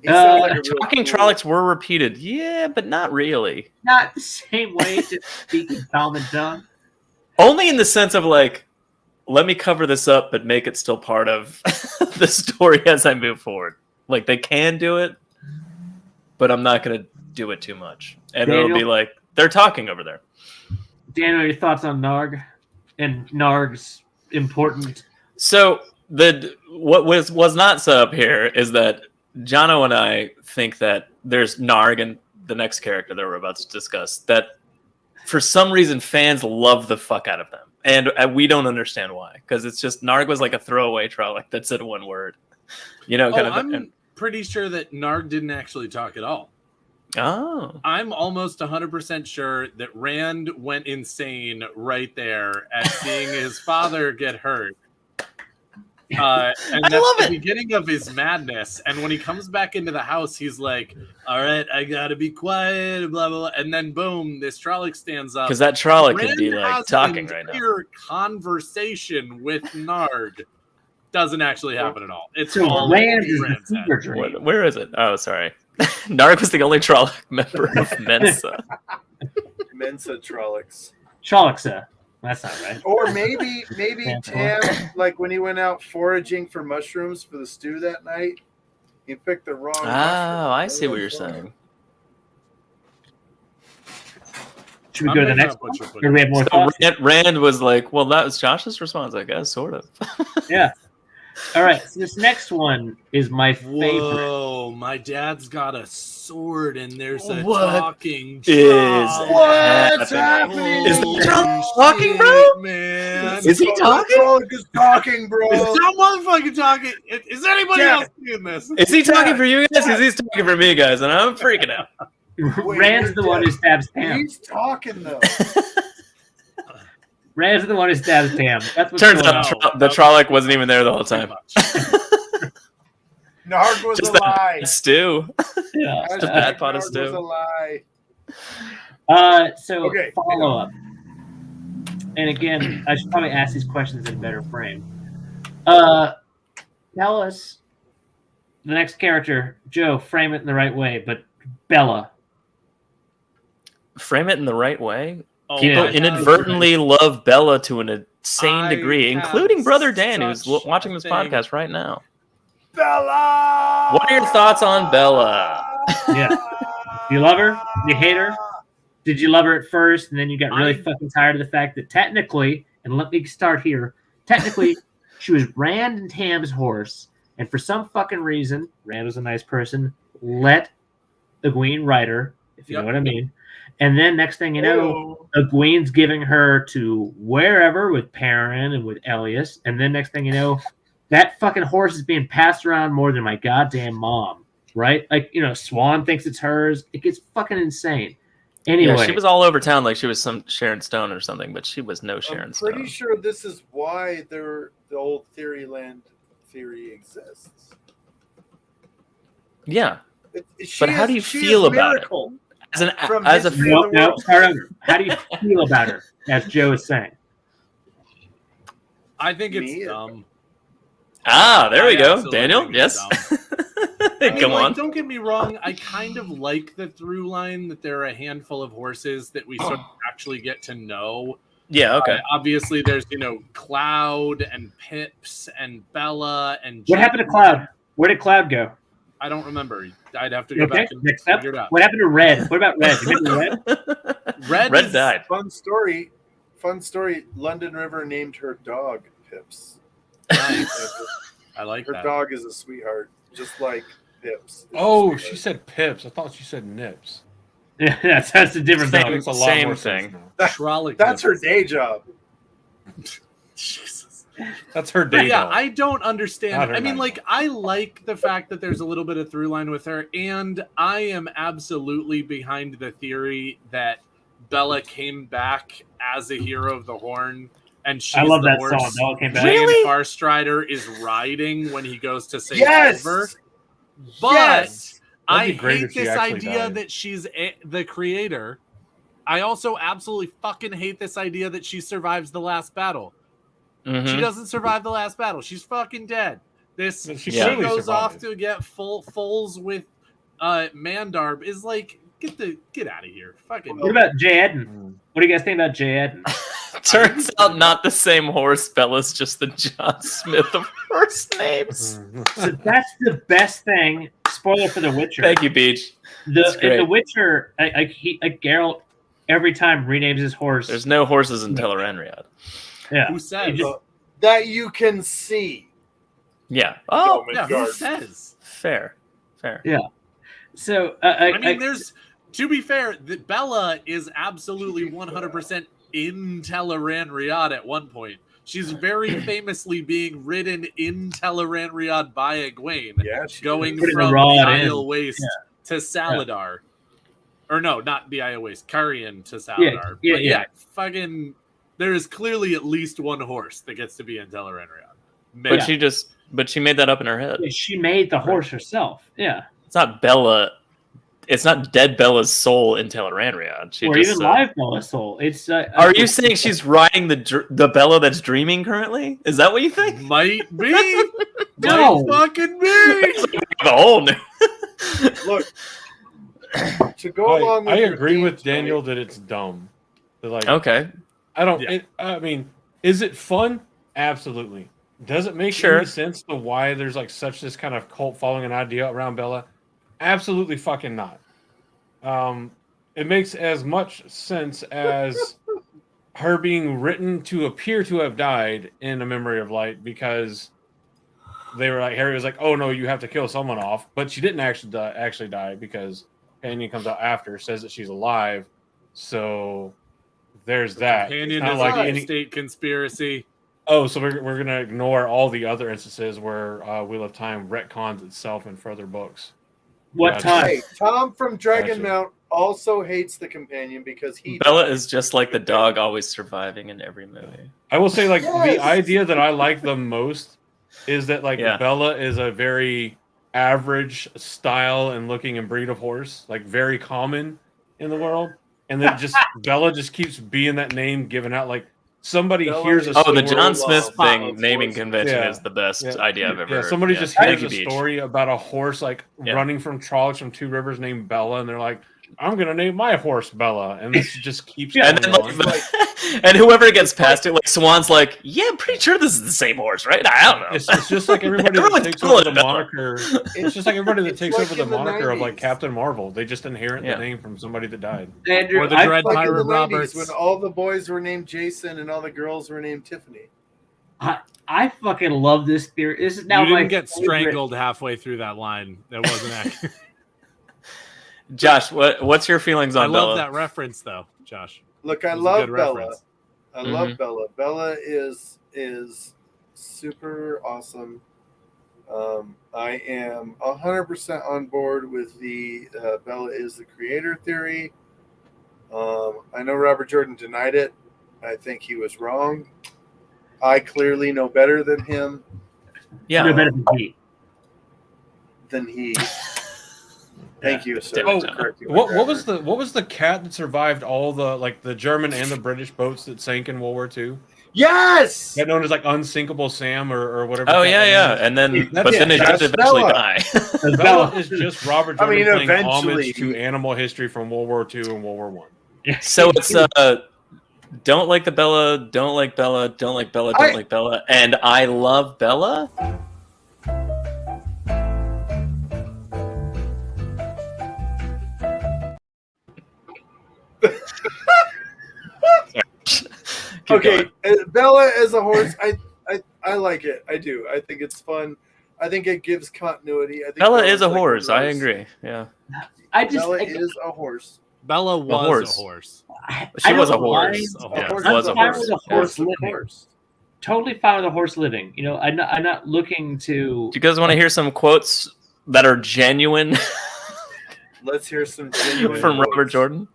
Speaker 7: He
Speaker 2: Uh,
Speaker 7: sounds like a real
Speaker 1: Talking
Speaker 7: fool.
Speaker 1: Trollocs were repeated, yeah, but not really.
Speaker 2: Not the same way, just speaking common tongue.
Speaker 1: Only in the sense of like, let me cover this up, but make it still part of the story as I move forward. Like they can do it, but I'm not gonna do it too much. And
Speaker 2: Daniel?
Speaker 1: it'll be like they're talking over there.
Speaker 2: Daniel, your thoughts on Narg and Narg's important?
Speaker 1: So what was not set up here is that Jono and I think that there's Narg and the next character that we're about to discuss that for some reason fans love the fuck out of them, and we don't understand why, because it's just Narg was like a throwaway Trolloc that said one word,
Speaker 8: I'm pretty sure that Narg didn't actually talk at all.
Speaker 1: Oh,
Speaker 8: I'm almost 100% sure that Rand went insane right there at seeing his father get hurt. And that's the beginning of his madness. And when he comes back into the house, he's like, all right, I gotta be quiet, blah, blah, blah. And then boom, this Trolloc stands up.
Speaker 1: because that Trolloc
Speaker 8: Rand
Speaker 1: could be like
Speaker 8: has
Speaker 1: talking
Speaker 8: an
Speaker 1: right now.
Speaker 8: entire conversation with Narg. Doesn't actually happen at all. It's
Speaker 2: So
Speaker 8: all
Speaker 2: Rand is the
Speaker 8: Rand's head.
Speaker 2: fever dream.
Speaker 1: Where is it? Oh, sorry. Narg was the only Trolloc member of Mensa.
Speaker 7: Mensa Trollocs.
Speaker 2: Trolloc. That's not right.
Speaker 7: Or maybe Tam, like when he went out foraging for mushrooms for the stew that night, he picked the wrong.
Speaker 1: Oh,
Speaker 7: mushroom.
Speaker 1: I see what you're saying.
Speaker 2: Should we go to the next one? Or do we have more
Speaker 1: So
Speaker 2: thoughts?
Speaker 1: Rand was like, well, that was Josh's response, I guess, sort of.
Speaker 2: Yeah. All right. So this next one is my favorite.
Speaker 8: Whoa, my dad's got a sword and there's a
Speaker 1: What
Speaker 8: talking
Speaker 1: is
Speaker 8: Trolloc.
Speaker 7: What's happening?
Speaker 1: Is the
Speaker 8: Holy
Speaker 1: Trolloc talking, bro?
Speaker 8: shit, man.
Speaker 1: Is he talking?
Speaker 7: Trolloc is talking, bro.
Speaker 8: Is that motherfucker talking? Is anybody
Speaker 7: Yeah.
Speaker 8: else seeing this?
Speaker 1: Is he talking for you guys? Because he's talking for me, guys, and I'm freaking out.
Speaker 2: Rand's the one who stabs Tam.
Speaker 7: He's talking though.
Speaker 2: Rand's the one who stabs Tam. That's what's
Speaker 1: Turns
Speaker 2: going
Speaker 1: out
Speaker 2: on.
Speaker 1: the Trolloc wasn't even there the whole time.
Speaker 7: Narg was
Speaker 1: Just
Speaker 7: a lie.
Speaker 1: that stew.
Speaker 2: Yeah.
Speaker 1: Just a bad pot of
Speaker 7: Narg was a
Speaker 1: stew.
Speaker 7: lie.
Speaker 2: So
Speaker 7: Okay.
Speaker 2: follow up. And again, I should probably ask these questions in a better frame. Tell us the next character, Joe, frame it in the right way, but Bella.
Speaker 1: Frame it in the right way.
Speaker 8: Oh,
Speaker 1: People
Speaker 8: I have-
Speaker 1: inadvertently love Bella to an insane
Speaker 8: I
Speaker 1: degree,
Speaker 8: have
Speaker 1: including Brother Dan, who's
Speaker 8: such
Speaker 1: watching
Speaker 8: a
Speaker 1: this
Speaker 8: thing.
Speaker 1: podcast right now.
Speaker 7: Bella.
Speaker 1: What are your thoughts on Bella?
Speaker 2: Yeah. Do you love her? Do you hate her? Did you love her at first and then you got really fucking tired of the fact that technically, and let me start here, technically she was Rand and Tam's horse, and for some fucking reason, Rand was a nice person, let Egwene ride her, if you know what I mean. And then next thing you know, Egwene's giving her to wherever with Perrin and with Elias. And then next thing you know, that fucking horse is being passed around more than my goddamn mom, right? Like, Swan thinks it's hers. It gets fucking insane. Anyway.
Speaker 1: Yeah, she was all over town like she was some Sharon Stone or something, but she was no Sharon
Speaker 7: I'm
Speaker 1: Stone.
Speaker 7: pretty sure this is why the old Theoryland theory exists.
Speaker 1: Yeah.
Speaker 7: She
Speaker 1: But how
Speaker 7: is-
Speaker 1: do you
Speaker 7: she
Speaker 1: feel
Speaker 7: is
Speaker 1: about
Speaker 7: Miracle
Speaker 1: it?
Speaker 7: from
Speaker 1: As a
Speaker 7: History of the
Speaker 2: No,
Speaker 7: World.
Speaker 2: start over. How do you feel about her, as Joe is saying?
Speaker 8: I think it's
Speaker 7: Me?
Speaker 8: dumb.
Speaker 1: there we
Speaker 8: I
Speaker 1: go.
Speaker 8: absolutely
Speaker 1: Daniel,
Speaker 8: think
Speaker 1: yes.
Speaker 8: it's dumb. I mean,
Speaker 1: Come
Speaker 8: like,
Speaker 1: on.
Speaker 8: don't get me wrong. I kind of like the through line that there are a handful of horses that we sort of actually get to know.
Speaker 1: Yeah, okay.
Speaker 8: Obviously, there's Cloud and Pips and Bella and.
Speaker 2: What happened to Cloud? Where did Cloud go?
Speaker 8: I don't remember. I'd have to go
Speaker 2: Okay,
Speaker 8: back and
Speaker 2: next up.
Speaker 8: figure it out.
Speaker 2: What happened to Red? What about Red? You remember Red?
Speaker 8: Red
Speaker 1: Red died.
Speaker 7: Fun story. London River named her dog Pips.
Speaker 8: Nice. I like
Speaker 7: Her
Speaker 8: that.
Speaker 7: dog is a sweetheart, just like Pips. is a
Speaker 9: Oh,
Speaker 7: sweetheart.
Speaker 9: she said pips. I thought she said nips.
Speaker 2: that's a different
Speaker 1: Same-
Speaker 2: thing.
Speaker 9: Makes a lot
Speaker 1: Same
Speaker 9: more sense
Speaker 1: thing.
Speaker 9: now.
Speaker 8: Trolloc
Speaker 7: That's her
Speaker 8: nips.
Speaker 7: day job.
Speaker 8: Jesus.
Speaker 9: That's her
Speaker 8: But
Speaker 9: day
Speaker 8: yeah,
Speaker 9: job.
Speaker 8: I don't
Speaker 9: Not
Speaker 8: understand.
Speaker 9: her
Speaker 8: I mean,
Speaker 9: night
Speaker 8: like,
Speaker 9: job.
Speaker 8: I like the fact that there's a little bit of through line with her, and I am absolutely behind the theory that Bella came back as a hero of the Horn, and she's
Speaker 2: I love
Speaker 8: the
Speaker 2: that
Speaker 8: horse
Speaker 2: song. Bella came back.
Speaker 8: Rand Farstrider is riding when he goes to save
Speaker 7: Yes.
Speaker 8: Silver. But
Speaker 7: Yes.
Speaker 8: I
Speaker 9: That'd be great
Speaker 8: hate
Speaker 9: if she
Speaker 8: this
Speaker 9: actually
Speaker 8: idea
Speaker 9: died.
Speaker 8: that she's the creator. I also absolutely fucking hate this idea that she survives the last battle.
Speaker 1: Mhm.
Speaker 8: She doesn't survive the last battle. She's fucking dead. This
Speaker 9: She
Speaker 8: she
Speaker 1: clearly
Speaker 8: goes off
Speaker 9: survived.
Speaker 8: to get foals with Mandarb is like get out of here. Fucking
Speaker 2: What about Jay Eden?
Speaker 9: Mm.
Speaker 2: What do you guys think about Jay Eden?
Speaker 1: Turns out not the same horse. Bella's just the John Smith of horse names.
Speaker 2: So that's the best thing. spoiler for The Witcher.
Speaker 1: Thank you, Beach.
Speaker 2: In The Witcher, Geralt every time renames his horse.
Speaker 1: There's no horses in Tel'aran'rhiod.
Speaker 2: Yeah.
Speaker 8: Who says?
Speaker 7: That you can see.
Speaker 1: Yeah. Oh,
Speaker 8: Yeah, who says?
Speaker 1: Fair.
Speaker 2: Yeah. So
Speaker 8: I mean, there's to be fair, Bella is absolutely 100% in Tel'aran'rhiod at one point. She's very famously being ridden in Tel'aran'rhiod by Egwene, going from the Isle Waste to Saladar. Or no, not the Isle Waste, Carian to Saladar.
Speaker 2: Yeah.
Speaker 8: Fucking, there is clearly at least one horse that gets to be in Tel'aran'rhiod.
Speaker 1: But she made that up in her head.
Speaker 2: She made the horse herself. Yeah.
Speaker 1: It's not Bella. It's not dead Bella's soul in Tel'aran'rhiod.
Speaker 2: Or even live Bella's soul. It's.
Speaker 1: Are you saying she's riding the Bella that's dreaming currently? Is that what you think?
Speaker 8: Might be.
Speaker 2: No.
Speaker 8: Might fucking be.
Speaker 1: The whole new.
Speaker 7: Look. To go along with
Speaker 9: I agree with Daniel that it's dumb. Like,
Speaker 1: okay.
Speaker 9: I don't. I mean, is it fun? Absolutely. Does it make any sense to why there's like such this kind of cult following an idea around Bella? Absolutely fucking not. It makes as much sense as her being written to appear to have died in A Memory of Light because they were like, Harry was like, oh no, you have to kill someone off, but she didn't actually die because Companion comes out after, says that she's alive. So there's that.
Speaker 8: Companion is like any state conspiracy.
Speaker 9: Oh, so we're gonna ignore all the other instances where Wheel of Time retcons itself in further books.
Speaker 2: What time?
Speaker 7: Hey, Tom from Dragonmount also hates the Companion because
Speaker 1: Bella is just like the dog always surviving in every movie.
Speaker 9: I will say, like, the idea that I like the most is that, like, Bella is a very average style and looking and breed of horse, like, very common in the world. And then Bella just keeps being that name given out, like, somebody hears a story.
Speaker 1: The John Smith thing, naming convention is the best idea I've ever heard.
Speaker 9: Somebody just hears a story about a horse like running from Trollocs from Two Rivers named Bella, and they're like, I'm gonna name my horse Bella, and this just keeps going on.
Speaker 1: And whoever gets past it, like Swan's like, yeah, I'm pretty sure this is the same horse, right? I don't know.
Speaker 9: It's just like everybody that takes over the moniker. It's just like everybody that takes over the moniker of like Captain Marvel. They just inherit the name from somebody that died.
Speaker 7: Andrew,
Speaker 8: or the Dread Pirate Roberts.
Speaker 7: When all the boys were named Jason and all the girls were named Tiffany.
Speaker 2: I fucking love this theory. This is now
Speaker 8: you didn't get strangled halfway through that line. That wasn't accurate.
Speaker 1: Josh, what's your feelings on Bella?
Speaker 8: I love that reference, though, Josh.
Speaker 7: Look, I love Bella. I love Bella. Bella is super awesome. I am 100% on board with the Bella is the creator theory. I know Robert Jordan denied it. I think he was wrong. I clearly know better than him.
Speaker 2: Yeah, know better than he.
Speaker 7: Thank you, sir.
Speaker 9: What was the cat that survived all the German and the British boats that sank in World War II?
Speaker 7: Yes,
Speaker 9: that known as like Unsinkable Sam or whatever.
Speaker 1: Oh yeah, and then it did eventually die.
Speaker 9: Bella is just Robert Jordan paying homage to animal history from World War II and World War I.
Speaker 1: So it's don't like the Bella, don't like Bella, don't like Bella, don't like Bella, and I love Bella.
Speaker 7: Okay, Bella as a horse, I like it. I do. I think it's fun. I think it gives continuity. I think
Speaker 1: Bella is a horse. I agree. Yeah.
Speaker 7: Bella is a horse.
Speaker 8: Bella was a horse.
Speaker 1: She was a horse. Was a
Speaker 2: horse. Totally fine with a horse living. You know, I'm not looking to.
Speaker 1: Do you guys want to hear some quotes that are genuine?
Speaker 7: Let's hear some genuine
Speaker 1: from
Speaker 7: quotes.
Speaker 1: Robert Jordan.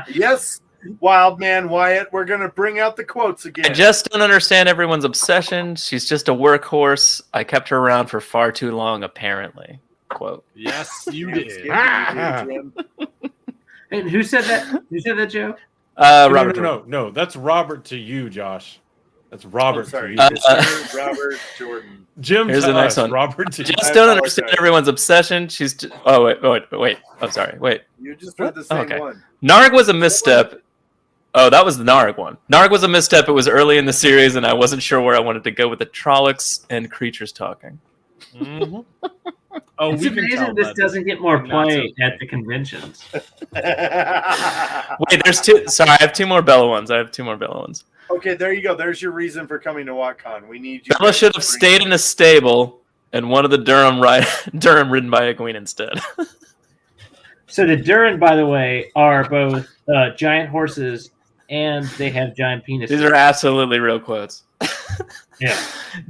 Speaker 7: Yes. Wild man Wyatt, we're gonna bring out the quotes again.
Speaker 1: I just don't understand everyone's obsession. She's just a workhorse. I kept her around for far too long, apparently. Quote.
Speaker 8: Yes, you did.
Speaker 2: And who said that? Who said that, Joe?
Speaker 1: Robert.
Speaker 9: No. That's Robert to you, Josh. That's Robert to you.
Speaker 7: Robert Jordan.
Speaker 9: Jim.
Speaker 1: Here's the next one.
Speaker 9: Robert to
Speaker 1: just don't understand everyone's obsession. She's. Wait. I'm sorry. Wait.
Speaker 7: You just read the same one.
Speaker 1: Narg was a misstep. Oh, that was the Narg one. Narg was a misstep. It was early in the series, and I wasn't sure where I wanted to go with the Trollocs and creatures talking.
Speaker 8: Mm-hmm. Oh,
Speaker 2: It's
Speaker 8: we can
Speaker 2: amazing
Speaker 8: tell
Speaker 2: this
Speaker 8: that.
Speaker 2: doesn't get more
Speaker 8: That's
Speaker 2: play
Speaker 8: okay.
Speaker 2: at the conventions.
Speaker 1: Wait, there's two. Sorry, I have two more Bella ones.
Speaker 7: Okay, there you go. There's your reason for coming to WatCon. We need you.
Speaker 1: Bella
Speaker 7: guys
Speaker 1: should
Speaker 7: to
Speaker 1: have
Speaker 7: bring-
Speaker 1: stayed in a stable and one of the Durham ridden by a queen instead.
Speaker 2: So the Durin, by the way, are both giant horses, and they have giant penises.
Speaker 1: These are absolutely real quotes.
Speaker 2: Yeah.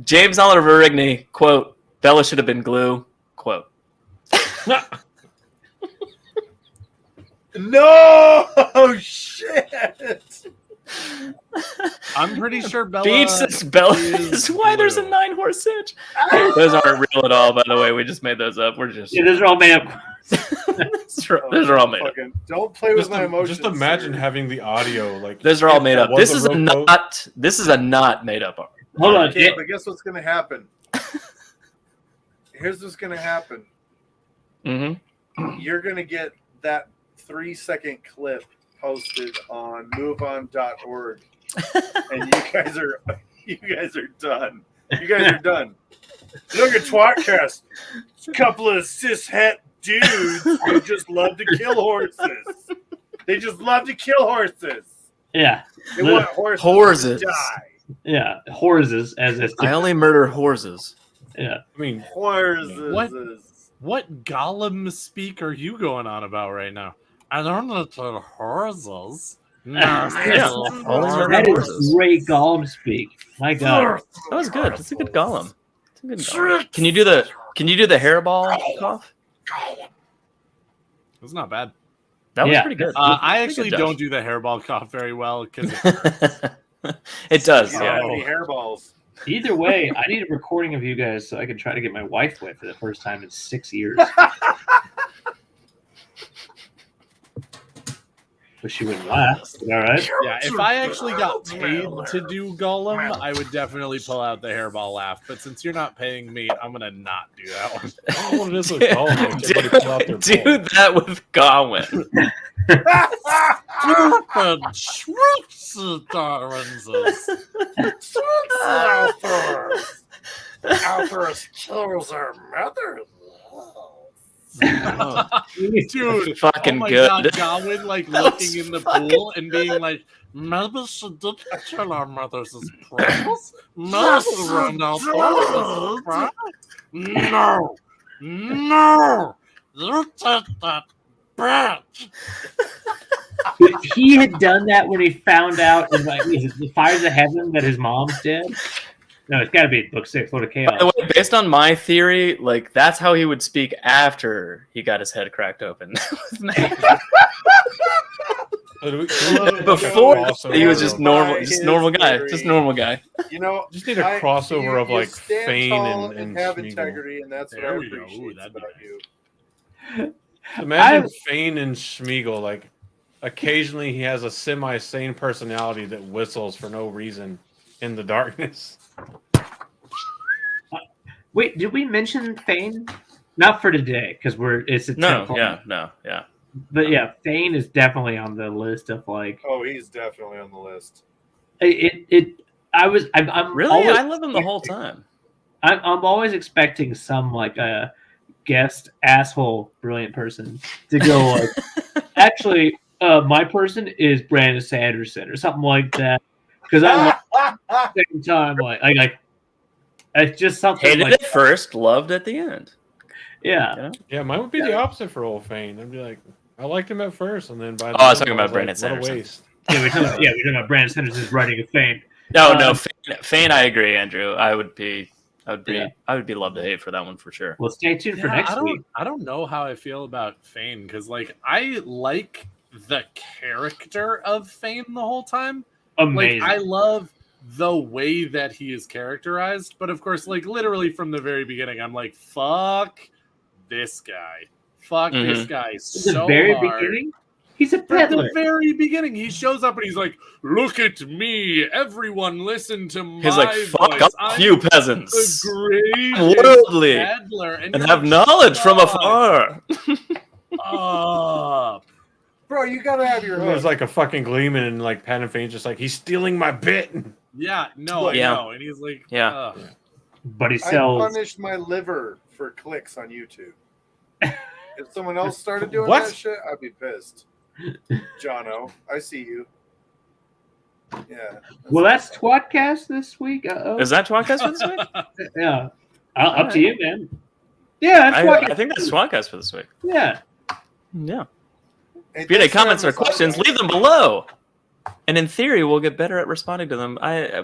Speaker 1: James Oliver Rigney, quote, Bella should have been glue, quote.
Speaker 7: No shit.
Speaker 8: I'm pretty sure Bella.
Speaker 1: Beach says Bella is why there's a 9-horse cinch. Those aren't real at all, by the way. We just made those up. We're just
Speaker 2: Yeah, those are all made up.
Speaker 1: those are all made up.
Speaker 7: Fucking, don't play with my emotions.
Speaker 9: Just imagine
Speaker 7: sir.
Speaker 9: having the audio like.
Speaker 1: Those are all
Speaker 9: if
Speaker 1: made
Speaker 9: that
Speaker 1: up.
Speaker 9: was
Speaker 1: This
Speaker 9: a
Speaker 1: is a
Speaker 9: real quote.
Speaker 1: not. This is a not made up art.
Speaker 2: Hold on.
Speaker 7: Okay, but guess what's gonna happen? Here's what's gonna happen.
Speaker 1: Mm-hmm.
Speaker 7: You're gonna get that 3-second clip posted on moveon.org, and you guys are done. You guys are done. Look at tWoTcast. It's a couple of cishet dudes who just love to kill horses. They just love to kill horses.
Speaker 2: Yeah.
Speaker 7: They want horses
Speaker 1: Horses.
Speaker 7: to die.
Speaker 2: Yeah. Horses, as it's.
Speaker 1: I only murder horses.
Speaker 2: Yeah.
Speaker 9: I mean,
Speaker 7: Horses.
Speaker 8: What Gollum speak are you going on about right now? I don't know the horses. No,
Speaker 1: Yeah. Only murder
Speaker 2: That
Speaker 1: horses.
Speaker 2: is great Gollum speak. My God.
Speaker 1: That was good. That's a good Gollum. That's a good Gollum. Can you do the hairball cough?
Speaker 8: It's not bad.
Speaker 1: That was
Speaker 2: Yeah.
Speaker 1: pretty good.
Speaker 8: I
Speaker 1: Pretty
Speaker 8: actually
Speaker 1: good,
Speaker 8: don't do the hairball cough very well because
Speaker 1: It does.
Speaker 7: You don't
Speaker 1: Yeah.
Speaker 7: have any hairballs.
Speaker 2: Either way, I need a recording of you guys so I can try to get my wife wet for the first time in 6 years. But she wouldn't laugh. All right.
Speaker 8: yeah, if I actually got paid to do Gollum, I would definitely pull out the hairball laugh. But since you're not paying me, I'm gonna not do that one.
Speaker 9: all it is with Gollum, like, everybody pull out their
Speaker 1: Do
Speaker 9: balls.
Speaker 1: that with Gawain.
Speaker 7: Alphorus kills our mother.
Speaker 8: Dude,
Speaker 1: Fucking
Speaker 8: oh my
Speaker 1: good.
Speaker 8: God, Gawain like looking in the pool and being like, maybe she did kill our mother's promise. No, you take that back.
Speaker 2: If he had done that when he found out in like, the Fires of Heaven that his mom's dead. No, it's got to be Book 6, Lord of
Speaker 1: By the
Speaker 2: Chaos.
Speaker 1: way, based on my theory, like that's how he would speak after he got his head cracked open. Before he was just normal, just normal guy.
Speaker 7: You know,
Speaker 9: Just need a crossover of like
Speaker 7: stand
Speaker 9: Fane
Speaker 7: tall
Speaker 9: and
Speaker 7: have
Speaker 9: Smeagol.
Speaker 7: integrity, and that's what
Speaker 8: There
Speaker 7: I
Speaker 8: we go. Ooh,
Speaker 7: appreciate
Speaker 8: that'd be
Speaker 7: about
Speaker 8: nice.
Speaker 7: you.
Speaker 9: Imagine Fane and Smeagol, like occasionally he has a semi-sane personality that whistles for no reason in the darkness.
Speaker 2: Wait, did we mention Thane? Not for today, because it's a
Speaker 1: No,
Speaker 2: 10
Speaker 1: yeah.
Speaker 2: But yeah, Thane is definitely on the list of like
Speaker 7: Oh, he's definitely on the list.
Speaker 2: I'm
Speaker 1: Really,
Speaker 2: always,
Speaker 1: I love him the whole time.
Speaker 2: I'm always expecting some like a guest asshole brilliant person to go like, actually, my person is Brandon Sanderson or something like that. Because I love at the same time like it's just something
Speaker 1: Hated
Speaker 2: like
Speaker 1: it first, loved at the end.
Speaker 2: yeah.
Speaker 9: Yeah, mine would be the opposite for old Fane. I'd be like, I liked him at first, and then by the
Speaker 1: I was
Speaker 9: end,
Speaker 1: talking about
Speaker 9: like,
Speaker 1: Brandon
Speaker 9: what a
Speaker 1: Sanderson.
Speaker 9: waste.
Speaker 2: Yeah, we're talking about Brandon Sanderson's writing of Fame.
Speaker 1: No, Fane. I agree, Andrew. I would be
Speaker 2: Yeah.
Speaker 1: love to hate for that one for sure.
Speaker 2: Well, stay tuned for
Speaker 8: Yeah,
Speaker 2: next week.
Speaker 8: I don't know how I feel about Fane because like I like the character of Fane the whole time.
Speaker 2: Amazing.
Speaker 8: Like I love the way that he is characterized, but of course, like literally from the very beginning, I'm like, fuck this guy. Fuck this guy
Speaker 2: At
Speaker 8: so
Speaker 2: the very
Speaker 8: hard.
Speaker 2: beginning, he's a
Speaker 8: At
Speaker 2: peddler.
Speaker 8: the very beginning, he shows up and he's like, "Look at me! Everyone, listen to my
Speaker 1: He's like, "Fuck
Speaker 8: voice.
Speaker 1: off,
Speaker 8: I'm
Speaker 1: you
Speaker 8: the
Speaker 1: peasants,
Speaker 8: greatest
Speaker 1: worldly,
Speaker 8: peddler,"
Speaker 1: and
Speaker 8: you're
Speaker 1: have
Speaker 8: like,
Speaker 1: knowledge from
Speaker 8: "Shut
Speaker 1: afar."
Speaker 8: up.
Speaker 7: Bro, you gotta have your
Speaker 9: There's
Speaker 7: hook.
Speaker 9: like a fucking gleaming, and like Pat and Fane's just like, he's stealing my bit.
Speaker 8: Yeah, no, I
Speaker 1: Yeah.
Speaker 8: know. And he's like,
Speaker 1: Yeah.
Speaker 8: ugh.
Speaker 2: But he
Speaker 7: I
Speaker 2: sells.
Speaker 7: punished my liver for clicks on YouTube. If someone else started doing
Speaker 9: What?
Speaker 7: that shit, I'd be pissed. Jono, I see you. Yeah.
Speaker 2: Well, that's tWoTcast this week.
Speaker 1: Is that tWoTcast for this week?
Speaker 2: Yeah. Up to you, man. Yeah, that's
Speaker 1: I think that's tWoTcast for this week.
Speaker 2: Yeah.
Speaker 1: Yeah.
Speaker 7: Hey,
Speaker 1: If you have any
Speaker 7: thanks for
Speaker 1: comments or
Speaker 7: having us on,
Speaker 1: questions,
Speaker 7: guys.
Speaker 1: leave them below. And in theory, we'll get better at responding to them.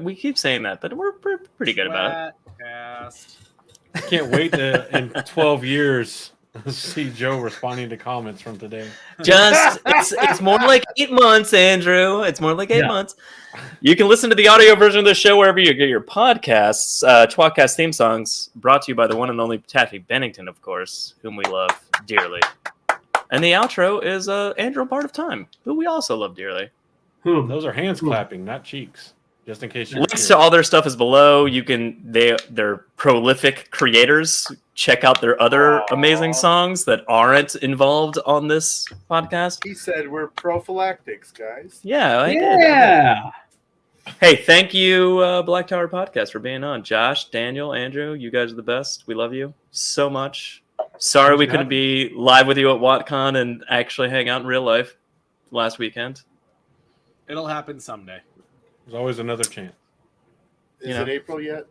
Speaker 1: We keep saying that, but we're pretty good about it.
Speaker 8: Twadcast.
Speaker 9: I can't wait to in 12 years see Joe responding to comments from today.
Speaker 1: It's more like 8 months, Andrew. It's more like 8
Speaker 2: Yeah.
Speaker 1: months. You can listen to the audio version of the show wherever you get your podcasts. tWoTcast theme songs brought to you by the one and only Taffy Bennington, of course, whom we love dearly. And the outro is Andrew Part of Time, who we also love dearly.
Speaker 9: Those are hands clapping, not cheeks. Just in case you're
Speaker 1: Links to all their stuff is below. They're prolific creators. Check out their other amazing songs that aren't involved on this podcast.
Speaker 7: He said we're prophylactics, guys.
Speaker 1: Yeah, I did.
Speaker 2: Yeah.
Speaker 1: Hey, thank you, Black Tower Podcast, for being on. Josh, Daniel, Andrew, you guys are the best. We love you so much. Sorry we couldn't be live with you at WatCon and actually hang out in real life last weekend.
Speaker 8: It'll happen someday.
Speaker 9: There's always another chance.
Speaker 7: Is it April yet?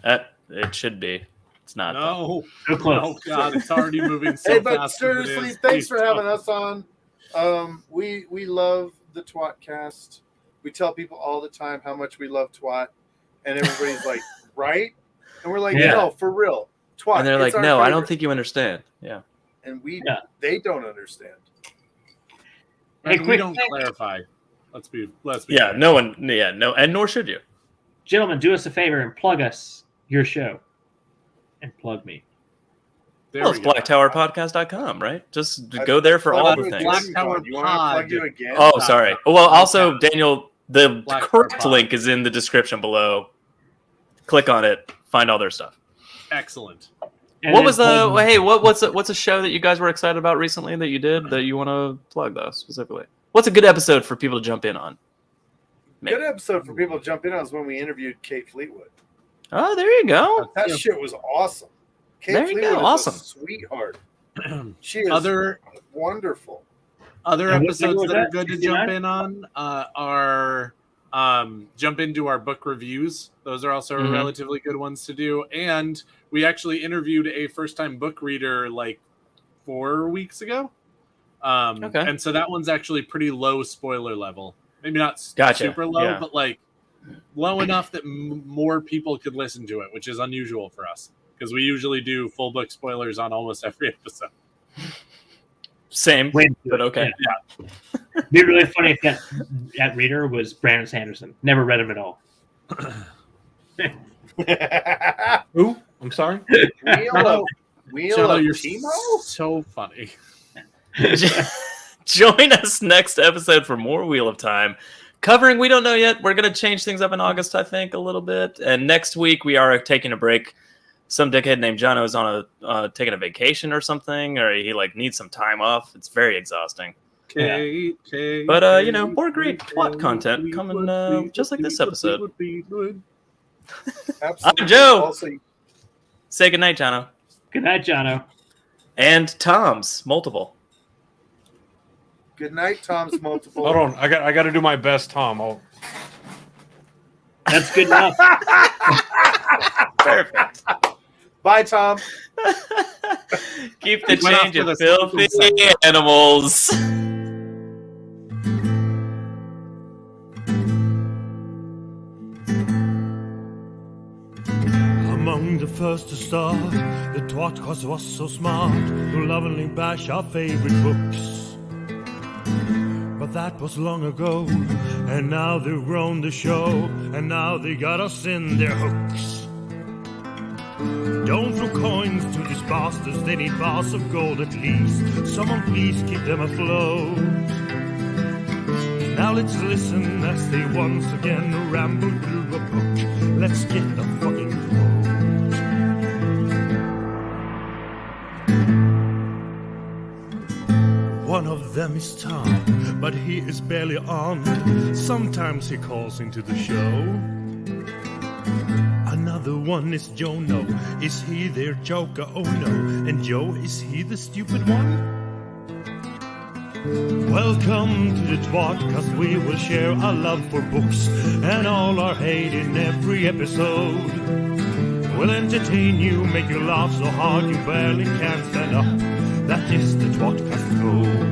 Speaker 1: It should be. It's not.
Speaker 8: No.
Speaker 2: So close.
Speaker 8: Oh God, it's already moving so
Speaker 7: Hey, but
Speaker 8: fast. as it
Speaker 7: seriously,
Speaker 8: is.
Speaker 7: thanks
Speaker 8: Please
Speaker 7: for having
Speaker 8: don't.
Speaker 7: us on. We love the tWoTcast. We tell people all the time how much we love twat, and everybody's like, right? And we're like,
Speaker 2: Yeah.
Speaker 7: no, for real, twat.
Speaker 1: And they're
Speaker 7: it's
Speaker 1: like,
Speaker 7: our
Speaker 1: no, I don't
Speaker 7: favorite."
Speaker 1: think you understand. Yeah.
Speaker 7: And
Speaker 2: Yeah.
Speaker 7: they don't understand.
Speaker 2: Hey,
Speaker 8: we
Speaker 2: quick
Speaker 8: don't
Speaker 2: thing.
Speaker 8: clarify. Let's be.
Speaker 1: Yeah, no one. Yeah, no, and nor should you.
Speaker 2: Gentlemen, do us a favor and plug us your show. And plug me.
Speaker 8: There
Speaker 1: Well,
Speaker 8: we
Speaker 1: it's
Speaker 8: go.
Speaker 1: blacktowerpodcast.com, right? Just go there for all the
Speaker 8: Black
Speaker 1: things.
Speaker 8: Tower
Speaker 7: You want to plug you again?
Speaker 1: Oh, sorry. Well, also, Daniel, the
Speaker 8: Black
Speaker 1: correct
Speaker 8: Tower Pod.
Speaker 1: link is in the description below. Click on it. Find all their stuff.
Speaker 8: Excellent.
Speaker 2: And
Speaker 1: What
Speaker 2: then
Speaker 1: was the?
Speaker 2: plug me.
Speaker 1: Hey, what's a show that you guys were excited about recently that you did that you want to plug though specifically? What's a good episode for people to jump in on? Maybe.
Speaker 7: Good episode for people to jump in on is when we interviewed Kate Fleetwood.
Speaker 1: Oh, there you go.
Speaker 7: That shit was awesome. Kate
Speaker 1: There you go,
Speaker 7: Fleetwood is
Speaker 1: awesome.
Speaker 7: a sweetheart. She is
Speaker 8: Other
Speaker 7: wonderful.
Speaker 8: Other
Speaker 2: And what
Speaker 8: episodes
Speaker 2: was
Speaker 8: that are
Speaker 2: that?
Speaker 8: good to
Speaker 2: 69?
Speaker 8: jump in on are jump into our book reviews. Those are also
Speaker 1: Mhm.
Speaker 8: relatively good ones to do. And we actually interviewed a first-time book reader like 4 weeks ago.
Speaker 1: Okay.
Speaker 8: And so that one's actually pretty low spoiler level. Maybe not
Speaker 1: Gotcha.
Speaker 8: super low,
Speaker 1: Yeah.
Speaker 8: but like low enough that more people could listen to it, which is unusual for us because we usually do full book spoilers on almost every episode.
Speaker 1: Same,
Speaker 2: Wait,
Speaker 1: but okay.
Speaker 2: Yeah. It'd be really funny if that reader was Brandon Sanderson. Never read him at all.
Speaker 9: Who? I'm sorry.
Speaker 7: Wheel of
Speaker 8: you're
Speaker 7: Timo?
Speaker 8: so funny.
Speaker 1: Join us next episode for more Wheel of Time. Covering, we don't know yet. We're going to change things up in August, I think, a little bit. And next week, we are taking a break. Some dickhead named Jono is on taking a vacation or something, or he needs some time off. It's very exhausting.
Speaker 8: Kate,
Speaker 1: But, more great twat content coming just like this episode.
Speaker 7: Absolutely.
Speaker 1: I'm Joe.
Speaker 7: Also,
Speaker 1: Say goodnight, Jono.
Speaker 2: Good night, Jono.
Speaker 1: And Tom's multiple.
Speaker 7: good night, Tom's multiple.
Speaker 9: Hold on. I got to do my best, Tom.
Speaker 2: That's good enough.
Speaker 1: Perfect.
Speaker 7: Bye, Tom.
Speaker 1: Keep the
Speaker 8: Went off
Speaker 1: change,
Speaker 8: to
Speaker 1: you
Speaker 8: the
Speaker 1: filthy
Speaker 8: second.
Speaker 1: animals.
Speaker 3: Among the first to start, the tWoTcast was so smart to lovingly bash our favorite books. But that was long ago, and now they've grown the show, and now they got us in their hooks. Don't throw coins to these bastards, they need bars of gold at least. Someone please keep them afloat. Now let's listen as they once again ramble through a book. Let's get the fucking quote. One of them is Tom, but he is barely on. Sometimes he calls into the show. Another other one is Jono. Is he their joker? Oh no. And Joe, is he the stupid one? Welcome to the tWoTcast. We will share our love for books and all our hate in every episode. We'll entertain you, make you laugh so hard you barely can stand up. That is the tWoTcast code.